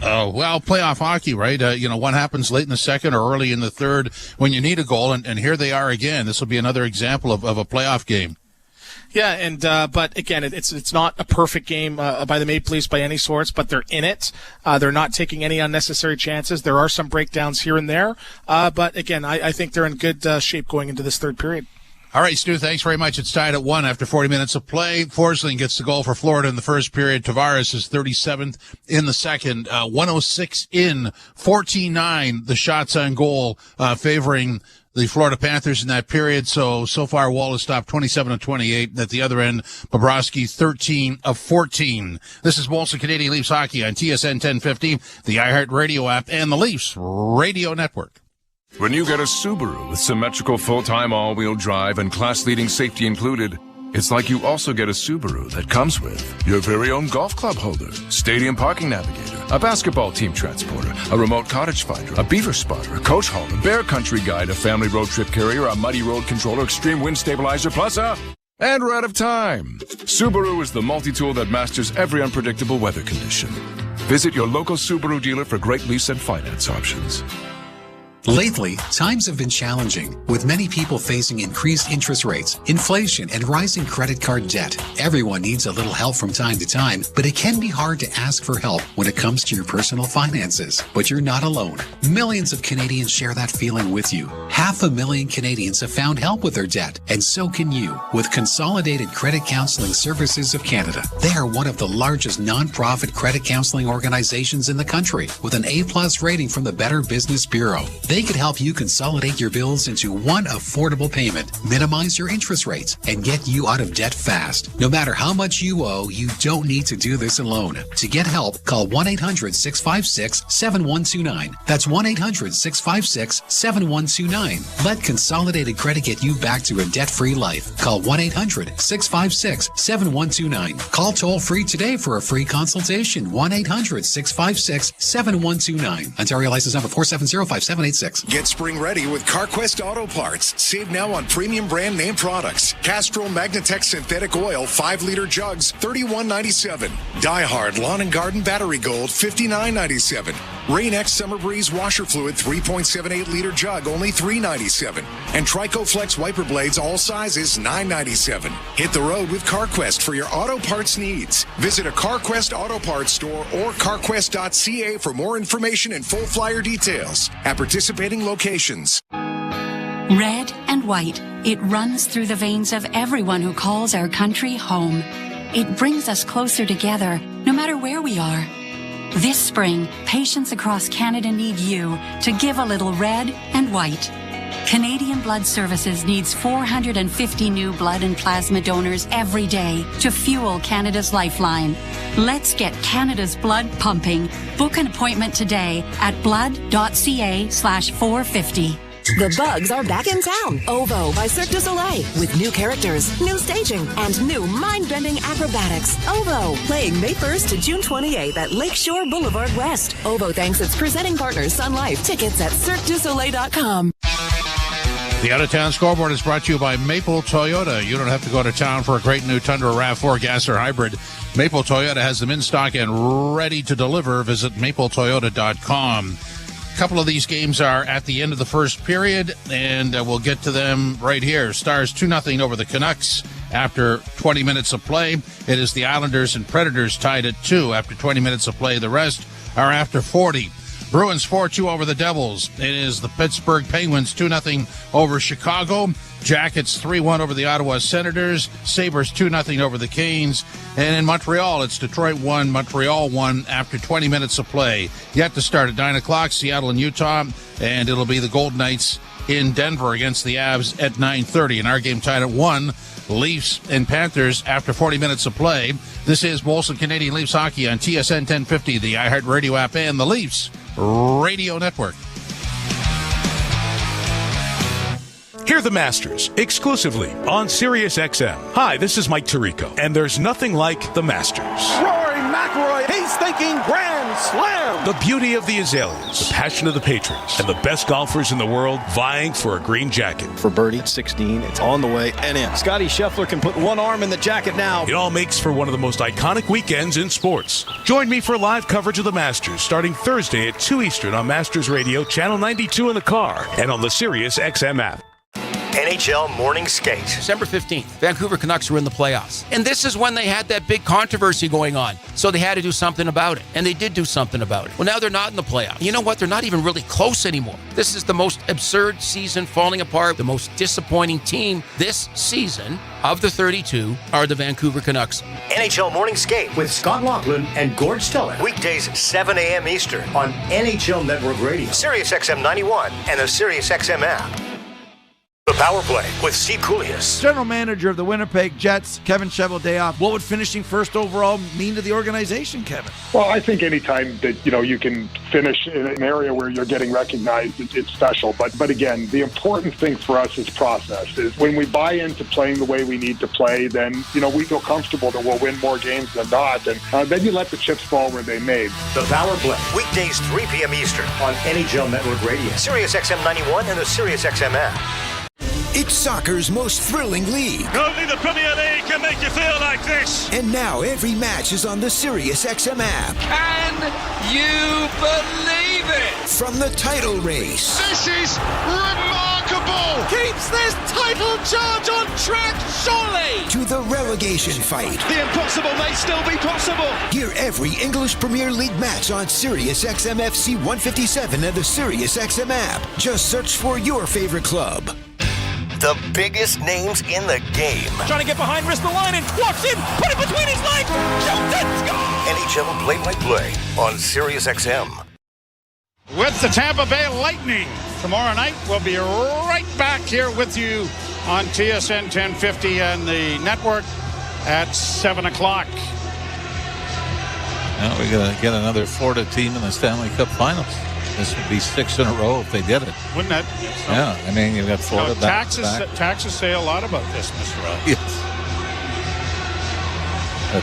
Oh, well, playoff hockey, right? What happens late in the second or early in the third when you need a goal, and here they are again. This will be another example of a playoff game. Yeah, and but again, it's not a perfect game by the Maple Leafs by any sorts, but they're in it. They're not taking any unnecessary chances. There are some breakdowns here and there, but again, I think they're in good shape going into this third period. All right, Stu, thanks very much. It's tied at 1 after 40 minutes of play. Forsling gets the goal for Florida in the first period. Tavares is 37th in the second. 106 in, 14-9, the shots on goal favoring the Florida Panthers in that period. So far, Wall has stopped 27 of 28. At the other end, Bobrovsky 13 of 14. This is Molson Canadian Leafs Hockey on TSN 1050, the iHeart Radio app, and the Leafs Radio Network. When you get a Subaru with symmetrical full-time all-wheel drive and class-leading safety included, it's like you also get a Subaru that comes with your very own golf club holder, stadium parking navigator, a basketball team transporter, a remote cottage finder, a beaver spotter, a coach hauler, bear country guide, a family road trip carrier, a muddy road controller, extreme wind stabilizer, plus and we're out of time. Subaru is the multi-tool that masters every unpredictable weather condition. Visit your local Subaru dealer for great lease and finance options. Lately, times have been challenging, with many people facing increased interest rates, inflation, and rising credit card debt. Everyone needs a little help from time to time, but it can be hard to ask for help when it comes to your personal finances. But you're not alone. Millions of Canadians share that feeling with you. 500,000 Canadians have found help with their debt, and so can you, with Consolidated Credit Counseling Services of Canada. They are one of the largest non-profit credit counseling organizations in the country, with an A+ rating from the Better Business Bureau. They could help you consolidate your bills into one affordable payment, minimize your interest rates, and get you out of debt fast. No matter how much you owe, you don't need to do this alone. To get help, call 1-800-656-7129. That's 1-800-656-7129. Let Consolidated Credit get you back to a debt-free life. Call 1-800-656-7129. Call toll-free today for a free consultation. 1-800-656-7129. Ontario license number 4705786. Get spring ready with CarQuest Auto Parts. Save now on premium brand name products. Castrol Magnatech Synthetic Oil 5-liter jugs, $31.97. Die-Hard Lawn and Garden Battery Gold, $59.97. Rain-X Summer Breeze Washer Fluid 3.78-liter jug, only $3.97. And Trico-Flex wiper blades, all sizes, $9.97. Hit the road with CarQuest for your auto parts needs. Visit a CarQuest Auto Parts store or carquest.ca for more information and full flyer details at participating locations. Red and white, it runs through the veins of everyone who calls our country home. It brings us closer together, no matter where we are. This spring, patients across Canada need you to give a little red and white. Canadian Blood Services needs 450 new blood and plasma donors every day to fuel Canada's lifeline. Let's get Canada's blood pumping. Book an appointment today at blood.ca/450. The Bugs are back in town. OVO by Cirque du Soleil. With new characters, new staging, and new mind-bending acrobatics. OVO, playing May 1st to June 28th at Lakeshore Boulevard West. OVO thanks its presenting partner, Sun Life. Tickets at CirqueDuSoleil.com. The out-of-town scoreboard is brought to you by Maple Toyota. You don't have to go to town for a great new Tundra RAV4 gas or hybrid. Maple Toyota has them in stock and ready to deliver. Visit mapletoyota.com. A couple of these games are at the end of the first period, and we'll get to them right here. Stars 2-0 over the Canucks after 20 minutes of play. It is the Islanders and Predators tied at 2 after 20 minutes of play. The rest are after 40. Bruins 4-2 over the Devils. It is the Pittsburgh Penguins 2-0 over Chicago. Jackets 3-1 over the Ottawa Senators. Sabres 2-0 over the Canes. And in Montreal, it's Detroit 1, Montreal 1 after 20 minutes of play. Yet to start at 9 o'clock, Seattle and Utah. And it'll be the Golden Knights in Denver against the Avs at 9:30. And our game tied at 1. Leafs and Panthers after 40 minutes of play. This is Molson Canadian Leafs Hockey on TSN 1050, the iHeart Radio app, and the Leafs Radio Network. Hear the Masters exclusively on Sirius XM. Hi, this is Mike Tirico, and there's nothing like the Masters. Rory McIlroy, he's thinking Grand Slam. The beauty of the azaleas, the passion of the patrons, and the best golfers in the world vying for a green jacket. For birdie, 16, it's on the way and in. Scotty Scheffler can put one arm in the jacket now. It all makes for one of the most iconic weekends in sports. Join me for live coverage of the Masters starting Thursday at 2 Eastern on Masters Radio, Channel 92 in the car, and on the Sirius XM app. NHL Morning Skate. December 15th, Vancouver Canucks were in the playoffs. And this is when they had that big controversy going on. So they had to do something about it. And they did do something about it. Well, now they're not in the playoffs. You know what? They're not even really close anymore. This is the most absurd season falling apart. The most disappointing team this season of the 32 are the Vancouver Canucks. NHL Morning Skate with Scott Laughlin and Gord Stiller. Weekdays 7 a.m. Eastern on NHL Network Radio, Sirius XM 91, and the Sirius XM app. The Power Play with Steve Koulias. General manager of the Winnipeg Jets, Kevin Cheveldayoff. What would finishing first overall mean to the organization, Kevin? Well, I think anytime that you can finish in an area where you're getting recognized, it's special. But again, the important thing for us is process. Is when we buy into playing the way we need to play, then we feel comfortable that we'll win more games than not, and then you let the chips fall where they may. The Power Play, weekdays 3 p.m. Eastern on NHL Network Radio, Sirius XM 91, and the Sirius XM app. It's soccer's most thrilling league. Only the Premier League can make you feel like this. And now every match is on the Sirius XM app. Can you believe it? From the title race. This is remarkable. Keeps this title charge on track, surely. To the relegation fight. The impossible may still be possible. Hear every English Premier League match on Sirius XM FC 157 and the Sirius XM app. Just search for your favorite club. The biggest names in the game. Trying to get behind, wrist the line, and walks in, put it between his legs, shoots it, score! NHL play-by-play on Sirius XM. With the Tampa Bay Lightning. Tomorrow night, we'll be right back here with you on TSN 1050 and the network at 7 o'clock. Now we're going to get another Florida team in the Stanley Cup Finals. This would be 6 in a row if they did it. Wouldn't that? So, yeah, I mean, you've got Florida back. Taxes say a lot about this, Mr. Rowe. Yes. But,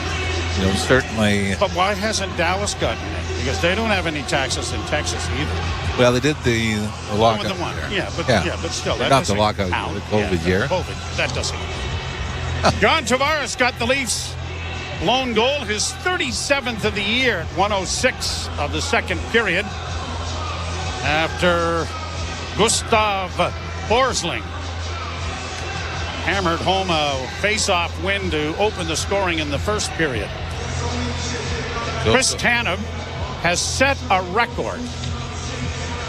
certainly. But why hasn't Dallas gotten it? Because they don't have any taxes in Texas either. Well, they did the lockout. Yeah, but still. That not the lockout, the COVID year. COVID, that doesn't. John Tavares got the Leafs' lone goal, his 37th of the year at 1:06 of the second period. After Gustav Forsling hammered home a face-off win to open the scoring in the first period. Chris Tanev has set a record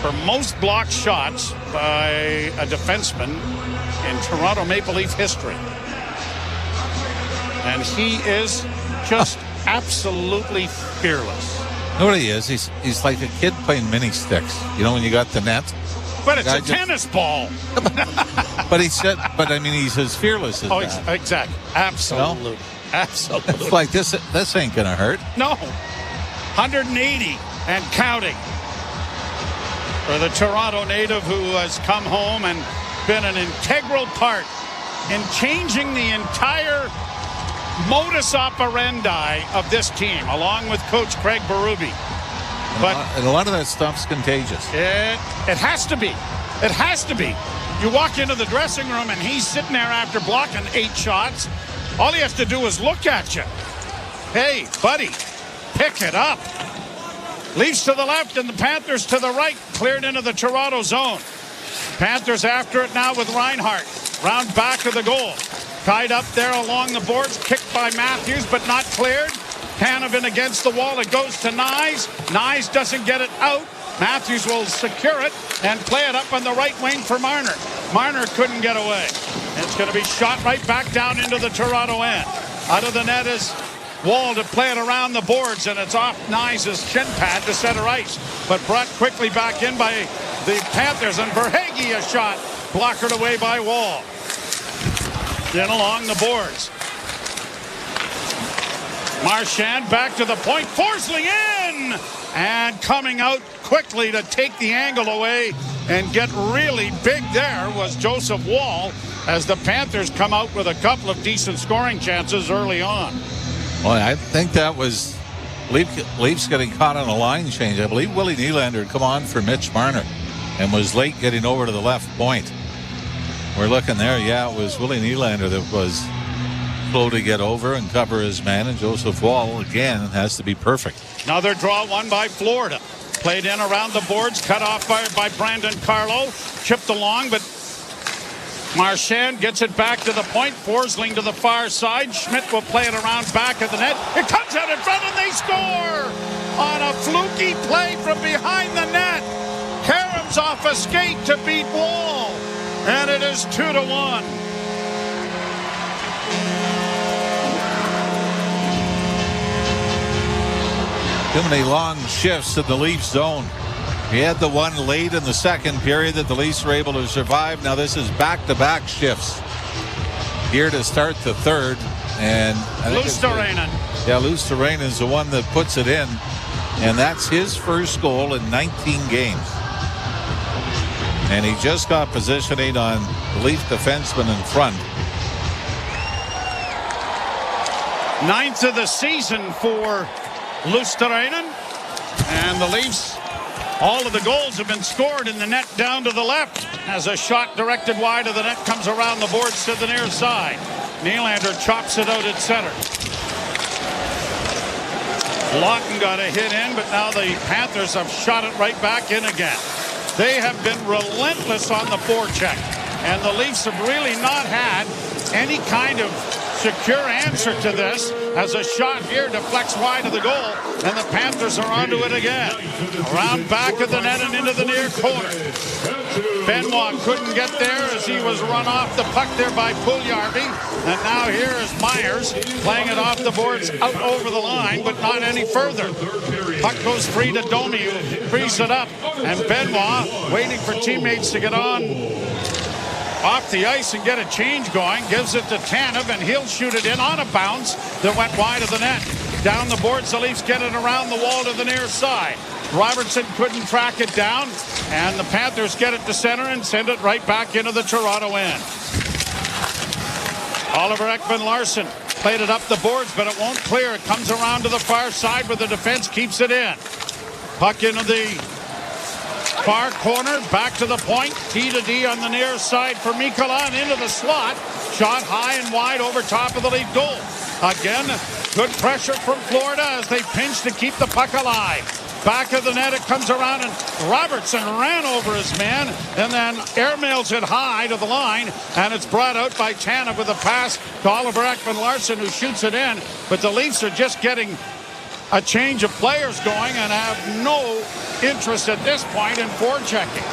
for most blocked shots by a defenseman in Toronto Maple Leaf history. And he is just absolutely fearless. You know what he is? He's like a kid playing mini sticks. When you got the net. But it's a tennis ball. But he's as fearless as that. Exactly. Absolutely. Absolutely. It's like this ain't gonna hurt. No. 180 and counting for the Toronto native who has come home and been an integral part in changing the entire modus operandi of this team, along with Coach Craig Berube. And a lot of that stuff's contagious. It has to be. It has to be. You walk into the dressing room and he's sitting there after blocking 8 shots. All he has to do is look at you. Hey, buddy, pick it up. Leafs to the left and the Panthers to the right, cleared into the Toronto zone. Panthers after it now with Reinhart. Round back of the goal. Tied up there along the boards, kicked by Matthews, but not cleared. Hanovan against the wall. It goes to Nyes. Nyes doesn't get it out. Matthews will secure it and play it up on the right wing for Marner. Marner couldn't get away. It's going to be shot right back down into the Toronto end. Out of the net is Wall to play it around the boards, and it's off Nyes' shin pad to center ice. But brought quickly back in by the Panthers, and Verhaeghe a shot. Blockered away by Wall. In along the boards. Marchand back to the point. Forsling in! And coming out quickly to take the angle away and get really big there was Joseph Wall as the Panthers come out with a couple of decent scoring chances early on. Well, I think that was Leafs getting caught on a line change. I believe Willie Nylander had come on for Mitch Marner and was late getting over to the left point. We're looking there. Yeah, it was Willie Nylander that was slow to get over and cover his man, and Joseph Wall again has to be perfect. Another draw won by Florida. Played in around the boards, cut off by Brandon Carlo. Chipped along, but Marchand gets it back to the point. Forsling to the far side. Schmidt will play it around back of the net. It comes out in front and they score on a fluky play from behind the net. Karam's off a skate to beat Wall. And it is 2-1. Too many long shifts in the Leafs zone. He had the one late in the second period that the Leafs were able to survive. Now this is back-to-back shifts here to start the third. And Luosterainen. Yeah, Luosterainen is the one that puts it in. And that's his first goal in 19 games. And he just got positioning on the Leaf defenseman in front. 9th of the season for Luosterainen. And the Leafs, all of the goals have been scored in the net down to the left. As a shot directed wide of the net comes around the boards to the near side. Nylander chops it out at center. Lawton got a hit in, but now the Panthers have shot it right back in again. They have been relentless on the forecheck, and the Leafs have really not had any kind of secure answer to this, as a shot here deflects wide of the goal, and the Panthers are onto it again. Around back of the net and into the near corner. Benoit couldn't get there as he was run off the puck there by Puljujarvi, and now here is Myers playing it off the boards out over the line, but not any further. Puck goes free to Domi, who frees it up, and Benoit, waiting for teammates to get on off the ice and get a change going, gives it to Tanev, and he'll shoot it in on a bounce that went wide of the net. Down the boards, the Leafs get it around the wall to the near side. Robertson couldn't track it down, and the Panthers get it to center and send it right back into the Toronto end. Oliver Ekman-Larsson played it up the boards, but it won't clear. It comes around to the far side where the defense keeps it in. Puck into the far corner, back to the point, D to D on the near side for Mikkola, and into the slot. Shot high and wide over top of the Leaf goal. Again, good pressure from Florida as they pinch to keep the puck alive. Back of the net, it comes around, and Robertson ran over his man, and then airmails it high to the line, and it's brought out by Tanev with a pass to Oliver Ekman-Larsson, who shoots it in. But the Leafs are just getting a change of players going and have no interest at this point in forechecking.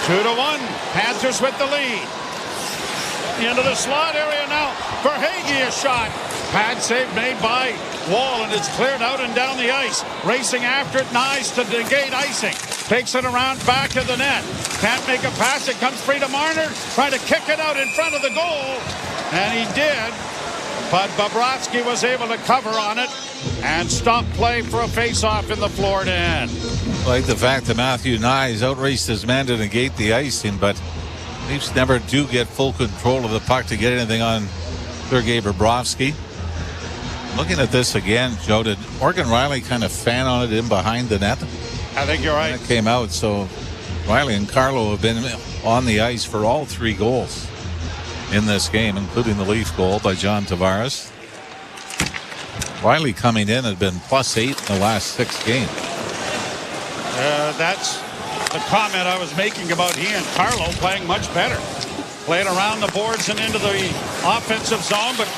2-1, Panthers with the lead. Into the slot area now for Hagee, a shot. Pad save made by Wall, and it's cleared out and down the ice. Racing after it, Nyes to negate icing. Takes it around back of the net. Can't make a pass, it comes free to Marner. Trying to kick it out in front of the goal, and he did. But Bobrovsky was able to cover on it and stop play for a face-off in the Florida end. I like the fact that Matthew Nyes outraced his man to negate the icing, but Leafs never do get full control of the puck to get anything on Sergei Bobrovsky. Looking at this again, Joe, did Morgan Rielly kind of fan on it in behind the net? I think you're right. It came out, so Rielly and Carlo have been on the ice for all three goals in this game, including the Leaf goal by John Tavares. Rielly coming in had been +8 in the last 6 games. That's the comment I was making about he and Carlo playing much better. Played around the boards and into the offensive zone, but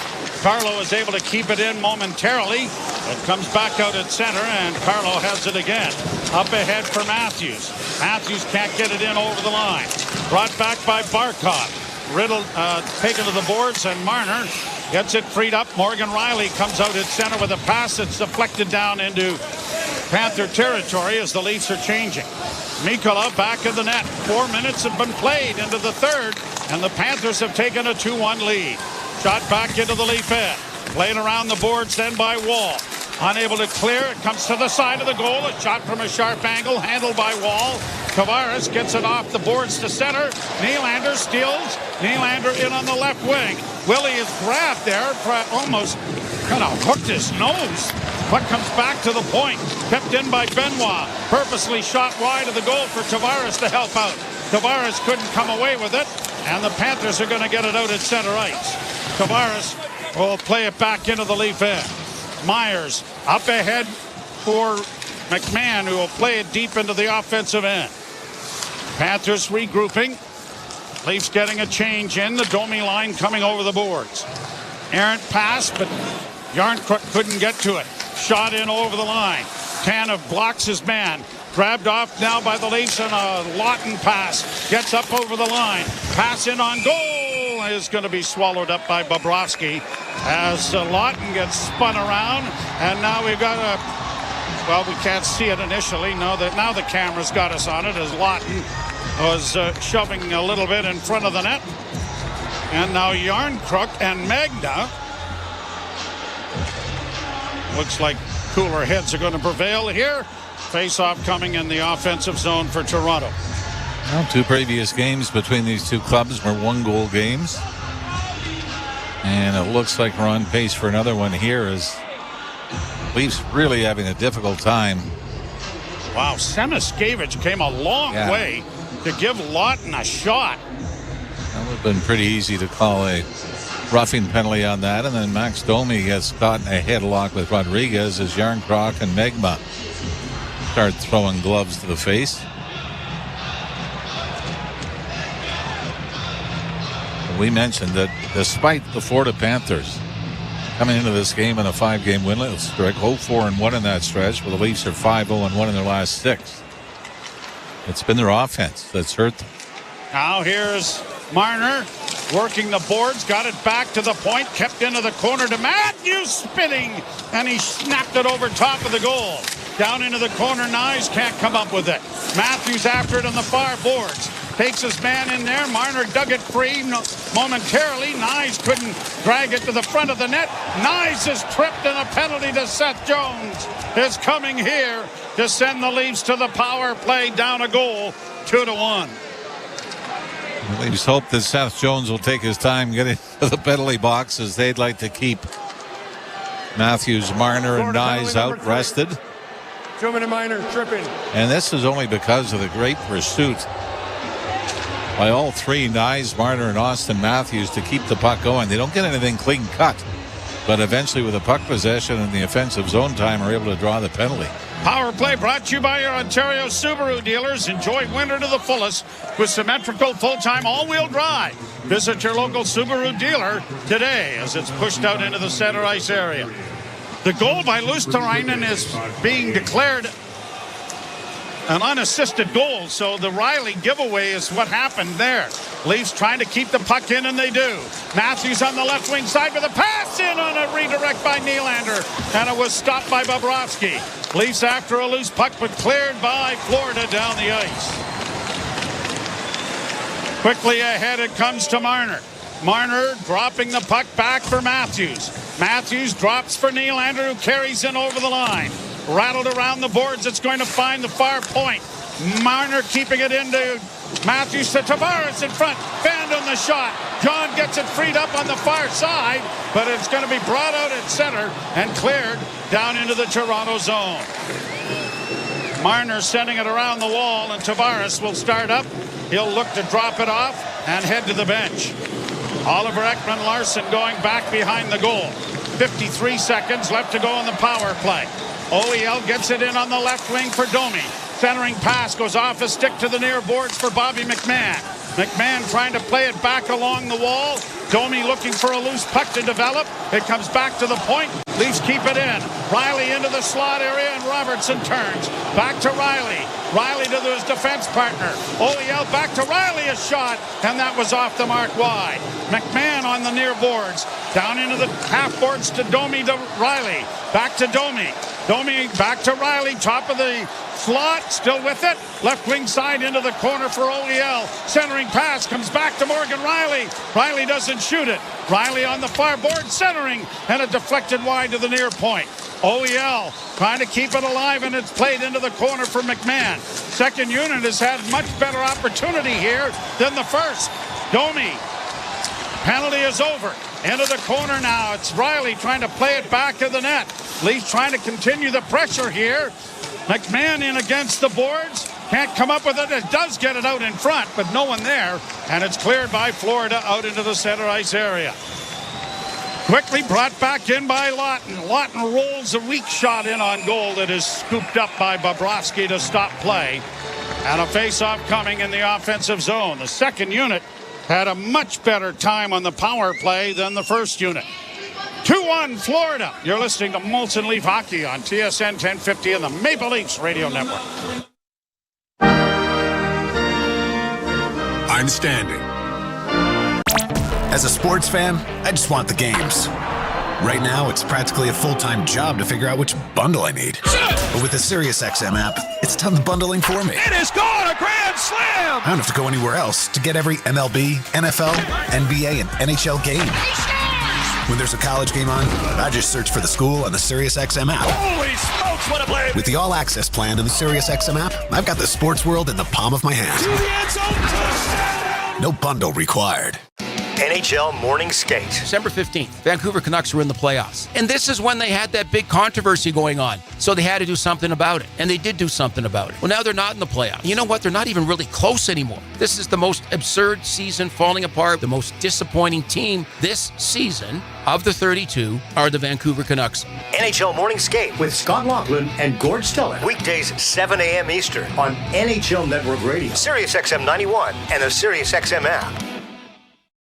Carlo is able to keep it in momentarily. It comes back out at center, and Carlo has it again. Up ahead for Matthews. Matthews can't get it in over the line. Brought back by Barkov. Riddle taken to the boards, and Marner gets it freed up. Morgan Rielly comes out at center with a pass that's deflected down into Panther territory as the Leafs are changing. Mikkola back in the net. 4 minutes have been played into the third, and the Panthers have taken a 2-1 lead. Shot back into the Leaf end. Played around the boards then by Wall. Unable to clear. It comes to the side of the goal. A shot from a sharp angle, handled by Wall. Tavares gets it off the boards to center. Nylander steals. Nylander in on the left wing. Willie is grabbed there, almost kind of hooked his nose. Puck comes back to the point. Kept in by Benoit. Purposely shot wide of the goal for Tavares to help out. Tavares couldn't come away with it, and the Panthers are going to get it out at center ice. Tavares will play it back into the Leaf end. Myers up ahead for McMahon, who will play it deep into the offensive end. Panthers regrouping. Leafs getting a change in. The Domi line coming over the boards. Errant pass, but Yarncrook couldn't get to it. Shot in over the line. Tanev blocks his man. Grabbed off now by the Leafs, and a Lawton pass. Gets up over the line. Pass in on goal is going to be swallowed up by Bobrovsky as Lawton gets spun around. And now we've got a... Well, we can't see it initially. Now the camera's got us on it as Lawton was shoving a little bit in front of the net. And now Yarncrook and Magna. Looks like cooler heads are going to prevail here. Face-off coming in the offensive zone for Toronto. Well, 2 previous games between these two clubs were 1-goal games. And it looks like we're on pace for another one here as Leafs really having a difficult time. Wow, Semiskevich came a long way to give Lawton a shot. That would have been pretty easy to call a roughing penalty on that. And then Max Domi gets caught in a headlock with Rodriguez as Yarncroc and Megma start throwing gloves to the face. We mentioned that despite the Florida Panthers coming into this game in a 5-game winless streak, 0-4-1 in that stretch, where the Leafs are 5-0-1 in their last 6. It's been their offense that's hurt them. Now here's Marner working the boards, got it back to the point, kept into the corner to Matthews, spinning, and he snapped it over top of the goal. Down into the corner, Nyes can't come up with it. Matthews after it on the far boards. Takes his man in there. Marner dug it free momentarily. Nyes couldn't drag it to the front of the net. Nyes is tripped, and a penalty to Seth Jones is coming here to send the Leafs to the power play down a goal, 2-1. The Leafs hope that Seth Jones will take his time getting to the penalty box as they'd like to keep Matthews, Marner, and Nyes out rested. Truman and Marner tripping. And this is only because of the great pursuit by all 3, Nyes, Marner, and Austin Matthews, to keep the puck going. They don't get anything clean cut, but eventually with the puck possession and the offensive zone time are able to draw the penalty. Power play brought to you by your Ontario Subaru dealers. Enjoy winter to the fullest with symmetrical full-time all-wheel drive. Visit your local Subaru dealer today as it's pushed out into the center ice area. The goal by Luosterainen is being declared an unassisted goal, so the Riley giveaway is what happened there. Leafs trying to keep the puck in, and they do. Matthews on the left wing side with a pass in on a redirect by Nylander, and it was stopped by Bobrovsky. Leafs after a loose puck, but cleared by Florida down the ice. Quickly ahead it comes to Marner. Marner dropping the puck back for Matthews. Matthews drops for Nylander, who carries in over the line. Rattled around the boards, it's going to find the far point. Marner keeping it into Matthews to Tavares in front. Band on the shot. John gets it freed up on the far side, but it's going to be brought out at center and cleared down into the Toronto zone. Marner sending it around the wall, and Tavares will start up. He'll look to drop it off and head to the bench. Oliver Ekman-Larsson going back behind the goal. 53 seconds left to go on the power play. OEL gets it in on the left wing for Domi. Centering pass goes off a stick to the near boards for Bobby McMahon. McMahon trying to play it back along the wall. Domi looking for a loose puck to develop. It comes back to the point. Leafs keep it in. Riley into the slot area, and Robertson turns. Back to Riley. Riley to his defense partner. OEL back to Riley, a shot, and that was off the mark wide. McMahon on the near boards. Down into the half boards to Domi to Riley. Back to Domi. Domi back to Riley, top of the slot, still with it. Left wing side into the corner for OEL. Centering pass comes back to Morgan Riley. Riley doesn't shoot it. Riley on the far board, centering, and it deflected wide to the near point. OEL trying to keep it alive, and it's played into the corner for McMahon. Second unit has had much better opportunity here than the first. Domi. Penalty is over. Into the corner now. It's Riley trying to play it back to the net. Leafs trying to continue the pressure here. McMahon in against the boards. Can't come up with it. It does get it out in front, but no one there. And it's cleared by Florida out into the center ice area. Quickly brought back in by Lawton. Lawton rolls a weak shot in on goal that is scooped up by Bobrovsky to stop play. And a face-off coming in the offensive zone. The second unit had a much better time on the power play than the first unit. 2-1 Florida. You're listening to Molson Leaf Hockey on TSN 1050 and the Maple Leafs Radio Network. I'm standing. As a sports fan, I just want the games. Right now, it's practically a full-time job to figure out which bundle I need. But with the SiriusXM app, it's done the bundling for me. It is gone, a grand slam! I don't have to go anywhere else to get every MLB, NFL, NBA, and NHL game. When there's a college game on, I just search for the school on the SiriusXM app. Holy smokes, what a play! With the all-access plan in the SiriusXM app, I've got the sports world in the palm of my hand. To the end zone, touchdown! No bundle required. NHL Morning Skate. December 15th, Vancouver Canucks were in the playoffs. And this is when they had that big controversy going on. So they had to do something about it. And they did do something about it. Well, now they're not in the playoffs. You know what? They're not even really close anymore. This is the most absurd season falling apart. The most disappointing team this season of the 32 are the Vancouver Canucks. NHL Morning Skate with Scott Laughlin and Gord Stellick. Weekdays 7 a.m. Eastern on NHL Network Radio, SiriusXM 91, and the SiriusXM app.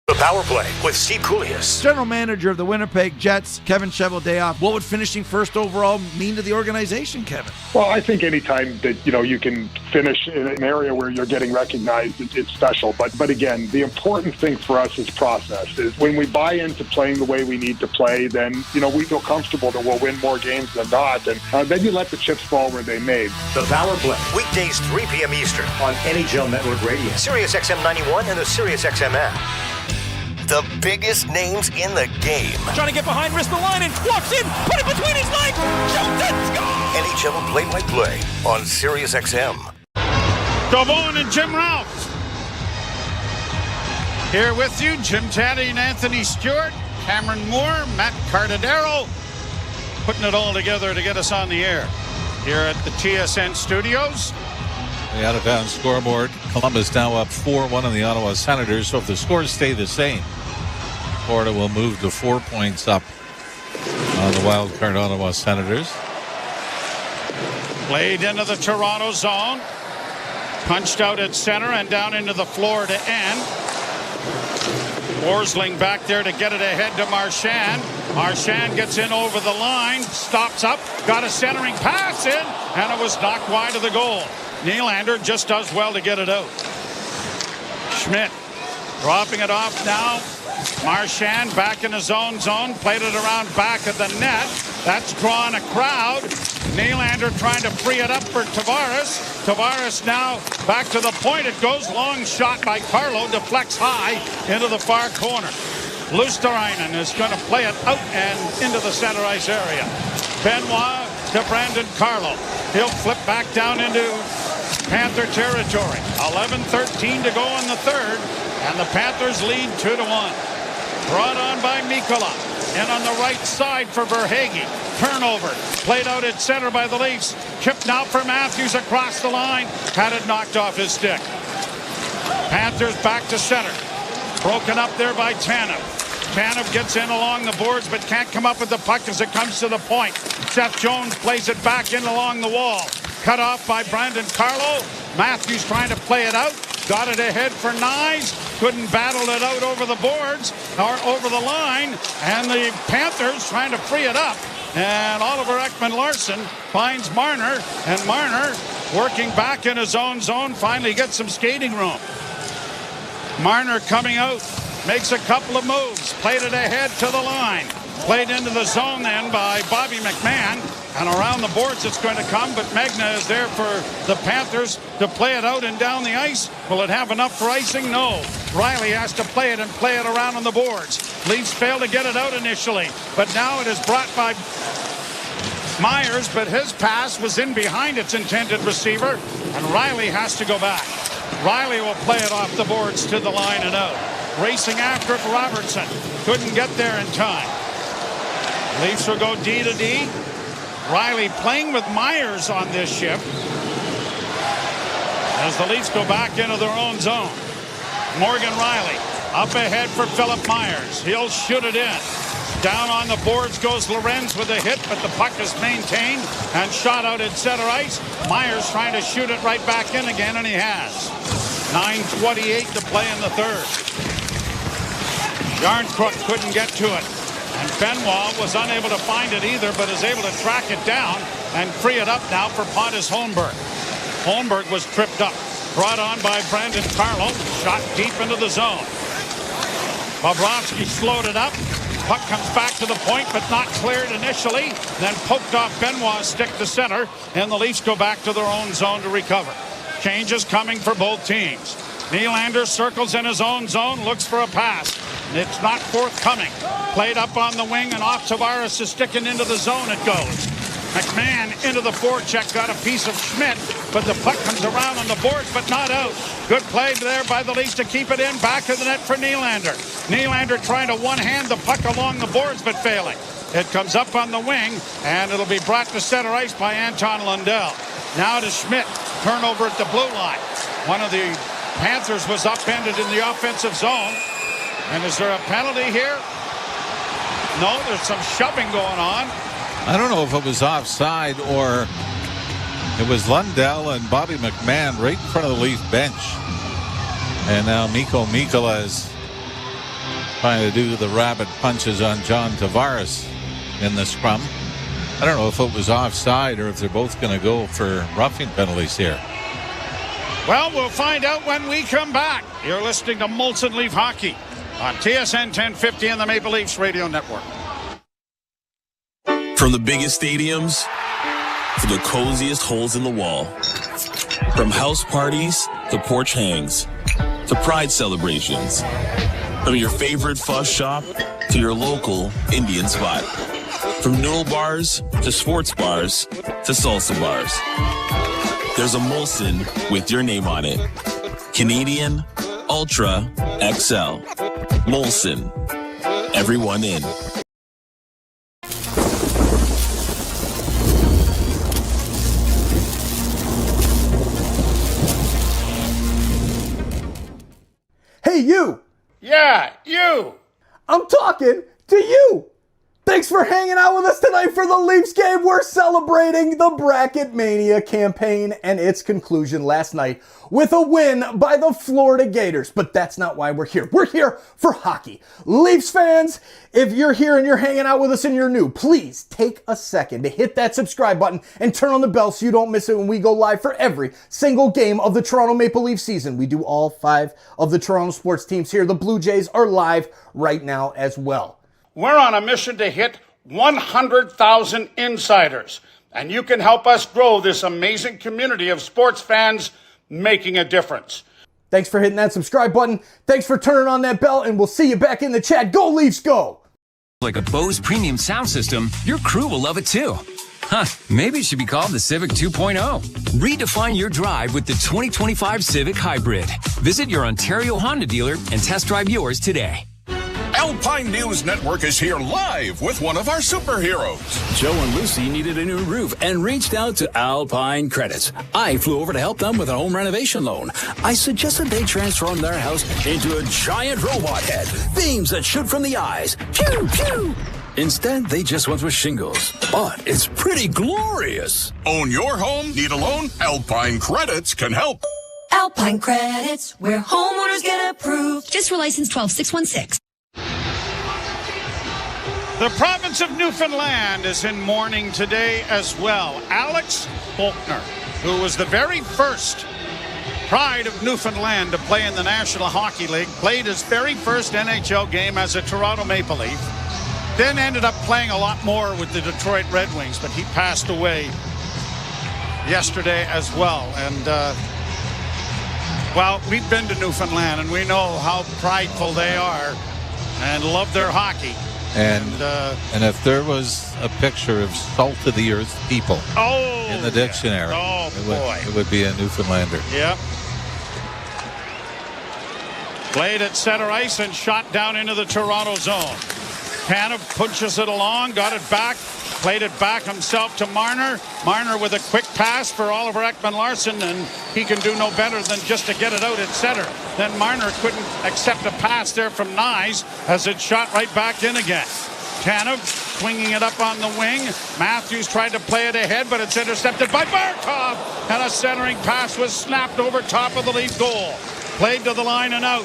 The Power Play with Steve Koulias. General manager of the Winnipeg Jets, Kevin Cheveldayoff. What would finishing first overall mean to the organization, Kevin? Well, I think anytime that, you can finish in an area where you're getting recognized, it's special. But again, the important thing for us is process. Is when we buy into playing the way we need to play, then, we feel comfortable that we'll win more games than not. And then you let the chips fall where they may. The Power Play, weekdays 3 p.m. Eastern on NHL Network Radio, SiriusXM 91, and the SiriusXM app. The biggest names in the game. Trying to get behind, wrist the line, and walks in, put it between his legs, shoots it, score! NHL play-by-play on SiriusXM. Davon and Jim Ralph. Here with you, Jim Taddy and Anthony Stewart, Cameron Moore, Matt Cardadero, putting it all together to get us on the air here at the TSN studios. The out-of-bounds scoreboard. Columbus now up 4-1 on the Ottawa Senators. So if the scores stay the same, Florida will move to 4 points up on the wild card Ottawa Senators. Played into the Toronto zone. Punched out at center and down into the Florida end. Forsling back there to get it ahead to Marchand. Marchand gets in over the line. Stops up. Got a centering pass in. And it was knocked wide of the goal. Nylander just does well to get it out. Schmidt dropping it off now. Marchand back in his own zone. Played it around back of the net. That's drawn a crowd. Nylander trying to free it up for Tavares. Tavares now back to the point. It goes. Long shot by Carlo. Deflects high into the far corner. Luosterainen is going to play it out and into the center ice area. Benoit to Brandon Carlo. He'll flip back down into Panther territory. 11-13 to go in the third, and the Panthers lead 2-1. Brought on by Mikkola. And on the right side for Verhaeghe. Turnover. Played out at center by the Leafs. Kipped now for Matthews across the line. Had it knocked off his stick. Panthers back to center. Broken up there by Tanev. Tanev gets in along the boards but can't come up with the puck as it comes to the point. Seth Jones plays it back in along the wall. Cut off by Brandon Carlo. Matthews trying to play it out. Got it ahead for Nyes. Couldn't battle it out over the boards or over the line. And the Panthers trying to free it up. And Oliver Ekman-Larsson finds Marner. And Marner working back in his own zone. Finally gets some skating room. Marner coming out. Makes a couple of moves. Played it ahead to the line. Played into the zone then by Bobby McMahon. And around the boards it's going to come, but Magna is there for the Panthers to play it out and down the ice. Will it have enough for icing? No. Riley has to play it and play it around on the boards. Leafs failed to get it out initially, but now it is brought by Myers, but his pass was in behind its intended receiver, and Riley has to go back. Riley will play it off the boards to the line and out. Racing after it, Robertson. Couldn't get there in time. Leafs will go D to D. Riley playing with Myers on this shift as the Leafs go back into their own zone. Morgan Riley up ahead for Philip Myers. He'll shoot it in. Down on the boards goes Lorenz with a hit, but the puck is maintained and shot out at center ice. Myers trying to shoot it right back in again, and he has. 9:28 to play in the third. Yarncrook couldn't get to it. And Benoit was unable to find it either, but is able to track it down and free it up now for Pontus Holmberg. Holmberg was tripped up. Brought on by Brandon Carlo. Shot deep into the zone. Bobrovsky slowed it up. Puck comes back to the point, but not cleared initially. Then poked off Benoit's stick to center, and the Leafs go back to their own zone to recover. Changes coming for both teams. Nylander circles in his own zone, looks for a pass. It's not forthcoming. Played up on the wing, and off Tavares is sticking into the zone it goes. McMahon into the forecheck, got a piece of Schmidt, but the puck comes around on the boards, but not out. Good play there by the Leafs to keep it in. Back of the net for Nylander. Nylander trying to one-hand the puck along the boards, but failing. It comes up on the wing, and it'll be brought to center ice by Anton Lundell. Now to Schmidt. Turnover at the blue line. One of the Panthers was upended in the offensive zone. And is there a penalty here? No, there's some shoving going on. I don't know if it was offside or it was Lundell and Bobby McMahon right in front of the Leaf bench. And now Mikko Mikkola is trying to do the rabbit punches on John Tavares in the scrum. I don't know if it was offside or if they're both going to go for roughing penalties here. Well, we'll find out when we come back. You're listening to Molson Leaf Hockey on TSN 1050 and the Maple Leafs Radio Network. From the biggest stadiums to the coziest holes in the wall. From house parties to porch hangs to pride celebrations. From your favorite fuzz shop to your local Indian spot. From noodle bars to sports bars to salsa bars. There's a Molson with your name on it. Canadian Ultra XL. Molson. Everyone in. Hey, you! Yeah, you! I'm talking to you! Thanks for hanging out with us tonight for the Leafs game. We're celebrating the Bracket Mania campaign and its conclusion last night with a win by the Florida Gators. But that's not why we're here. We're here for hockey. Leafs fans, if you're here and you're hanging out with us and you're new, please take a second to hit that subscribe button and turn on the bell so you don't miss it when we go live for every single game of the Toronto Maple Leaf season. We do all 5 of the Toronto sports teams here. The Blue Jays are live right now as well. We're on a mission to hit 100,000 insiders, and you can help us grow this amazing community of sports fans making a difference. Thanks for hitting that subscribe button. Thanks for turning on that bell, and we'll see you back in the chat. Go Leafs, go! Like a Bose premium sound system, your crew will love it too. Huh, maybe it should be called the Civic 2.0. Redefine your drive with the 2025 Civic Hybrid. Visit your Ontario Honda dealer and test drive yours today. Alpine News Network is here live with one of our superheroes. Joe and Lucy needed a new roof and reached out to Alpine Credits. I flew over to help them with a home renovation loan. I suggested they transform their house into a giant robot head, beams that shoot from the eyes. Pew, pew. Instead, they just went with shingles. But it's pretty glorious. Own your home? Need a loan? Alpine Credits can help. Alpine Credits, where homeowners get approved. Just for license 12616. The province of Newfoundland is in mourning today as well. Alex Faulkner, who was the very first pride of Newfoundland to play in the National Hockey League, played his very first NHL game as a Toronto Maple Leaf, then ended up playing a lot more with the Detroit Red Wings, but he passed away yesterday as well. And, well, we've been to Newfoundland, and we know how prideful they are and love their hockey. And if there was a picture of salt of the earth people in the dictionary, it would be a Newfoundlander. Yep. Played at center ice and shot down into the Toronto zone. Tanev punches it along, got it back, played it back himself to Marner. Marner with a quick pass for Oliver Ekman-Larsson, and he can do no better than just to get it out at center. Then Marner couldn't accept a pass there from Nyes as it shot right back in again. Tanev swinging it up on the wing. Matthews tried to play it ahead, but it's intercepted by Barkov, and a centering pass was snapped over top of the Leaf goal. Played to the line and out.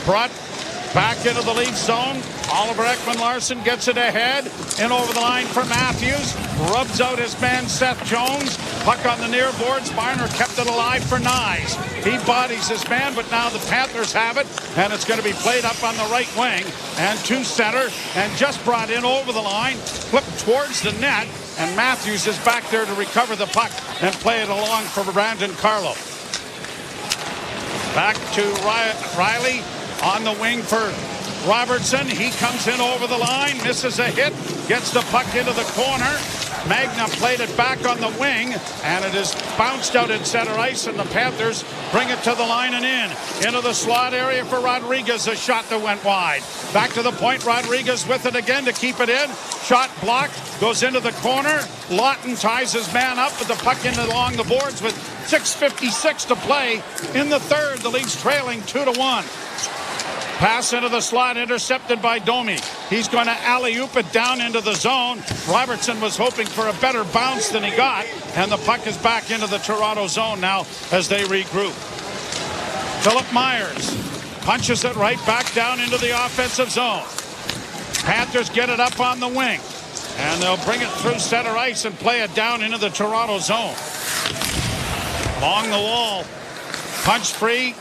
Brought Back into the Leafs zone. Oliver Ekman-Larsson gets it ahead. In over the line for Matthews. Rubs out his man Seth Jones. Puck on the near boards. Marner kept it alive for Nyes. He bodies his man, but now the Panthers have it. And it's going to be played up on the right wing. And to center. And just brought in over the line. Flipped towards the net. And Matthews is back there to recover the puck and play it along for Brandon Carlo. Back to Riley. On the wing for Robertson. He comes in over the line, misses a hit, gets the puck into the corner. Magna played it back on the wing, and it is bounced out in center ice, and the Panthers bring it to the line and in. Into the slot area for Rodriguez, a shot that went wide. Back to the point, Rodriguez with it again to keep it in. Shot blocked, goes into the corner. Lawton ties his man up with the puck in along the boards with 6:56 to play in the third. The Leafs trailing 2-1. Pass into the slot, intercepted by Domi. He's going to alley-oop it down into the zone. Robertson was hoping for a better bounce than he got, and the puck is back into the Toronto zone now as they regroup. Philip Myers punches it right back down into the offensive zone. Panthers get it up on the wing, and they'll bring it through center ice and play it down into the Toronto zone. Along the wall, punch free.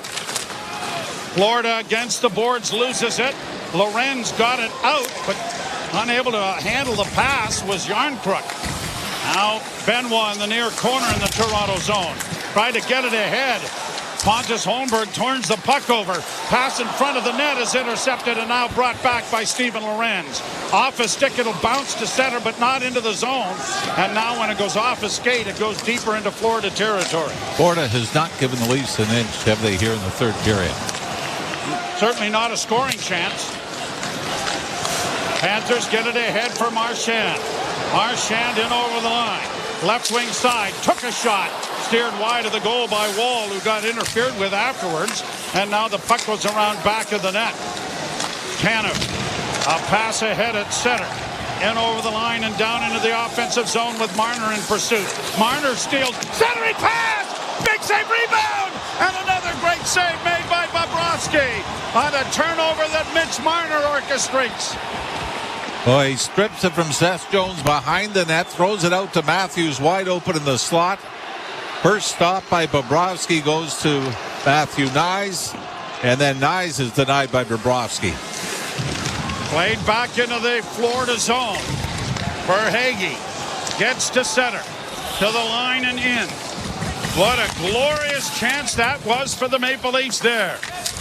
Florida against the boards, loses it. Lorenz got it out, but unable to handle the pass was Yarncrook. Now Benoit in the near corner in the Toronto zone. Tried to get it ahead. Pontus Holmberg turns the puck over. Pass in front of the net is intercepted and now brought back by Steven Lorenz. Off his stick, it'll bounce to center, but not into the zone. And now when it goes off his skate, it goes deeper into Florida territory. Florida has not given the Leafs an inch, have they, here in the third period? Certainly not a scoring chance. Panthers get it ahead for Marchand. Marchand in over the line. Left wing side. Took a shot. Steered wide of the goal by Wall, who got interfered with afterwards. And now the puck goes around back of the net. Tanev. A pass ahead at center. In over the line and down into the offensive zone with Marner in pursuit. Marner steals. Centering pass! Big save, rebound! And another great save made by Bobrovsky on a turnover that Mitch Marner orchestrates. Well, he strips it from Seth Jones behind the net, throws it out to Matthews wide open in the slot. First stop by Bobrovsky goes to Matthew Nyes, and then Nyes is denied by Bobrovsky. Played back into the Florida zone. Verhaeghe gets to center, to the line and in. What a glorious chance that was for the Maple Leafs there.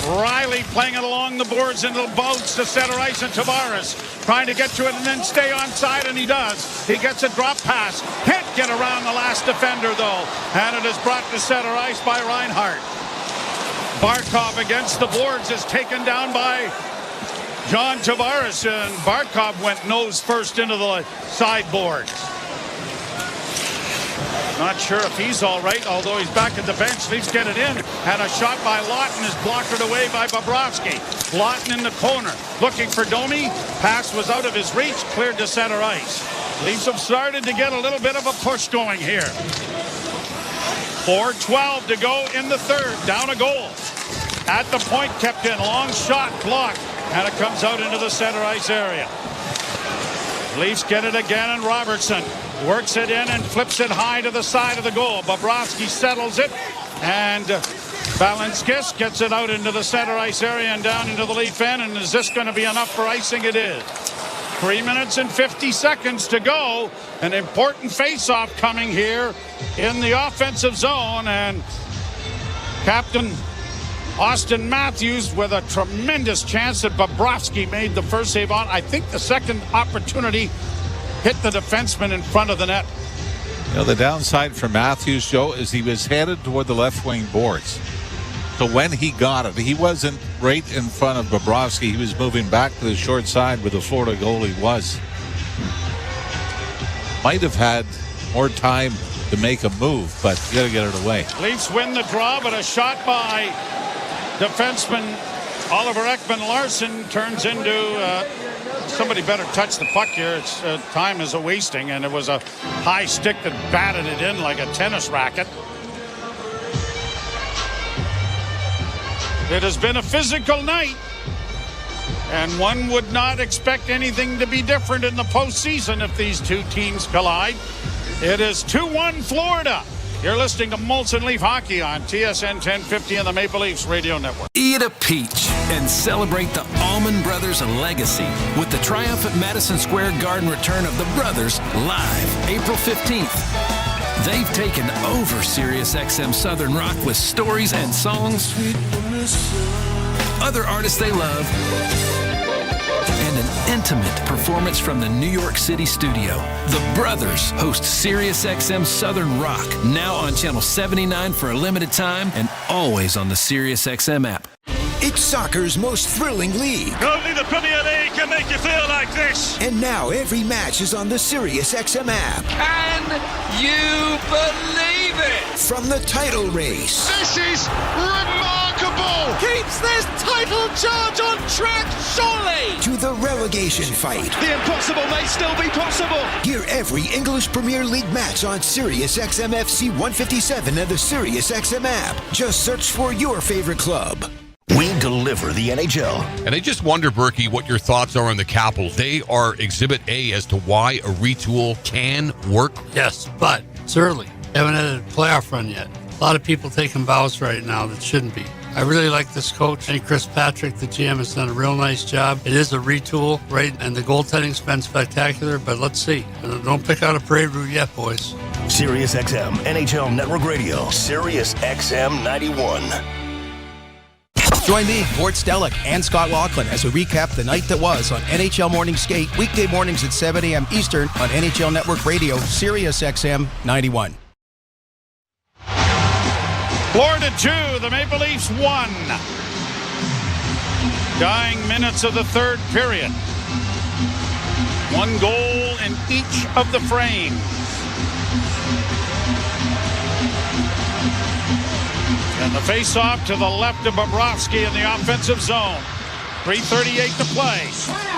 Riley playing it along the boards into the boats to center ice, and Tavares trying to get to it and then stay onside, and he does. He gets a drop pass. Can't get around the last defender, though. And it is brought to center ice by Reinhart. Barkov against the boards is taken down by John Tavares, and Barkov went nose first into the sideboards. Not sure if he's all right, although he's back at the bench. Leafs get it in, and a shot by Lawton is blocked away by Bobrovsky. Lawton in the corner, looking for Domi. Pass was out of his reach, cleared to center ice. Leafs have started to get a little bit of a push going here. 4:12 to go in the third, down a goal. At the point, kept in, long shot, blocked, and it comes out into the center ice area. Leafs get it again, and Robertson works it in and flips it high to the side of the goal. Bobrovsky settles it, and Balinskis gets it out into the center ice area and down into the Leaf end. And is this going to be enough for icing? It is. 3 minutes and 50 seconds to go. An important face-off coming here in the offensive zone, and Captain Austin Matthews with a tremendous chance that Bobrovsky made the first save on. I think the second opportunity hit the defenseman in front of the net. You know, the downside for Matthews, Joe, is he was headed toward the left wing boards. So when he got it, he wasn't right in front of Bobrovsky. He was moving back to the short side where the Florida goalie was. Might have had more time to make a move, but you got to get it away. Leafs win the draw, but a shot by defenseman Oliver Ekman-Larsson turns into somebody better touch the puck here. It's time is a wasting, and it was a high stick that batted it in like a tennis racket. It has been a physical night. And one would not expect anything to be different in the postseason if these two teams collide. It is 2-1 Florida. You're listening to Molson Leaf Hockey on TSN 1050 and the Maple Leafs Radio Network. Eat a peach and celebrate the Allman Brothers legacy with the triumphant Madison Square Garden return of the Brothers live April 15th. They've taken over SiriusXM Southern Rock with stories and songs, other artists they love, and an intimate performance from the New York City studio. The Brothers host SiriusXM Southern Rock, now on Channel 79 for a limited time and always on the SiriusXM app. It's soccer's most thrilling league. Only the Premier League can make you feel like this. And now every match is on the SiriusXM app. Can you believe it? From the title race. This is remarkable. Keeps this title charge on track, surely. To the relegation fight. The impossible may still be possible. Hear every English Premier League match on SiriusXM FC 157 and the SiriusXM app. Just search for your favorite club. We deliver the NHL. And I just wonder, Berkey, what your thoughts are on the Capitals. They are Exhibit A as to why a retool can work. Yes, but it's early. Haven't had a playoff run yet. A lot of people taking bows right now that shouldn't be. I really like this coach. I think Chris Patrick, the GM, has done a real nice job. It is a retool, right? And the goaltending's been spectacular, but let's see. Don't pick out a parade route yet, boys. SiriusXM NHL Network Radio. SiriusXM 91. Join me, Gord Stellick, and Scott Laughlin as we recap the night that was on NHL Morning Skate, weekday mornings at 7 a.m. Eastern on NHL Network Radio, SiriusXM 91. Florida 2, the Maple Leafs 1. Dying minutes of the third period. One goal in each of the frames. And the face-off to the left of Bobrovsky in the offensive zone. 3:38 to play.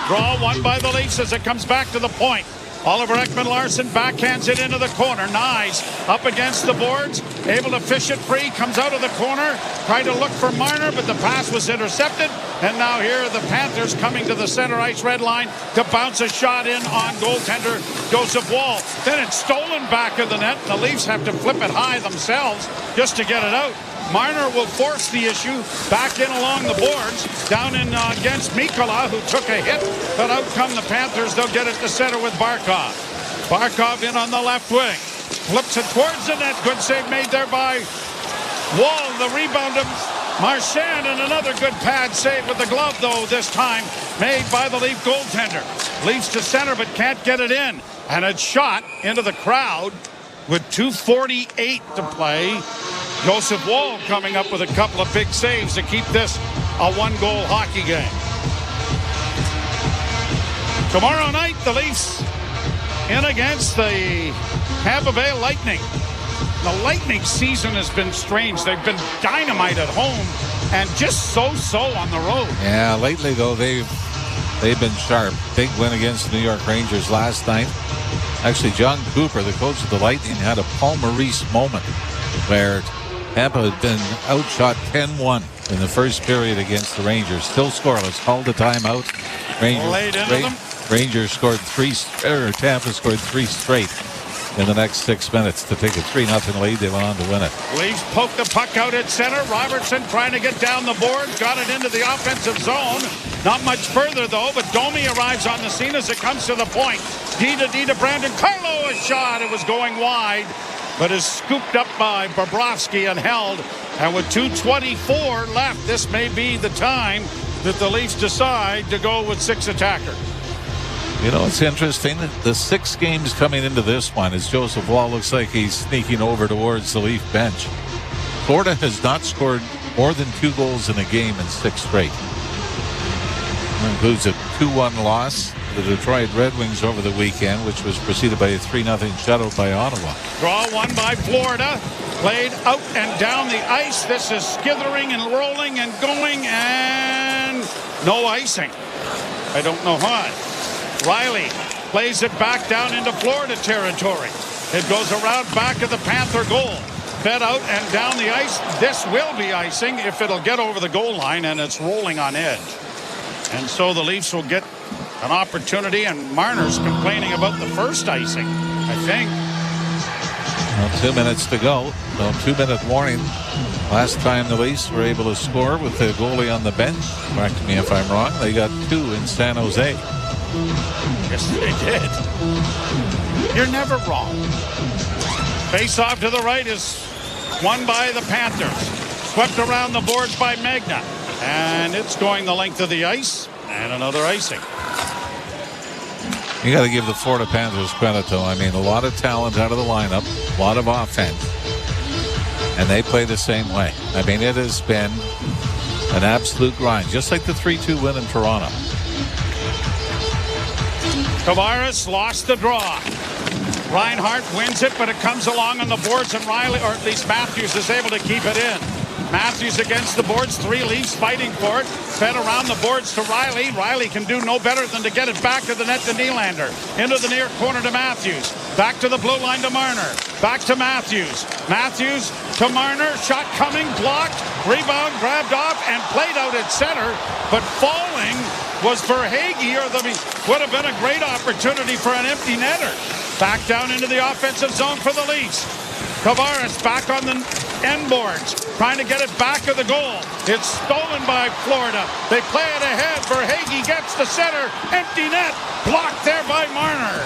Draw won by the Leafs as it comes back to the point. Oliver Ekman-Larsson backhands it into the corner. Nyes up against the boards, able to fish it free, comes out of the corner, tried to look for Marner, but the pass was intercepted. And now here are the Panthers coming to the center ice red line to bounce a shot in on goaltender Joseph Woll. Then it's stolen back of the net, and the Leafs have to flip it high themselves just to get it out. Marner will force the issue back in along the boards, down in against Mikkola, who took a hit, but out come the Panthers. They'll get it to center with Barkov. Barkov in on the left wing. Flips it towards the net. Good save made there by Woll. The rebound of Marchand, and another good pad save with the glove, though, this time made by the Leaf goaltender. Leafs to center, but can't get it in. And it's shot into the crowd with 2:48 to play. Joseph Woll coming up with a couple of big saves to keep this a one-goal hockey game. Tomorrow night, the Leafs in against the Tampa Bay Lightning. The Lightning season has been strange. They've been dynamite at home and just so-so on the road. Yeah, lately, though, they've been sharp. Big win against the New York Rangers last night. Actually, John Cooper, the coach of the Lightning, had a Paul Maurice moment where Tampa had been outshot 10-1 in the first period against the Rangers. Still scoreless. Called the timeout. Rangers scored Tampa scored 3 straight in the next 6 minutes to take a 3-0 lead. They went on to win it. Leafs poke the puck out at center. Robertson trying to get down the boards. Got it into the offensive zone. Not much further, though, but Domi arrives on the scene as it comes to the point. D to Brandon Carlo, a shot. It was going wide, but is scooped up by Bobrovsky and held. And with 2:24 left, this may be the time that the Leafs decide to go with 6 attackers. You know, it's interesting. The 6 games coming into this one, as Joseph Woll looks like he's sneaking over towards the Leaf bench. Florida has not scored more than 2 goals in a game in 6 straight. That includes a 2-1 loss to the Detroit Red Wings over the weekend, which was preceded by a 3-0 shutout by Ottawa. Draw one by Florida. Played out and down the ice. This is skithering and rolling and going, and no icing. I don't know why. Riley plays it back down into Florida territory. It goes around back of the Panther goal. Fed out and down the ice. This will be icing if it'll get over the goal line, and it's rolling on edge. And so the Leafs will get an opportunity, and Marner's complaining about the first icing, I think. Well, 2 minutes to go. So 2-minute warning. Last time the Leafs were able to score with the goalie on the bench, correct me if I'm wrong, they got 2 in San Jose. Yes, they did. You're never wrong. Face off to the right is won by the Panthers. Swept around the boards by Magna. And it's going the length of the ice. And another icing. You got to give the Florida Panthers credit, though. I mean, a lot of talent out of the lineup, a lot of offense. And they play the same way. I mean, it has been an absolute grind, just like the 3-2 win in Toronto. Tavares lost the draw. Reinhart wins it, but it comes along on the boards, and Riley, or at least Matthews, is able to keep it in. Matthews against the boards, 3 Leafs fighting for it. Fed around the boards to Riley. Riley can do no better than to get it back to the net to Nylander. Into the near corner to Matthews. Back to the blue line to Marner. Back to Matthews. Matthews to Marner. Shot coming, blocked. Rebound grabbed off and played out at center. But falling was Verhaeghe, or would have been a great opportunity for an empty netter. Back down into the offensive zone for the Leafs. Tavares back on the end boards, trying to get it back of the goal. It's stolen by Florida. They play it ahead. Verhaeghe gets the center. Empty net. Blocked there by Marner.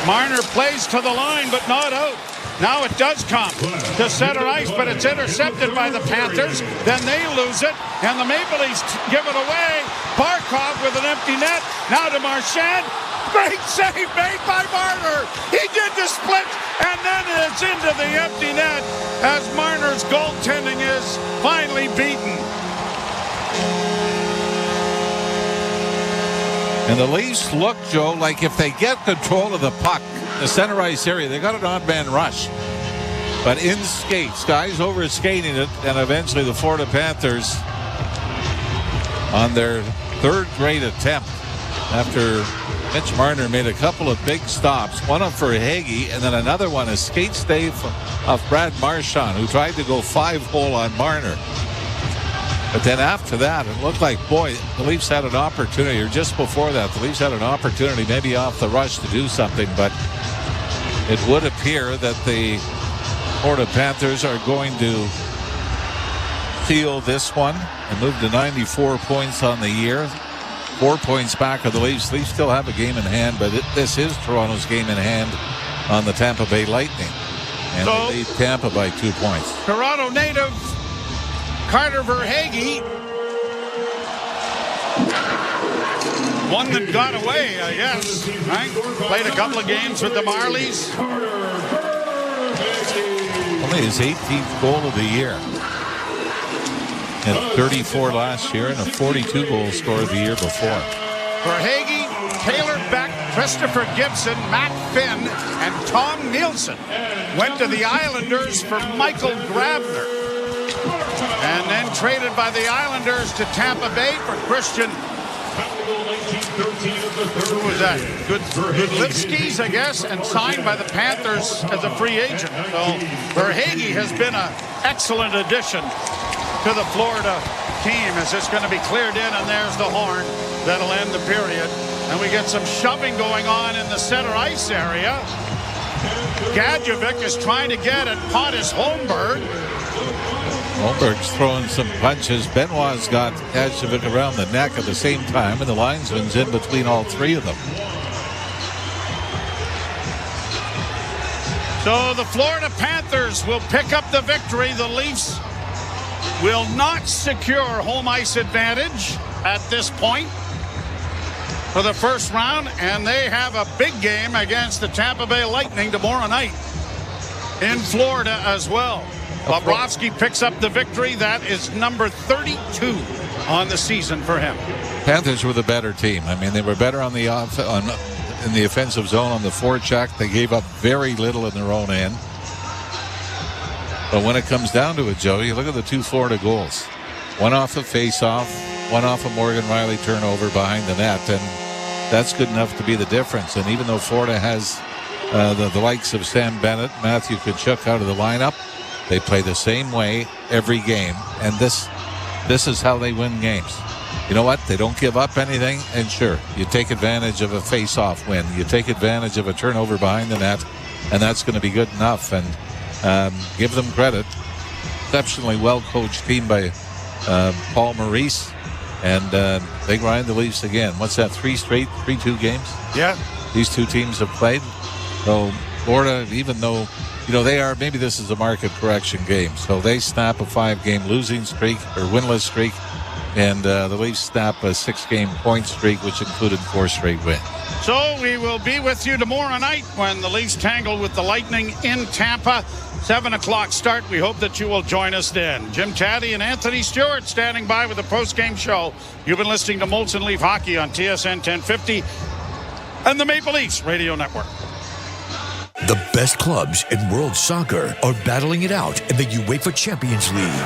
Marner plays to the line, but not out. Now it does come to center ice, but it's intercepted by the Panthers. Then they lose it, and the Maple Leafs give it away. Barkov with an empty net. Now to Marchand. Great save made by Marner. He did the split, and then it's into the empty net as Marner's goaltending is finally beaten. And the Leafs look, Joe, like if they get control of the puck, the center ice area, they got an odd man rush. But in skates, guys over skating it, and eventually the Florida Panthers on their 3rd great attempt after Mitch Marner made a couple of big stops, one up for Verhaeghe, and then another one, a skate stave of Brad Marchand, who tried to go 5-hole on Marner. But then after that, it looked like, boy, the Leafs had an opportunity, or just before that, the Leafs had an opportunity maybe off the rush to do something, but it would appear that the Florida Panthers are going to seal this one and move to 94 points on the year. 4 points back of the Leafs. Leafs still have a game in hand, but this is Toronto's game in hand on the Tampa Bay Lightning. And so, they lead Tampa by 2 points. Toronto native Carter Verhaeghe. One that got away, I guess. Right? Played a couple of games with the Marlies. Only his 18th goal of the year. Had 34 last year and a 42-goal score the year before. Verhaeghe, Taylor Beck, Christopher Gibson, Matt Finn, and Tom Nielsen went to the Islanders for Michael Grabner. And then traded by the Islanders to Tampa Bay for Christian. Who was that? Goodlitsky's, I guess, and signed by the Panthers as a free agent. So Verhaeghe has been an excellent addition to the Florida team as it's going to be cleared in, and there's the horn that'll end the period. And we get some shoving going on in the center ice area. Gadjevic is trying to get at Pontus Holmberg. Holmberg's throwing some punches. Benoit's got Gadjevic around the neck at the same time, and the linesman's in between all 3 of them. So the Florida Panthers will pick up the victory. The Leafs will not secure home ice advantage at this point for the first round, and they have a big game against the Tampa Bay Lightning tomorrow night in Florida as well. Bobrovsky picks up the victory. That is number 32 on the season for him. Panthers were the better team. I mean, they were better on the in the offensive zone on the forecheck. They gave up very little in their own end. But when it comes down to it, Joe, you look at the 2 Florida goals. One off a face-off, one off a Morgan Riley turnover behind the net, and that's good enough to be the difference. And even though Florida has the likes of Sam Bennett, Matthew Tkachuk out of the lineup, they play the same way every game. And this this is how they win games. You know what? They don't give up anything, and sure, you take advantage of a face-off win. You take advantage of a turnover behind the net, and that's going to be good enough. And give them credit. Exceptionally well-coached team by Paul Maurice, and they grind the Leafs again. What's that, 3-2 games? Yeah. These two teams have played. So Florida, even though, they are, maybe this is a market correction game, so they snap a 5-game losing streak or winless streak, and the Leafs snap a 6-game point streak, which included 4 straight wins. So we will be with you tomorrow night when the Leafs tangle with the Lightning in Tampa. 7 o'clock start. We hope that you will join us then. Jim Taddy and Anthony Stewart standing by with the post-game show. You've been listening to Molson Leaf Hockey on TSN 1050 and the Maple Leafs Radio Network. The best clubs in world soccer are battling it out in the UEFA Champions League.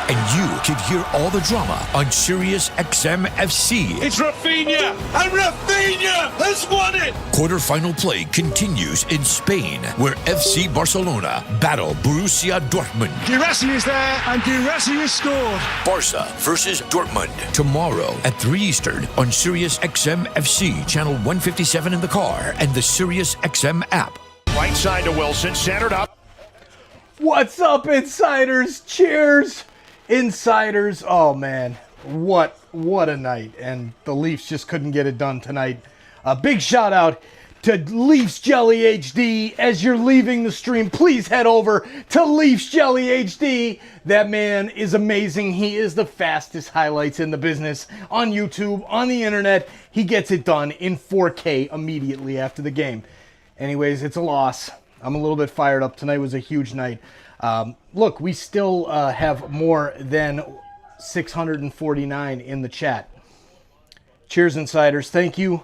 And you can hear all the drama on Sirius XM FC. It's Rafinha, and Rafinha has won it! Quarterfinal play continues in Spain, where FC Barcelona battle Borussia Dortmund. Guirassy is there, and Guirassy has scored. Barca versus Dortmund, tomorrow at 3 Eastern on Sirius XM FC, channel 157 in the car, and the Sirius XM app. Right side to Wilson, centered up. What's up, Insiders? Cheers! Insiders, oh man, what a night, and the Leafs just couldn't get it done tonight. A big shout out to Leafs Jelly HD. As you're leaving the stream, please head over to Leafs Jelly HD. That man is amazing. He is the fastest highlights in the business on YouTube, on the internet. He gets it done in 4K immediately after the game. Anyways, it's a loss. I'm a little bit fired up. Tonight was a huge night. Look, we still have more than 649 in the chat. Cheers, Insiders. Thank you.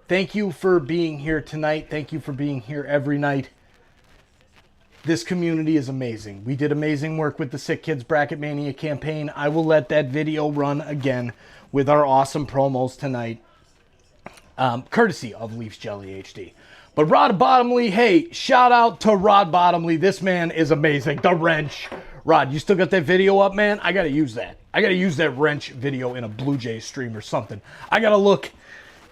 Thank you for being here tonight. Thank you for being here every night. This community is amazing. We did amazing work with the Sick Kids Bracket Mania campaign. I will let that video run again with our awesome promos tonight, courtesy of Leafs Jelly HD. But Rod Bottomley, hey, shout out to Rod Bottomley. This man is amazing. The wrench. Rod, you still got that video up, man? I got to use that. I got to use that wrench video in a Blue Jays stream or something. I got to look.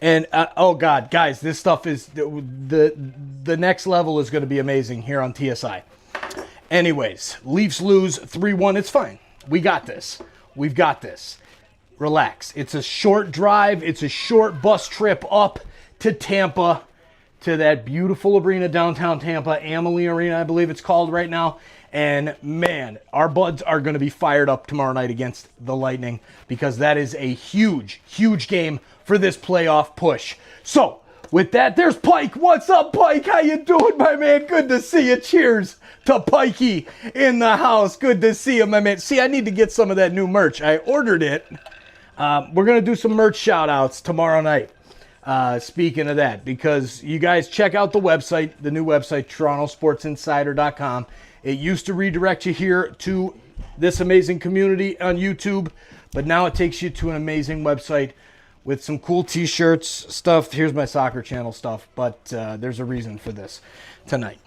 And, oh, God, guys, this stuff is, the next level is going to be amazing here on TSI. Anyways, Leafs lose 3-1. It's fine. We got this. We've got this. Relax. It's a short drive. It's a short bus trip up to Tampa, to that beautiful arena downtown Tampa, Amalie Arena, I believe it's called right now. And man, our buds are going to be fired up tomorrow night against the Lightning, because that is a huge, huge game for this playoff push. So with that, there's Pike. What's up, Pike? How you doing, my man? Good to see you. Cheers to Pikey in the house. Good to see you, my man. See, I need to get some of that new merch. I ordered it. We're going to do some merch shout outs tomorrow night. Speaking of that, because you guys check out the website, the new website, TorontoSportsInsider.com. It used to redirect you here to this amazing community on YouTube, but now it takes you to an amazing website with some cool t-shirts, stuff. Here's my soccer channel stuff, but there's a reason for this tonight.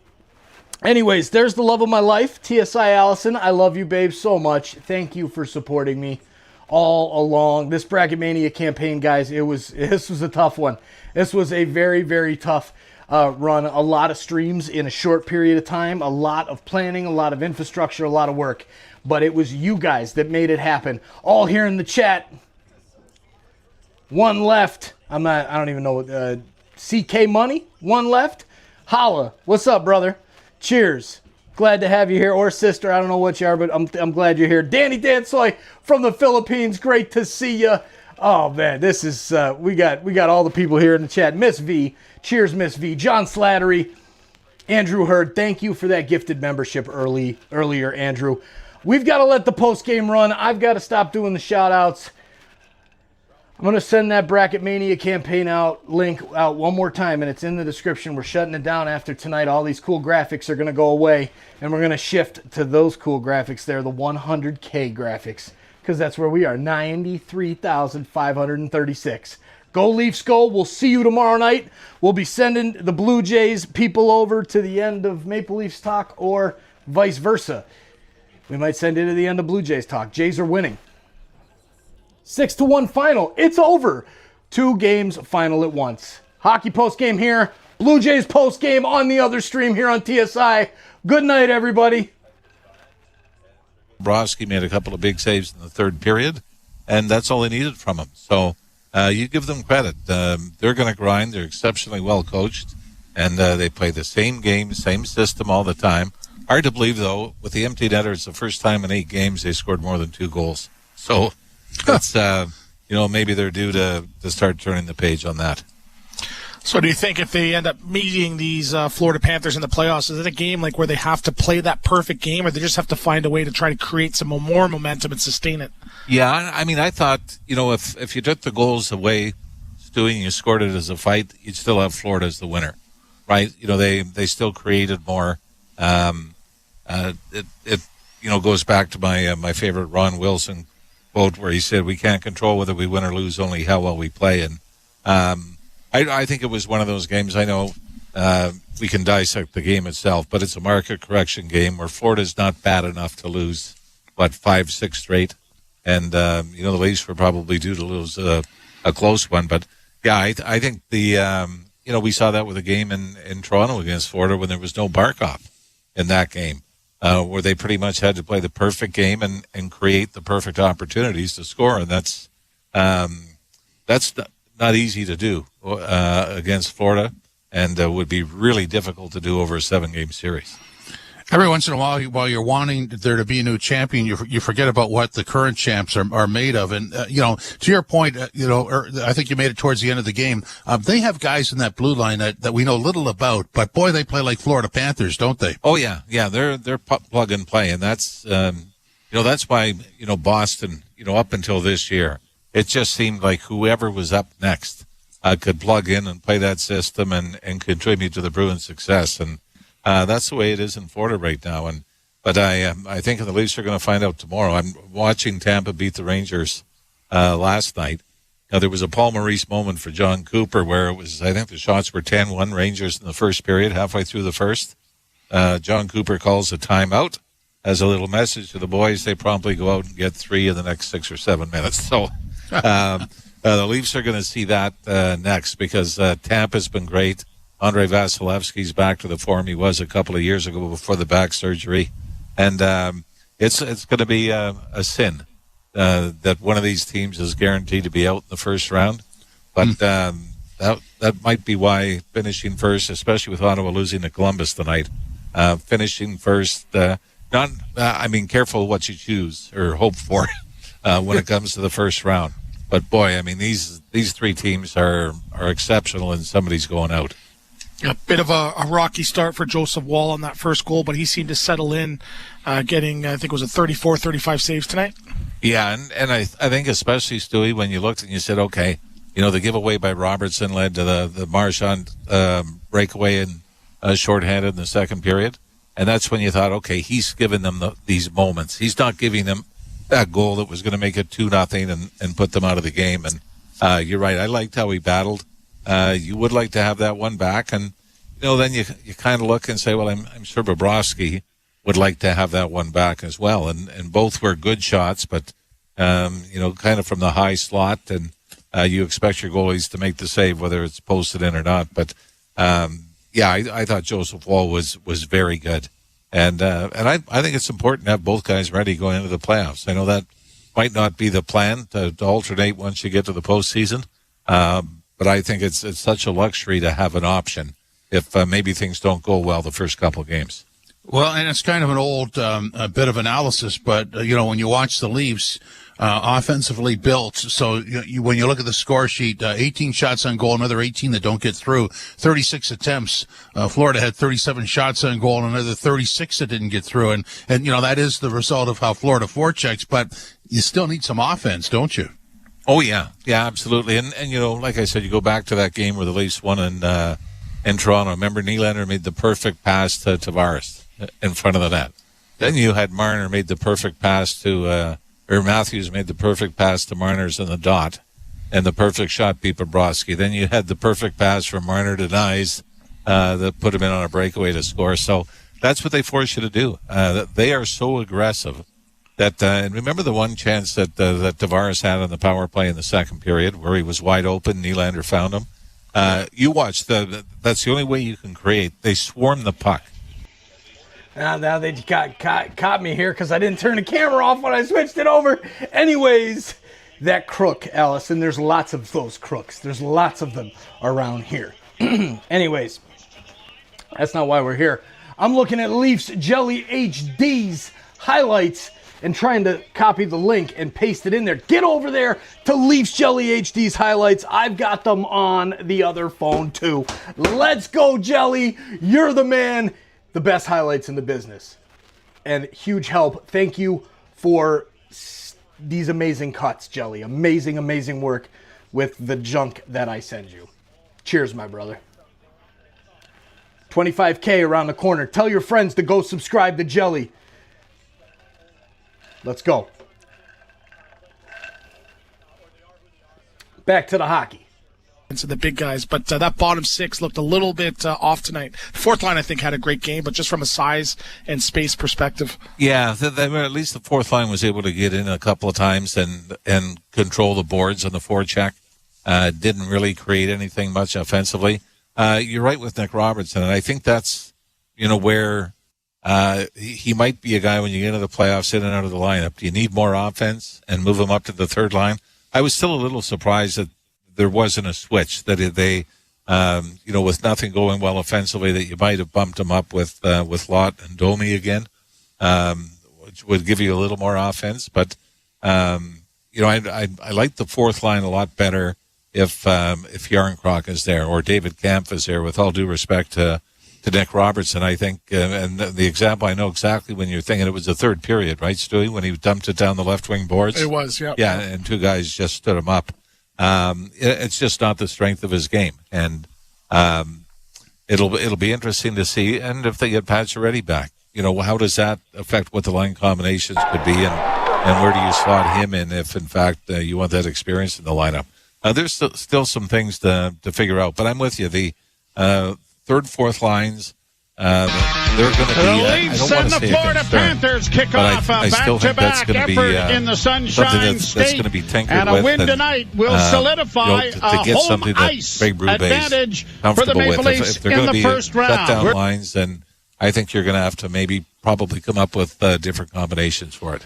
Anyways, there's the love of my life, TSI Allison. I love you, babe, so much. Thank you for supporting me all along. This Bracket Mania campaign, guys, this was a tough one. This was a very, very tough run. A lot of streams in a short period of time, a lot of planning, a lot of infrastructure, a lot of work. But it was you guys that made it happen. All here in the chat. One left. I don't even know. CK Money, one left. Holla. What's up, brother? Cheers. Glad to have you here, or sister. I don't know what you are, but I'm glad you're here. Danny Dansoy from the Philippines. Great to see you. Oh man, this is we got all the people here in the chat. Miss V, cheers, Miss V. John Slattery, Andrew Hurd. Thank you for that gifted membership earlier, Andrew. We've got to let the post game run. I've got to stop doing the shout outs. I'm going to send that Bracket Mania campaign link out one more time, and it's in the description. We're shutting it down after tonight. All these cool graphics are going to go away, and we're going to shift to those cool graphics there, the 100K graphics, because that's where we are, 93,536. Go Leafs, go. We'll see you tomorrow night. We'll be sending the Blue Jays people over to the end of Maple Leafs talk, or vice versa. We might send it to the end of Blue Jays talk. Jays are winning. 6-1 final. It's over. 2 games final at once. Hockey postgame here. Blue Jays postgame on the other stream here on TSI. Good night, everybody. Bobrovsky made a couple of big saves in the third period, and that's all they needed from him. So you give them credit. They're going to grind. They're exceptionally well coached, and they play the same game, same system all the time. Hard to believe, though, with the empty netter, it's the first time in 8 games they scored more than 2 goals. So it's, maybe they're due to start turning the page on that. So do you think if they end up meeting these Florida Panthers in the playoffs, is it a game like where they have to play that perfect game, or they just have to find a way to try to create some more momentum and sustain it? Yeah, I mean, I thought, if you took the goals away, Stewie, and you scored it as a fight, you'd still have Florida as the winner, right? They still created more. It goes back to my favorite Ron Wilson quote where he said, "We can't control whether we win or lose, only how well we play." And I think it was one of those games. I know we can dissect the game itself, but it's a market correction game where Florida's not bad enough to lose, 5-6 straight. And, the Leafs were probably due to lose a close one. But, yeah, I think we saw that with a game in Toronto against Florida when there was no Barkov in that game, where they pretty much had to play the perfect game and create the perfect opportunities to score. And that's not easy to do against Florida, and would be really difficult to do over a 7-game series. Every once in a while you're wanting there to be a new champion, you forget about what the current champs are made of. And, to your point, I think you made it towards the end of the game. They have guys in that blue line that we know little about, but boy, they play like Florida Panthers, don't they? Oh yeah. Yeah. They're plug and play. And that's, that's why, Boston, up until this year, it just seemed like whoever was up next could plug in and play that system and contribute to the Bruins' success. And that's the way it is in Florida right now. But I think the Leafs are going to find out tomorrow. I'm watching Tampa beat the Rangers last night. Now, there was a Paul Maurice moment for John Cooper where I think the shots were 10-1 Rangers in the first period, halfway through the first. John Cooper calls a timeout as a little message to the boys. They promptly go out and get 3 in the next 6 or 7 minutes. So the Leafs are going to see that next because Tampa's been great. Andrei Vasilevsky's back to the form he was a couple of years ago before the back surgery. And it's going to be a sin that one of these teams is guaranteed to be out in the first round. But that might be why finishing first, especially with Ottawa losing to Columbus tonight, finishing first, careful what you choose or hope for when it comes to the first round. But, boy, I mean, these 3 teams are exceptional, and somebody's going out. A bit of a rocky start for Joseph Woll on that first goal, but he seemed to settle in, getting, I think it was a 34, 35 saves tonight. Yeah, and I think especially, Stewie, when you looked and you said, okay, the giveaway by Robertson led to the Marchand breakaway and shorthanded in the second period. And that's when you thought, okay, he's given them these moments. He's not giving them that goal that was going to make it 2-0 and put them out of the game. And you're right. I liked how he battled. You would like to have that one back, and then you kind of look and say, well, I'm sure Bobrovsky would like to have that one back as well, and both were good shots, but kind of from the high slot, and you expect your goalies to make the save whether it's posted in or not. But I thought Joseph Woll was very good, and I think it's important to have both guys ready going into the playoffs. I know that might not be the plan to alternate once you get to the postseason. But I think it's such a luxury to have an option if maybe things don't go well the first couple of games. Well, and it's kind of an old a bit of analysis, but, when you watch the Leafs, offensively built, so when you look at the score sheet, 18 shots on goal, another 18 that don't get through, 36 attempts. Florida had 37 shots on goal and another 36 that didn't get through. And that is the result of how Florida forechecks, but you still need some offense, don't you? Oh, yeah. Yeah, absolutely. And like I said, you go back to that game where the Leafs won in Toronto. Remember, Nylander made the perfect pass to Tavares in front of the net. Then you had Marner made the perfect pass to Matthews made the perfect pass to Marner's in the dot, and the perfect shot beat Bobrovsky. Then you had the perfect pass from Marner to Nyes that put him in on a breakaway to score. So that's what they force you to do. They are so aggressive That and remember the one chance that Tavares had on the power play in the second period where he was wide open, Nylander found him. You watch that's the only way you can create. They swarm the puck. Now they caught me here because I didn't turn the camera off when I switched it over. Anyways, that crook, Allison, there's lots of those crooks. There's lots of them around here. Anyways, that's not why we're here. I'm looking at Leafs Jelly HD's highlights and trying to copy the link and paste it in there. Get over there to Leafs Jelly HD's highlights. I've got them on the other phone too. Let's go, Jelly. You're the man. The best highlights in the business. And huge help. Thank you for these amazing cuts, Jelly. Amazing, amazing work with the junk that I send you. Cheers, my brother. 25K around the corner. Tell your friends to go subscribe to Jelly. Let's go. Back to the hockey. To the big guys, but that bottom six looked a little bit off tonight. Fourth line, I think, had a great game, but just from a size and space perspective. Yeah, at least the fourth line was able to get in a couple of times and control the boards on the forecheck. Didn't really create anything much offensively. You're right with Nick Robertson, and I think that's where he might be a guy when you get into the playoffs in and out of the lineup. Do you need more offense and move him up to the third line? I was still a little surprised that there wasn't a switch, that they, with nothing going well offensively, that you might have bumped him up with Lott and Domi again, which would give you a little more offense. But, I like the fourth line a lot better if Yarncroc is there or David Kampf is there, with all due respect to Nick Robertson. I think, and the example, I know exactly when you're thinking, it was the third period, right, Stewie, when he dumped it down the left wing boards? It was, yeah. Yeah, and two guys just stood him up. It's just not the strength of his game, and it'll be interesting to see. And if they get Pacioretty back, how does that affect what the line combinations could be, and where do you slot him in if, in fact, you want that experience in the lineup? There's still some things to figure out, but I'm with you. The third, fourth lines. They're going to be. The Leafs and the Florida Panthers kick off a back-to-back effort in the Sunshine State, and a win tonight will solidify a home ice advantage for the Maple Leafs in the first round. Shutdown lines, and I think you're going to have to probably come up with different combinations for it.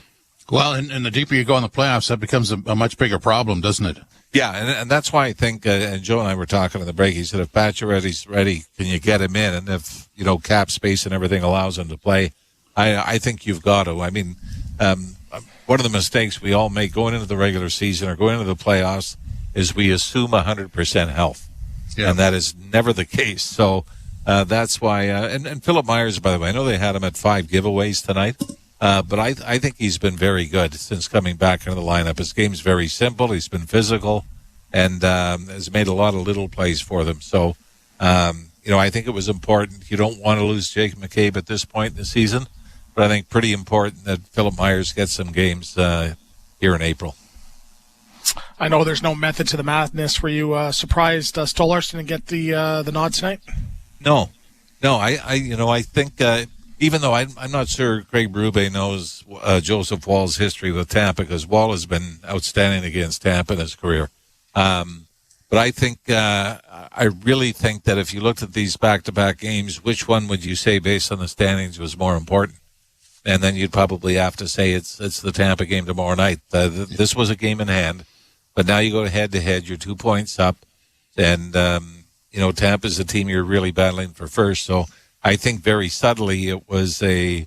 Well, and the deeper you go in the playoffs, that becomes a much bigger problem, doesn't it? Yeah, and that's why I think, and Joe and I were talking in the break, he said, if Pacioretty's ready, can you get him in? And if, cap space and everything allows him to play, I think you've got to. I mean, one of the mistakes we all make going into the regular season or going into the playoffs is we assume 100% health. Yeah. And that is never the case. So that's why, and Philip Myers, by the way, I know they had him at 5 giveaways tonight. But I think he's been very good since coming back into the lineup. His game's very simple. He's been physical and has made a lot of little plays for them. So, I think it was important. You don't want to lose Jake McCabe at this point in the season, but I think pretty important that Philip Myers gets some games here in April. I know there's no method to the madness. Were you surprised Stolarz didn't get the nod tonight? No. I think. Even though I'm not sure Craig Berube knows Joseph Wall's history with Tampa, because Wall has been outstanding against Tampa in his career. But I think I really think that if you looked at these back-to-back games, which one would you say, based on the standings, was more important? And then you'd probably have to say it's the Tampa game tomorrow night. This was a game in hand, but now you go head-to-head. You're 2 points up, and Tampa's the team you're really battling for first. So I think very subtly it was a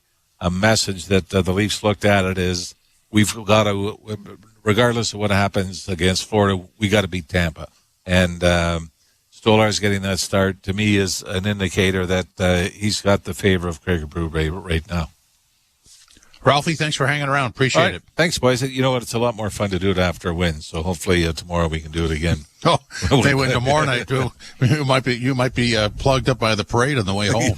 message that the Leafs looked at it as, we've got to, regardless of what happens against Florida, we got to beat Tampa. And Stolarz getting that start, to me, is an indicator that he's got the favor of Craig Berube right now. Ralphie, thanks for hanging around. Appreciate it. Thanks, boys. You know what? It's a lot more fun to do it after a win. So hopefully tomorrow we can do it again. Oh, they win tomorrow night too. You might be plugged up by the parade on the way home.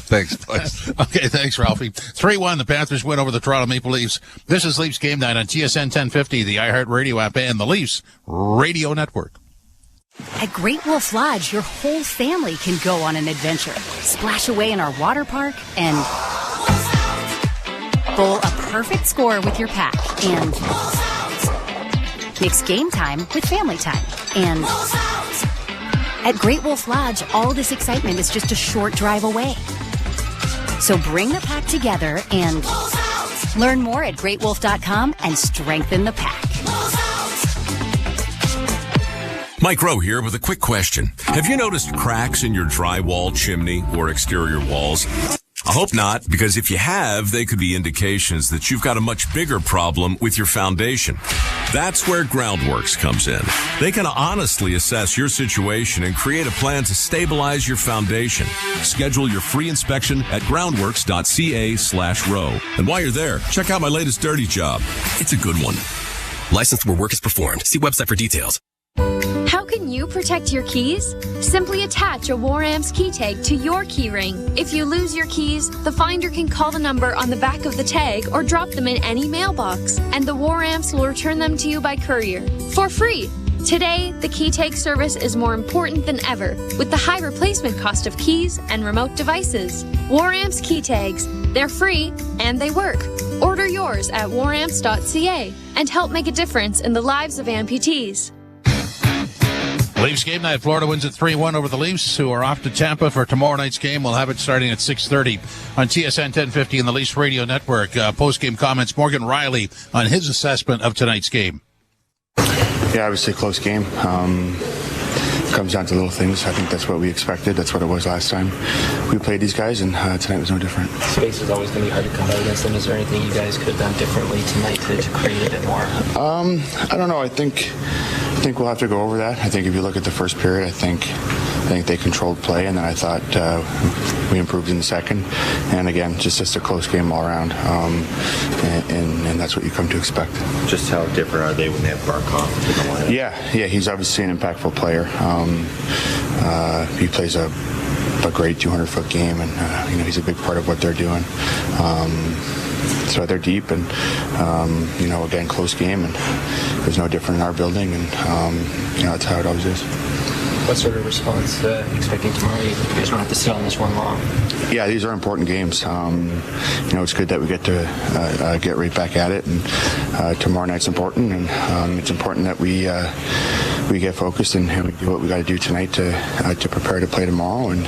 Thanks, boys. Okay, thanks, Ralphie. 3-1, the Panthers win over the Toronto Maple Leafs. This is Leafs Game Night on TSN 1050, the iHeartRadio app, and the Leafs Radio Network. At Great Wolf Lodge, your whole family can go on an adventure. Splash away in our water park and Bowl a perfect score with your pack and mix game time with family time. And at Great Wolf Lodge, all this excitement is just a short drive away. So bring the pack together and learn more at greatwolf.com and strengthen the pack. Mike Rowe here with a quick question. Have you noticed cracks in your drywall, chimney, or exterior walls? I hope not, because if you have, they could be indications that you've got a much bigger problem with your foundation. That's where Groundworks comes in. They can honestly assess your situation and create a plan to stabilize your foundation. Schedule your free inspection at groundworks.ca/row. And while you're there, check out my latest dirty job. It's a good one. Licensed where work is performed. See website for details. How can you protect your keys? Simply attach a War Amps key tag to your key ring. If you lose your keys, the finder can call the number on the back of the tag or drop them in any mailbox, and the War Amps will return them to you by courier for free. Today, the key tag service is more important than ever with the high replacement cost of keys and remote devices. War Amps key tags. They're free and they work. Order yours at waramps.ca and help make a difference in the lives of amputees. Leafs game night. Florida wins at 3-1 over the Leafs, who are off to Tampa for tomorrow night's game. We'll have it starting at 6:30 on TSN 1050 and the Leafs Radio Network. Post-game comments, Morgan Riley on his assessment of tonight's game. Yeah, obviously close game. Comes down to little things. I think that's what we expected. That's what it was last time we played these guys, and tonight was no different. Space is always going to be hard to come out against them. Is there anything you guys could have done differently tonight to create a bit more? I don't know. I think we'll have to go over that. I think if you look at the first period, I think they controlled play, and then I thought we improved in the second. And again, just a close game all around, and that's what you come to expect. Just how different are they when they have Barkov in the lineup? Yeah, he's obviously an impactful player. He plays a great 200-foot game, and he's a big part of what they're doing. So they're deep, and again, close game, and there's no different in our building, and that's how it always is. What sort of response expecting tomorrow? You guys don't have to sit on this one long. Yeah, these are important games. It's good that we get to get right back at it, and tomorrow night's important, and it's important that we get focused and we do what we got to do tonight to prepare to play tomorrow, and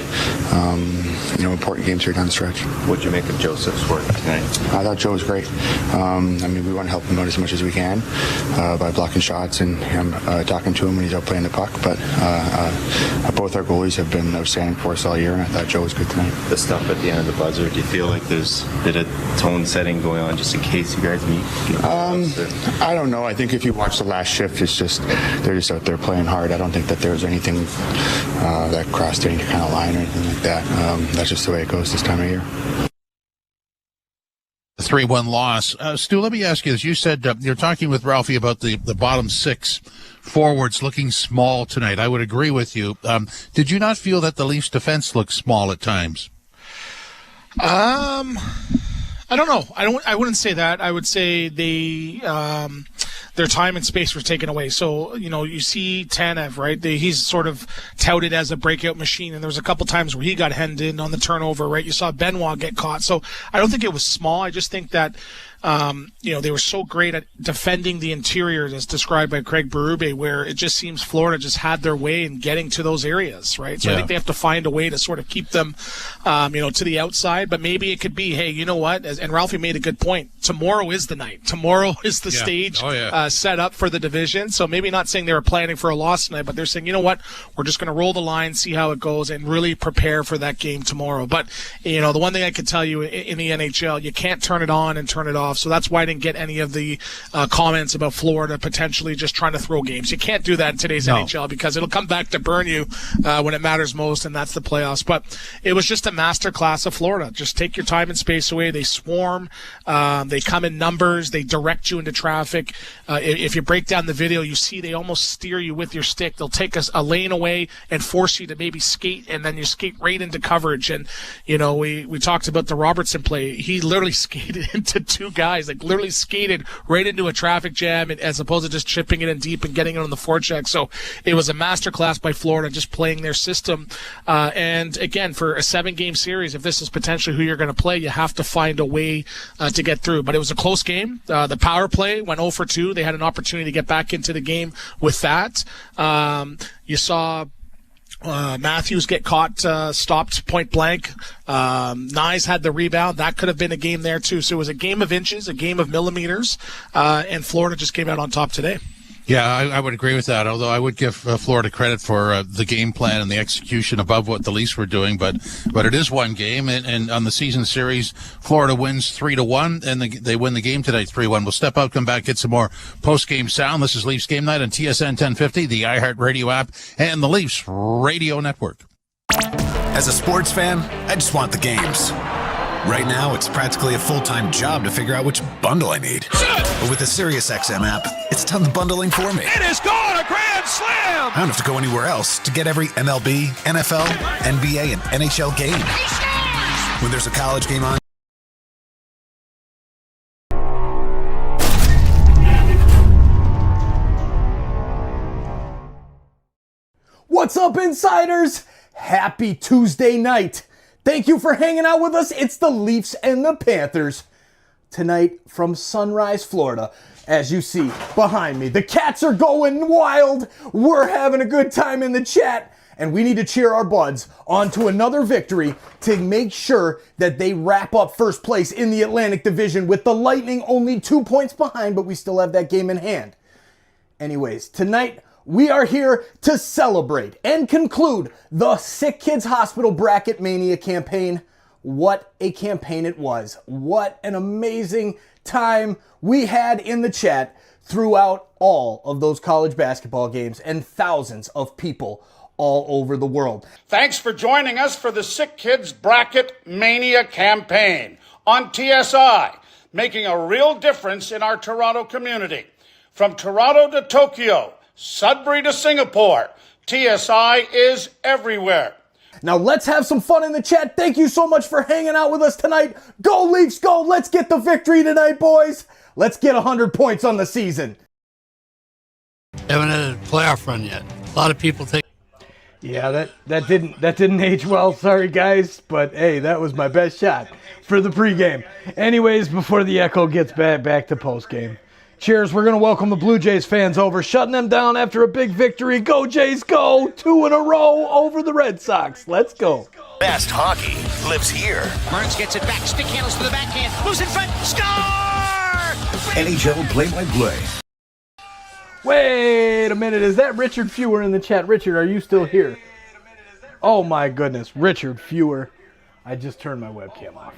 important games here down the stretch. What'd you make of Joseph's work tonight? I thought Joe was great. We want to help him out as much as we can by blocking shots and talking to him when he's out playing the puck, but both our goalies have been outstanding for us all year, and I thought Joe was good tonight. The stuff at the end of the buzzer, do you feel like there's a bit of tone setting going on just in case you guys meet? I don't know. I think if you watch the last shift, it's just they're just out there playing hard. I don't think that there was anything that crossed any kind of line or anything like that. That's just the way it goes this time of year. 3-1 loss. Stu, let me ask you this. You said you're talking with Ralphie about the bottom six forwards looking small tonight. I would agree with you. Did you not feel that the Leafs defense looked small at times? I don't know. I wouldn't say that. I would say their time and space were taken away. So, you see Tanev, right? He's sort of touted as a breakout machine, and there was a couple times where he got hemmed in on the turnover, right? You saw Benoit get caught. So I don't think it was small. I just think that they were so great at defending the interior, as described by Craig Berube, where it just seems Florida just had their way in getting to those areas, right? So I think they have to find a way to sort of keep them, to the outside. But maybe it could be, hey, you know what? And Ralphie made a good point. Tomorrow is the night. Tomorrow is the stage set up for the division. So maybe not saying they were planning for a loss tonight, but they're saying, you know what? We're just going to roll the line, see how it goes, and really prepare for that game tomorrow. But, the one thing I can tell you in the NHL, you can't turn it on and turn it off. So that's why I didn't get any of the comments about Florida potentially just trying to throw games. You can't do that in today's NHL because it'll come back to burn you when it matters most, and that's the playoffs. But it was just a master class of Florida. Just take your time and space away. They swarm. They come in numbers. They direct you into traffic. If you break down the video, you see they almost steer you with your stick. They'll take a lane away and force you to maybe skate, and then you skate right into coverage. And, we talked about the Robertson play. He literally skated into two guys, like literally skated right into a traffic jam as opposed to just chipping it in deep and getting it on the forecheck. So it was a masterclass by Florida, just playing their system. And again, for a 7-game series, if this is potentially who you're going to play, you have to find a way to get through. But it was a close game. The power play went 0 for 2. They had an opportunity to get back into the game with that. You saw Matthews get caught, stopped point blank. Nyes had the rebound. That could have been a game there too. So it was a game of inches, a game of millimeters, and Florida just came out on top today. Yeah, I would agree with that, although I would give Florida credit for the game plan and the execution above what the Leafs were doing. But it is one game, and on the season series, Florida wins 3-1, and they win the game today 3-1. We'll step out, come back, get some more post-game sound. This is Leafs Game Night on TSN 1050, the iHeartRadio app, and the Leafs Radio Network. As a sports fan, I just want the games. Right now, it's practically a full-time job to figure out which bundle I need. But with the SiriusXM app, it's done the bundling for me. It is gone, a grand slam! I don't have to go anywhere else to get every MLB, NFL, NBA, and NHL game. When there's a college game on, What's up, insiders? Happy Tuesday night. Thank you for hanging out with us. It's the Leafs and the Panthers. Tonight from Sunrise, Florida. As you see behind me, the Cats are going wild. We're having a good time in the chat. And we need to cheer our buds on to another victory to make sure that they wrap up first place in the Atlantic Division with the Lightning only 2 points behind, but we still have that game in hand. Anyways, tonight we are here to celebrate and conclude the Sick Kids Hospital Bracket Mania campaign. What a campaign it was. What an amazing time we had in the chat throughout all of those college basketball games and thousands of people all over the world. Thanks for joining us for the Sick Kids Bracket Mania campaign on TSI, making a real difference in our Toronto community. From Toronto to Tokyo, Sudbury to Singapore, TSI is everywhere. Now let's have some fun in the chat. Thank you so much for hanging out with us tonight. Go Leafs, go! Let's get the victory tonight, boys. Let's get 100 points on the season. Haven't had a playoff run yet. A lot of people take. Yeah, that didn't age well. Sorry, guys, but hey, that was my best shot for the pregame. Anyways, before the echo gets back to postgame. Cheers, we're going to welcome the Blue Jays fans over, shutting them down after a big victory. Go Jays, go! 2 in a row over the Red Sox. Let's go. best hockey lives here. Burns gets it back, stick handles to the backhand, moves in front, score! NHL play-by-play. Wait a minute, is that Richard Fewer in the chat? Richard, are you still here? Oh my goodness, Richard Fewer. I just turned my webcam off.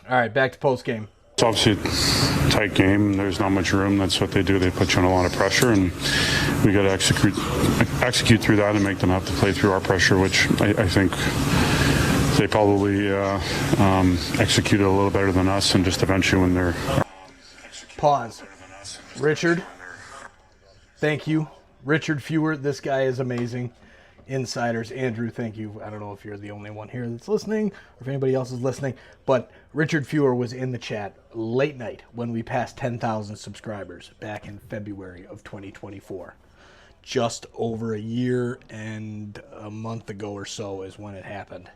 All right, back to post game. It's obviously a tight game. There's not much room. That's what they do. They put you on a lot of pressure, and we got to execute through that and make them have to play through our pressure, which I think they probably executed a little better than us, and just eventually when they're... Pause. Richard, thank you. Richard Fewer, this guy is amazing. Insiders, Andrew, thank you. I don't know if you're the only one here that's listening or if anybody else is listening, but Richard Fewer was in the chat late night when we passed 10,000 subscribers back in February of 2024. Just over a year and a month ago or so is when it happened.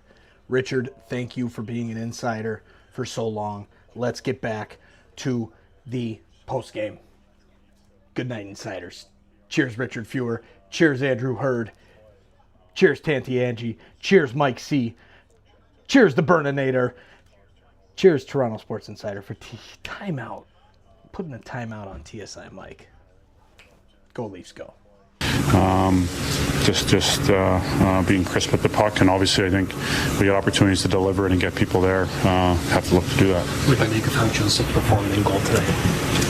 Richard, thank you for being an insider for so long. Let's get back to the post game. Good night, insiders. Cheers, Richard Fewer. Cheers, Andrew Hurd. Cheers, Tanti Angie. Cheers, Mike C. Cheers, the Burninator. Cheers, Toronto Sports Insider for timeout. Putting a timeout on TSI, Mike. Go Leafs, go. Just being crisp at the puck, and obviously I think we got opportunities to deliver it and get people there. Have to look to do that. What did you make of how Joseph performed in goal today?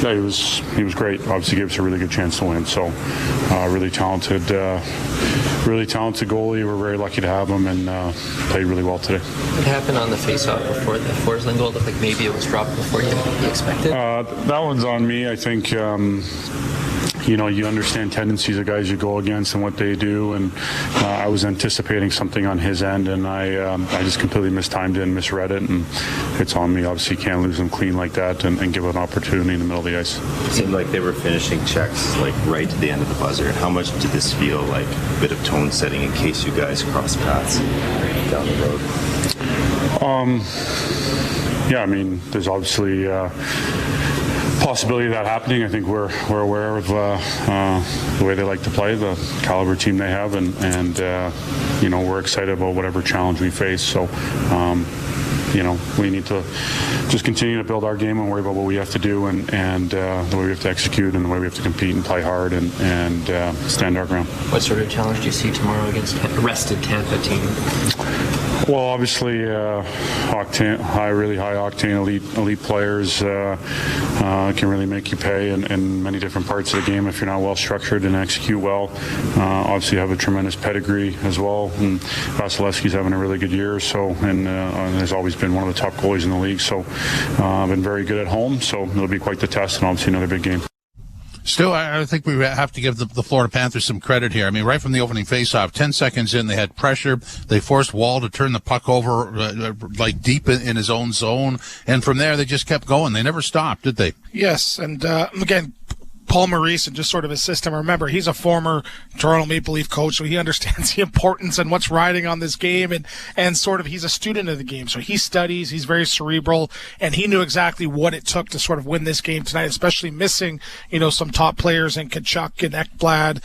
Yeah, he was great. Obviously gave us a really good chance to win. So really talented goalie. We're very lucky to have him, and played really well today. What happened on the faceoff before the Forsling goal? It looked like maybe it was dropped before you expected. That one's on me. I think you understand tendencies of guys you go against and what they do, and I was anticipating something on his end, and I just completely mistimed it and misread it, and it's on me. Obviously, you can't lose them clean like that and give an opportunity in the middle of the ice. It seemed like they were finishing checks like right to the end of the buzzer. How much did this feel like a bit of tone setting in case you guys cross paths down the road? Yeah, I mean, there's obviously possibility of that happening. I think we're aware of the way they like to play, the caliber team they have, and we're excited about whatever challenge we face. So, we need to just continue to build our game and worry about what we have to do and the way we have to execute and the way we have to compete and play hard and stand our ground. What sort of challenge do you see tomorrow against a rested Tampa team? Well, obviously, really high octane elite players can really make you pay in many different parts of the game if you're not well structured and execute well. Obviously, you have a tremendous pedigree as well, and Vasilevsky's having a really good year. So, and has always been one of the top goalies in the league. So, been very good at home. So it'll be quite the test, and obviously another big game. Stu, I think we have to give the Florida Panthers some credit here. I mean, right from the opening faceoff, 10 seconds in, they had pressure. They forced Wall to turn the puck over like deep in his own zone. And from there, they just kept going. They never stopped, did they? Yes. And again, Paul Maurice and just sort of his system. Remember, he's a former Toronto Maple Leaf coach, so he understands the importance and what's riding on this game, and sort of he's a student of the game. So he studies, he's very cerebral, and he knew exactly what it took to sort of win this game tonight, especially missing, some top players in Tkachuk and Ekblad,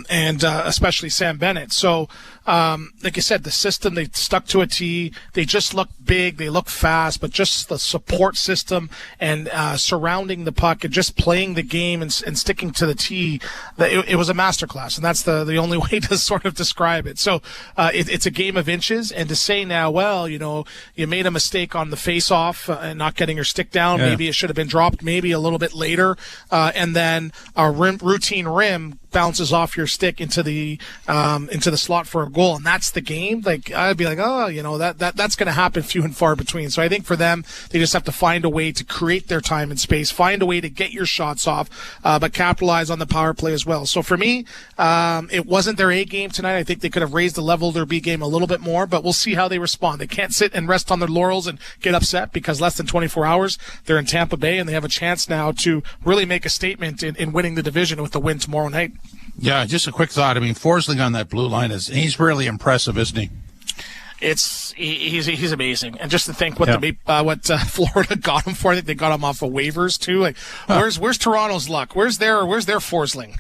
and especially Sam Bennett. So, like I said, the system, they stuck to a T. They just look big, they look fast, but just the support system and surrounding the puck and just playing the game and sticking to the T, it was a masterclass, and that's the only way to sort of describe it. So it's a game of inches, and to say now, well, you made a mistake on the face-off and not getting your stick down. Yeah. Maybe it should have been dropped maybe a little bit later, and then a routine rim bounces off your stick into the slot for a goal, and that's the game. Like, I'd be like, that's going to happen few and far between. So I think for them, they just have to find a way to create their time and space, find a way to get your shots off, but capitalize on the power play as well. So for me, it wasn't their A game tonight. I think they could have raised the level of their B game a little bit more, but we'll see how they respond. They can't sit and rest on their laurels and get upset, because less than 24 hours, they're in Tampa Bay, and they have a chance now to really make a statement in winning the division with the win tomorrow night. Yeah, just a quick thought. I mean, Forsling on that blue line he's really impressive, isn't he? He's amazing, and just to think what Florida got him for. I think they got him off of waivers too. Like, where's Toronto's luck? Where's their Forsling?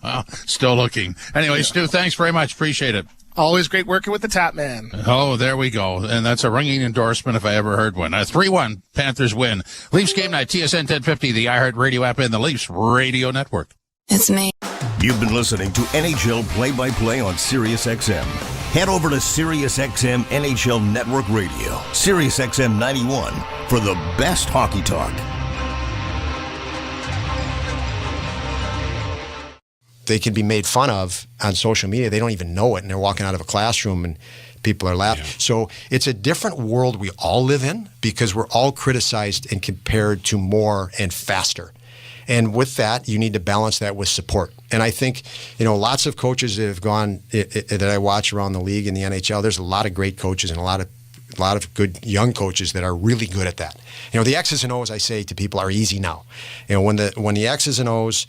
Well, still looking. Anyway, Stu, thanks very much. Appreciate it. Always great working with the Tap Man. Oh, there we go. And that's a ringing endorsement if I ever heard one. 3-1, Panthers win. Leafs game night, TSN 1050, the iHeartRadio app, and the Leafs Radio Network. It's me. You've been listening to NHL Play-by-Play on SiriusXM. Head over to SiriusXM NHL Network Radio, SiriusXM 91, for the best hockey talk. They can be made fun of on social media. They don't even know it, and they're walking out of a classroom and people are laughing. Yeah. So it's a different world we all live in, because we're all criticized and compared to more and faster. And with that, you need to balance that with support. And I think, lots of coaches that have gone that I watch around the league in the NHL, there's a lot of great coaches and a lot of good young coaches that are really good at that. The X's and O's, I say to people, are easy now. When the X's and O's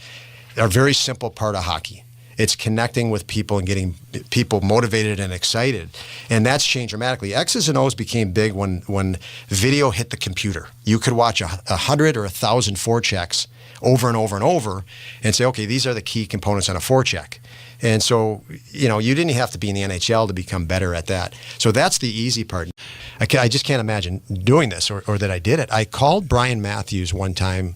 are a very simple part of hockey. It's connecting with people and getting people motivated and excited. And that's changed dramatically. X's and O's became big when video hit the computer. You could watch 100 or 1,000 forechecks over and over and over and say, okay, these are the key components on a forecheck. And so, you didn't have to be in the NHL to become better at that. So that's the easy part. I just can't imagine doing this or that I did it. I called Brian Matthews one time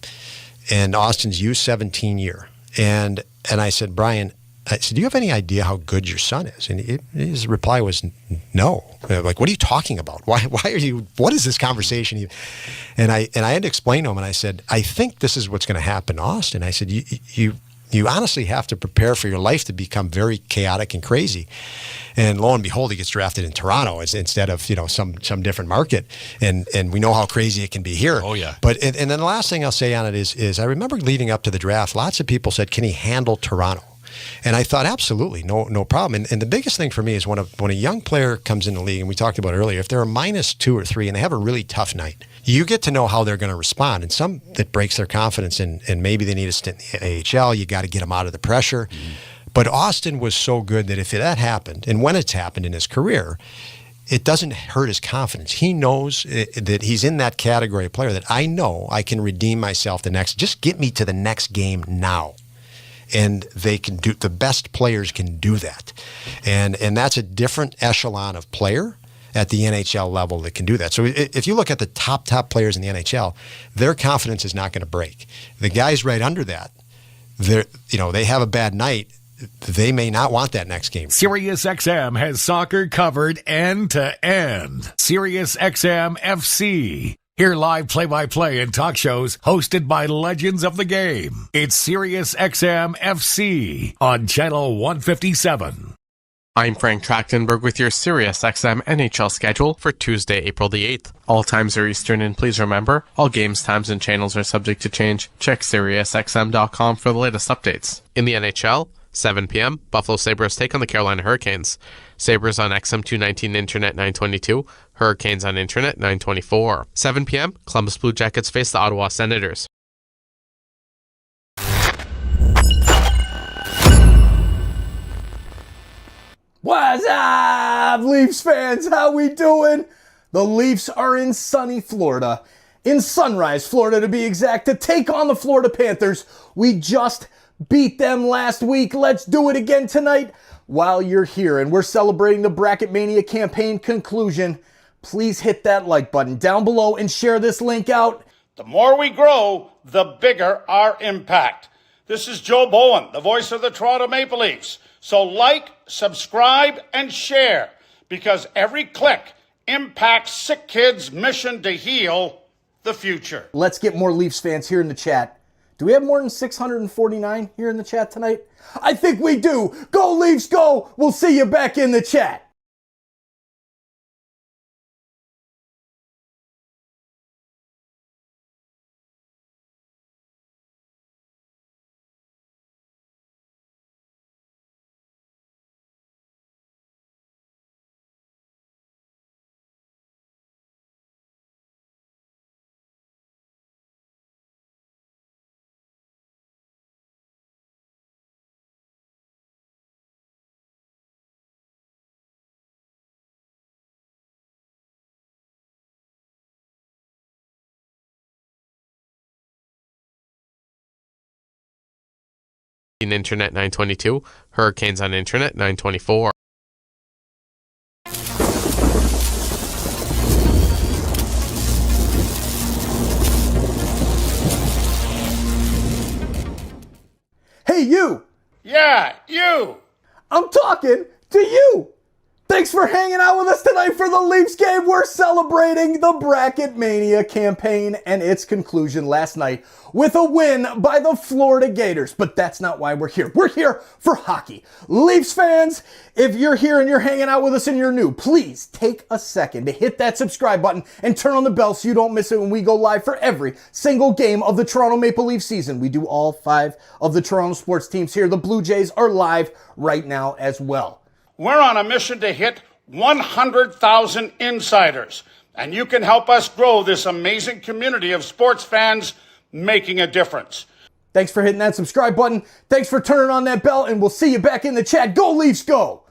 in Austin's U17 year. And I said, Brian, I said, do you have any idea how good your son is? And his reply was no. Like, what are you talking about? Why are you, what is this conversation? And I had to explain to him, and I said, I think this is what's going to happen in Austin. I said, you you honestly have to prepare for your life to become very chaotic and crazy. And lo and behold, he gets drafted in Toronto instead of some different market. And we know how crazy it can be here. Oh yeah. But and then the last thing I'll say on it is I remember leading up to the draft, lots of people said, can he handle Toronto? And I thought, absolutely, no problem. And the biggest thing for me is when a young player comes in the league, and we talked about it earlier, if they're a -2 or 3 and they have a really tough night, you get to know how they're going to respond. And some that breaks their confidence, and maybe they need a stint in the AHL. You got to get them out of the pressure. But Austin was so good that if that happened, and when it's happened in his career, it doesn't hurt his confidence. He knows that he's in that category of player that I know I can redeem myself just get me to the next game now. And they can do, the best players can do that. And that's a different echelon of player at the NHL level that can do that. So if you look at the top players in the NHL, their confidence is not going to break. The guys right under that, they have a bad night. They may not want that next game. SiriusXM has soccer covered end to end. SiriusXM FC. Hear live play-by-play and talk shows hosted by legends of the game. It's SiriusXM FC on Channel 157. I'm Frank Trachtenberg with your SiriusXM NHL schedule for Tuesday, April the 8th. All times are Eastern, and please remember, all games, times, and channels are subject to change. Check SiriusXM.com for the latest updates. In the NHL, 7 p.m., Buffalo Sabres take on the Carolina Hurricanes. Sabres on XM 219 Internet 922, Hurricanes on Internet 924. 7 p.m., Columbus Blue Jackets face the Ottawa Senators. What's up, Leafs fans? How we doing? The Leafs are in sunny Florida, in Sunrise, Florida to be exact, to take on the Florida Panthers. We just beat them last week. Let's do it again tonight while you're here. And we're celebrating the Bracket Mania campaign conclusion. Please hit that like button down below and share this link out. The more we grow, the bigger our impact. This is Joe Bowen, the voice of the Toronto Maple Leafs. So like, subscribe, and share, because every click impacts Sick Kids' mission to heal the future. Let's get more Leafs fans here in the chat. Do we have more than 649 here in the chat tonight? I think we do. Go Leafs, go! We'll see you back in the chat. Internet 922, Hurricanes on Internet 924. Hey, you! Yeah, you! I'm talking to you! Thanks for hanging out with us tonight for the Leafs game. We're celebrating the Bracket Mania campaign and its conclusion last night with a win by the Florida Gators. But that's not why we're here. We're here for hockey. Leafs fans, if you're here and you're hanging out with us and you're new, please take a second to hit that subscribe button and turn on the bell so you don't miss it when we go live for every single game of the Toronto Maple Leaf season. We do all 5 of the Toronto sports teams here. The Blue Jays are live right now as well. We're on a mission to hit 100,000 insiders, and you can help us grow this amazing community of sports fans making a difference. Thanks for hitting that subscribe button. Thanks for turning on that bell, and we'll see you back in the chat. Go Leafs, go!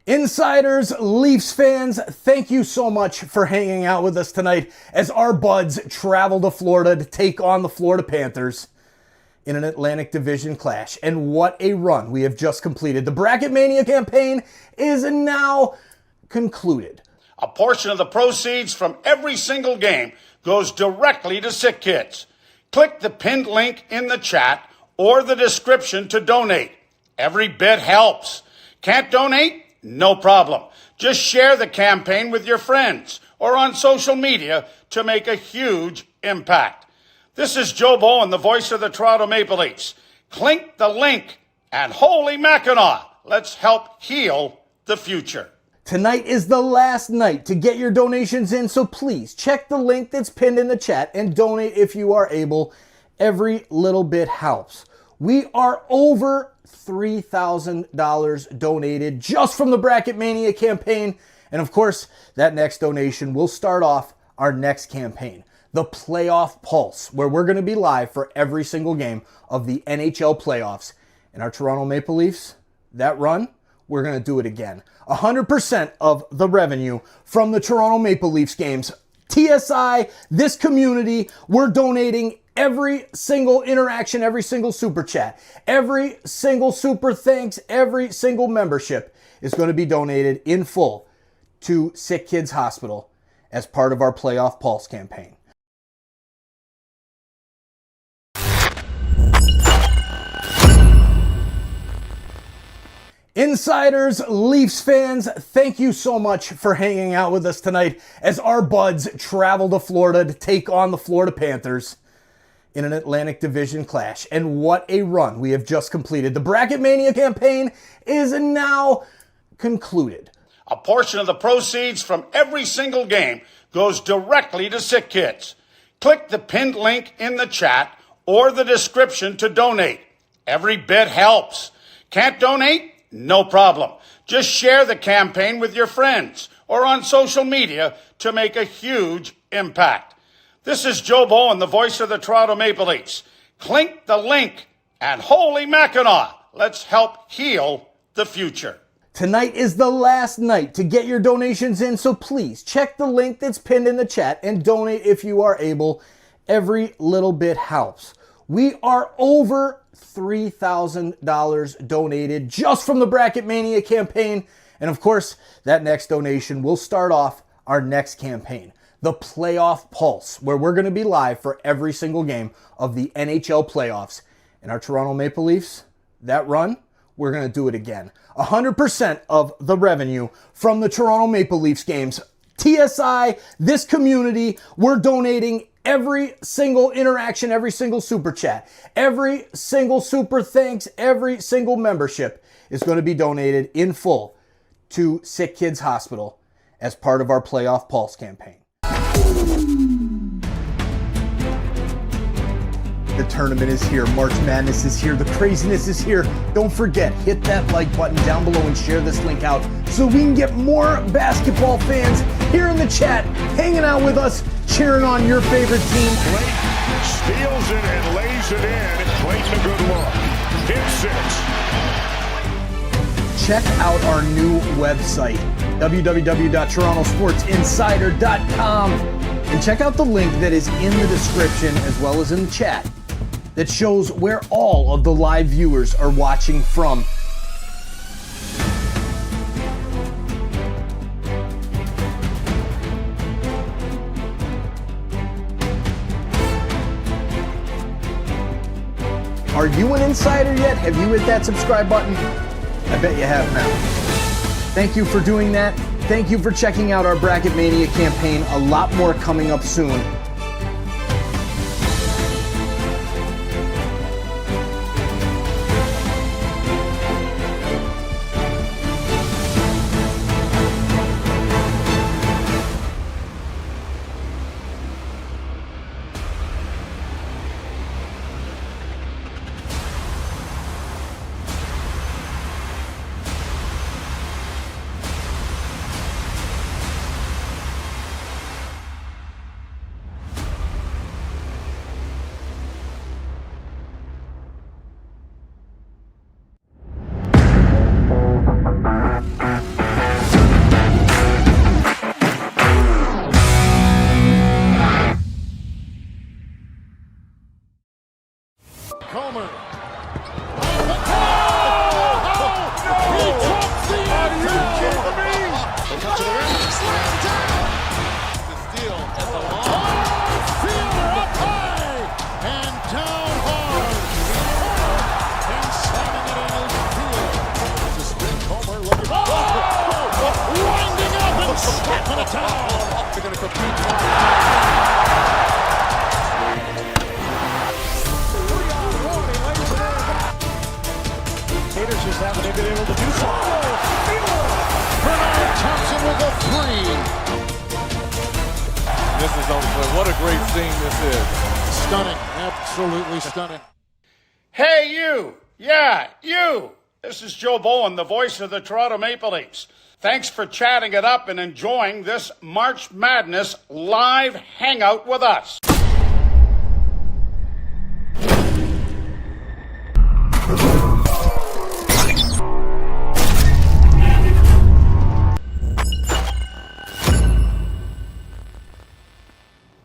Insiders, Leafs fans, thank you so much for hanging out with us tonight as our buds travel to Florida to take on the Florida Panthers in an Atlantic Division clash. And what a run we have just completed. The Bracket Mania campaign is now concluded. A portion of the proceeds from every single game goes directly to Sick Kids. Click the pinned link in the chat or the description to donate. Every bit helps. Can't donate? No problem. Just share the campaign with your friends or on social media to make a huge impact. This is Joe Bowen, the voice of the Toronto Maple Leafs. Clink the link, and holy Mackinac, let's help heal the future. Tonight is the last night to get your donations in, so please check the link that's pinned in the chat and donate if you are able. Every little bit helps. We are over $3,000 donated just from the Bracket Mania campaign. And of course, that next donation will start off our next campaign, the Playoff Pulse, where we're going to be live for every single game of the NHL playoffs. And our Toronto Maple Leafs, that run, we're going to do it again. 100% of the revenue from the Toronto Maple Leafs games. TSI, this community, we're donating every single interaction, every single super chat, every single super thanks, every single membership is going to be donated in full to Sick Kids Hospital as part of our Playoff Pulse campaign. Insiders, Leafs fans, thank you so much for hanging out with us tonight as our buds travel to Florida to take on the Florida Panthers in an Atlantic Division clash. And what a run we have just completed. The Bracket Mania campaign is now concluded. A portion of the proceeds from every single game goes directly to Sick Kids. Click the pinned link in the chat or the description to donate. Every bit helps. Can't donate? No problem. Just share the campaign with your friends or on social media to make a huge impact. This is Joe Bowen, the voice of the Toronto Maple Leafs. Clink the link, and holy Mackinac, let's help heal the future. Tonight is the last night to get your donations in, so please check the link that's pinned in the chat and donate if you are able. Every little bit helps. We are over $3,000 donated just from the Bracket Mania campaign. And of course, that next donation will start off our next campaign, the Playoff Pulse, where we're going to be live for every single game of the NHL playoffs. And our Toronto Maple Leafs, that run, we're going to do it again. 100% of the revenue from the Toronto Maple Leafs games. TSI, this community, we're donating every single interaction, every single super chat, every single super thanks, every single membership is going to be donated in full to Sick Kids Hospital as part of our Playoff Pulse campaign. The tournament is here. March Madness is here. The craziness is here. Don't forget, hit that like button down below and share this link out so we can get more basketball fans here in the chat, hanging out with us, cheering on your favorite team. Clayton steals it and lays it in. Clayton a good look. Hit 6. Check out our new website, www.torontosportsinsider.com, and check out the link that is in the description as well as in the chat that shows where all of the live viewers are watching from. Are you an insider yet? Have you hit that subscribe button? I bet you have now. Thank you for doing that. Thank you for checking out our Bracket Mania campaign. A lot more coming up soon. zone play. What a great scene this is. Stunning. Absolutely stunning. Hey, you. Yeah, you. This is Joe Bowen, the voice of the Toronto Maple Leafs. Thanks for chatting it up and enjoying this March Madness live hangout with us.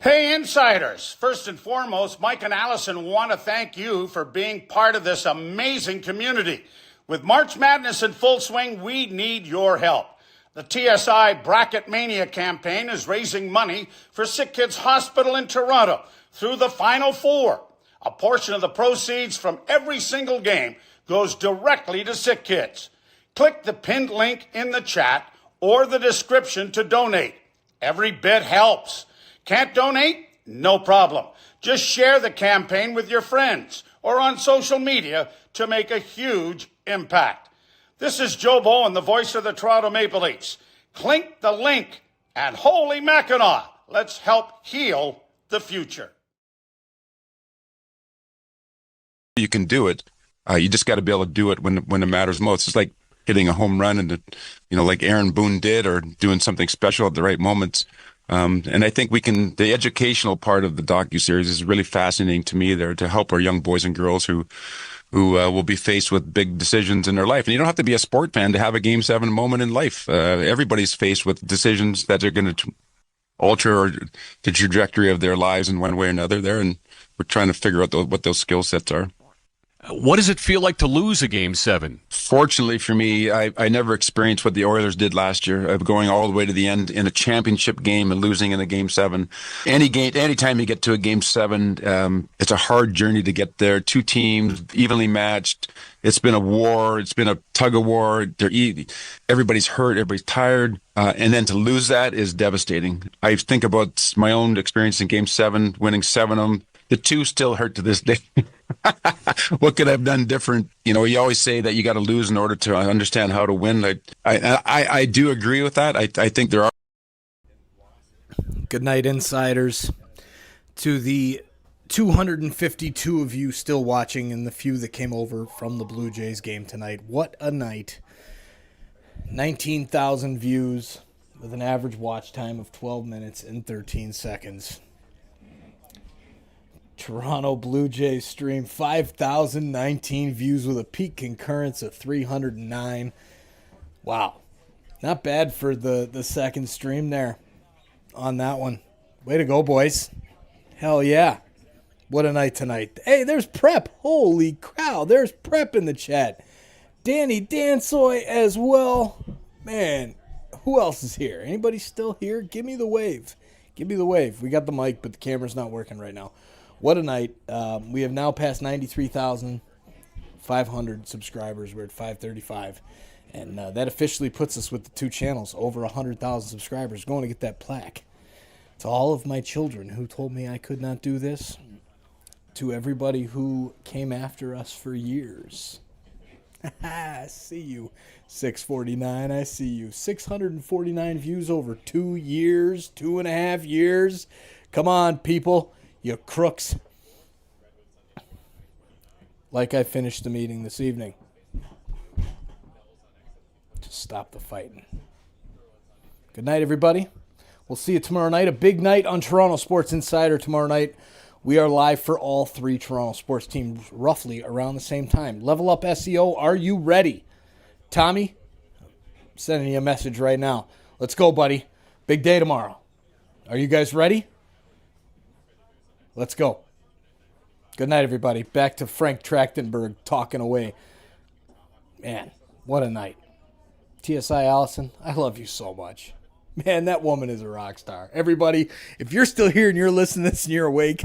Hey, insiders. First and foremost, Mike and Allison want to thank you for being part of this amazing community. With March Madness in full swing, we need your help. The TSI Bracket Mania campaign is raising money for Sick Kids Hospital in Toronto through the Final Four. A portion of the proceeds from every single game goes directly to Sick Kids. Click the pinned link in the chat or the description to donate. Every bit helps. Can't donate? No problem. Just share the campaign with your friends or on social media to make a huge impact. This is Joe Bowen, the voice of the Toronto Maple Leafs. Click the link and holy Mackinac, let's help heal the future. You can do it. You just got to be able to do it when it matters most. It's like hitting a home run and, like Aaron Boone did, or doing something special at the right moments. And I think the educational part of the docuseries is really fascinating to me there, to help our young boys and girls who will be faced with big decisions in their life. And you don't have to be a sport fan to have a Game 7 moment in life. Everybody's faced with decisions that are going to alter the trajectory of their lives in one way or another there. And we're trying to figure out what those skill sets are. What does it feel like to lose a Game 7? Fortunately for me, I never experienced what the Oilers did last year, of going all the way to the end in a championship game and losing in a Game 7. Anytime you get to a Game 7, it's a hard journey to get there. Two teams, evenly matched. It's been a war. It's been a tug of war. Everybody's hurt. Everybody's tired. And then to lose that is devastating. I think about my own experience in Game 7, winning 7 of them. The two still hurt to this day. What could I have done different? You always say that you got to lose in order to understand how to win. I do agree with that. I think there are. Good night, insiders. To the 252 of you still watching and the few that came over from the Blue Jays game tonight. What a night. 19,000 views with an average watch time of 12 minutes and 13 seconds. Toronto Blue Jays stream, 5,019 views with a peak concurrence of 309. Wow. Not bad for the second stream there on that one. Way to go, boys. Hell yeah. What a night tonight. Hey, there's Prep. Holy cow. There's Prep in the chat. Danny Dansoy as well. Man, who else is here? Anybody still here? Give me the wave. Give me the wave. We got the mic, but the camera's not working right now. What a night. We have now passed 93,500 subscribers. We're at 535. And that officially puts us with the two channels over 100,000 subscribers. Going to get that plaque. To all of my children who told me I could not do this. To everybody who came after us for years. I see you. 649, I see you. 649 views over 2 years, 2.5 years. Come on, people. You crooks. Like I finished the meeting this evening. Just stop the fighting. Good night, everybody. We'll see you tomorrow night. A big night on Toronto Sports Insider tomorrow night. We are live for all three Toronto sports teams roughly around the same time. Level Up SEO, are you ready? Tommy, I'm sending you a message right now. Let's go, buddy. Big day tomorrow. Are you guys ready? Let's go. Good night, everybody. Back to Frank Trachtenberg talking away. Man, what a night. TSI Allison, I love you so much. Man, that woman is a rock star. Everybody, if you're still here and you're listening to this and you're awake,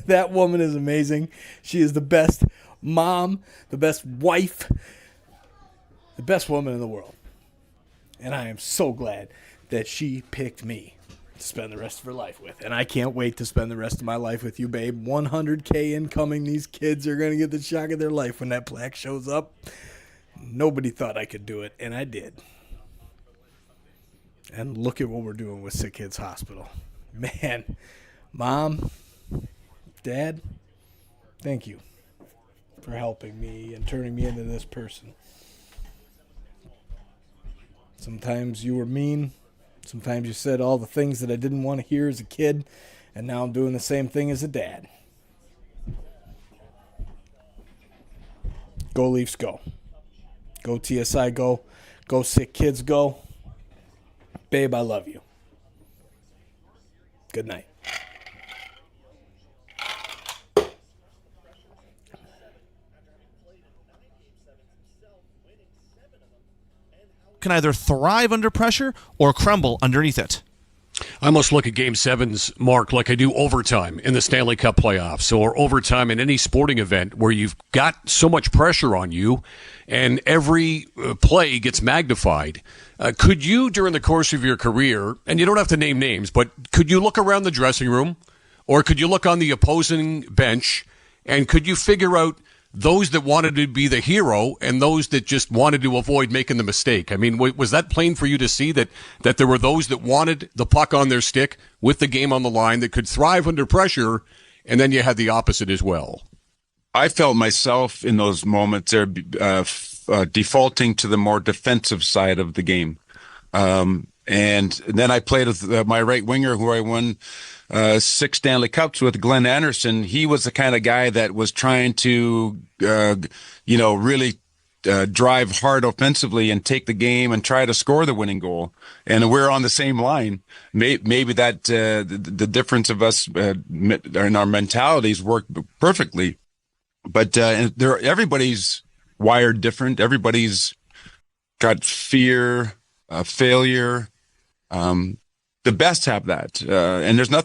that woman is amazing. She is the best mom, the best wife, the best woman in the world. And I am so glad that she picked me to spend the rest of her life with. And I can't wait to spend the rest of my life with you, babe. 100K incoming. These kids are going to get the shock of their life when that plaque shows up. Nobody thought I could do it, and I did. And look at what we're doing with Sick Kids Hospital. Man, Mom, Dad, thank you for helping me and turning me into this person. Sometimes you were mean. Sometimes you said all the things that I didn't want to hear as a kid, and now I'm doing the same thing as a dad. Go Leafs, go. Go TSI, go. Go Sick Kids, go. Babe, I love you. Good night. Can either thrive under pressure or crumble underneath it. I must look at Game 7's, Mark, like I do overtime in the Stanley Cup playoffs or overtime in any sporting event where you've got so much pressure on you and every play gets magnified. Could you, during the course of your career, and you don't have to name names, but could you look around the dressing room or could you look on the opposing bench and could you figure out those that wanted to be the hero and those that just wanted to avoid making the mistake? I mean, was that plain for you to see that there were those that wanted the puck on their stick with the game on the line that could thrive under pressure, and then you had the opposite as well? I felt myself in those moments there defaulting to the more defensive side of the game. And then I played with my right winger who I won 6 Stanley Cups with, Glenn Anderson. He was the kind of guy that was trying to, really drive hard offensively and take the game and try to score the winning goal. And we're on the same line. Maybe that the difference of us in our mentalities worked perfectly. But everybody's wired different. Everybody's got fear, failure. The best have that, and there's nothing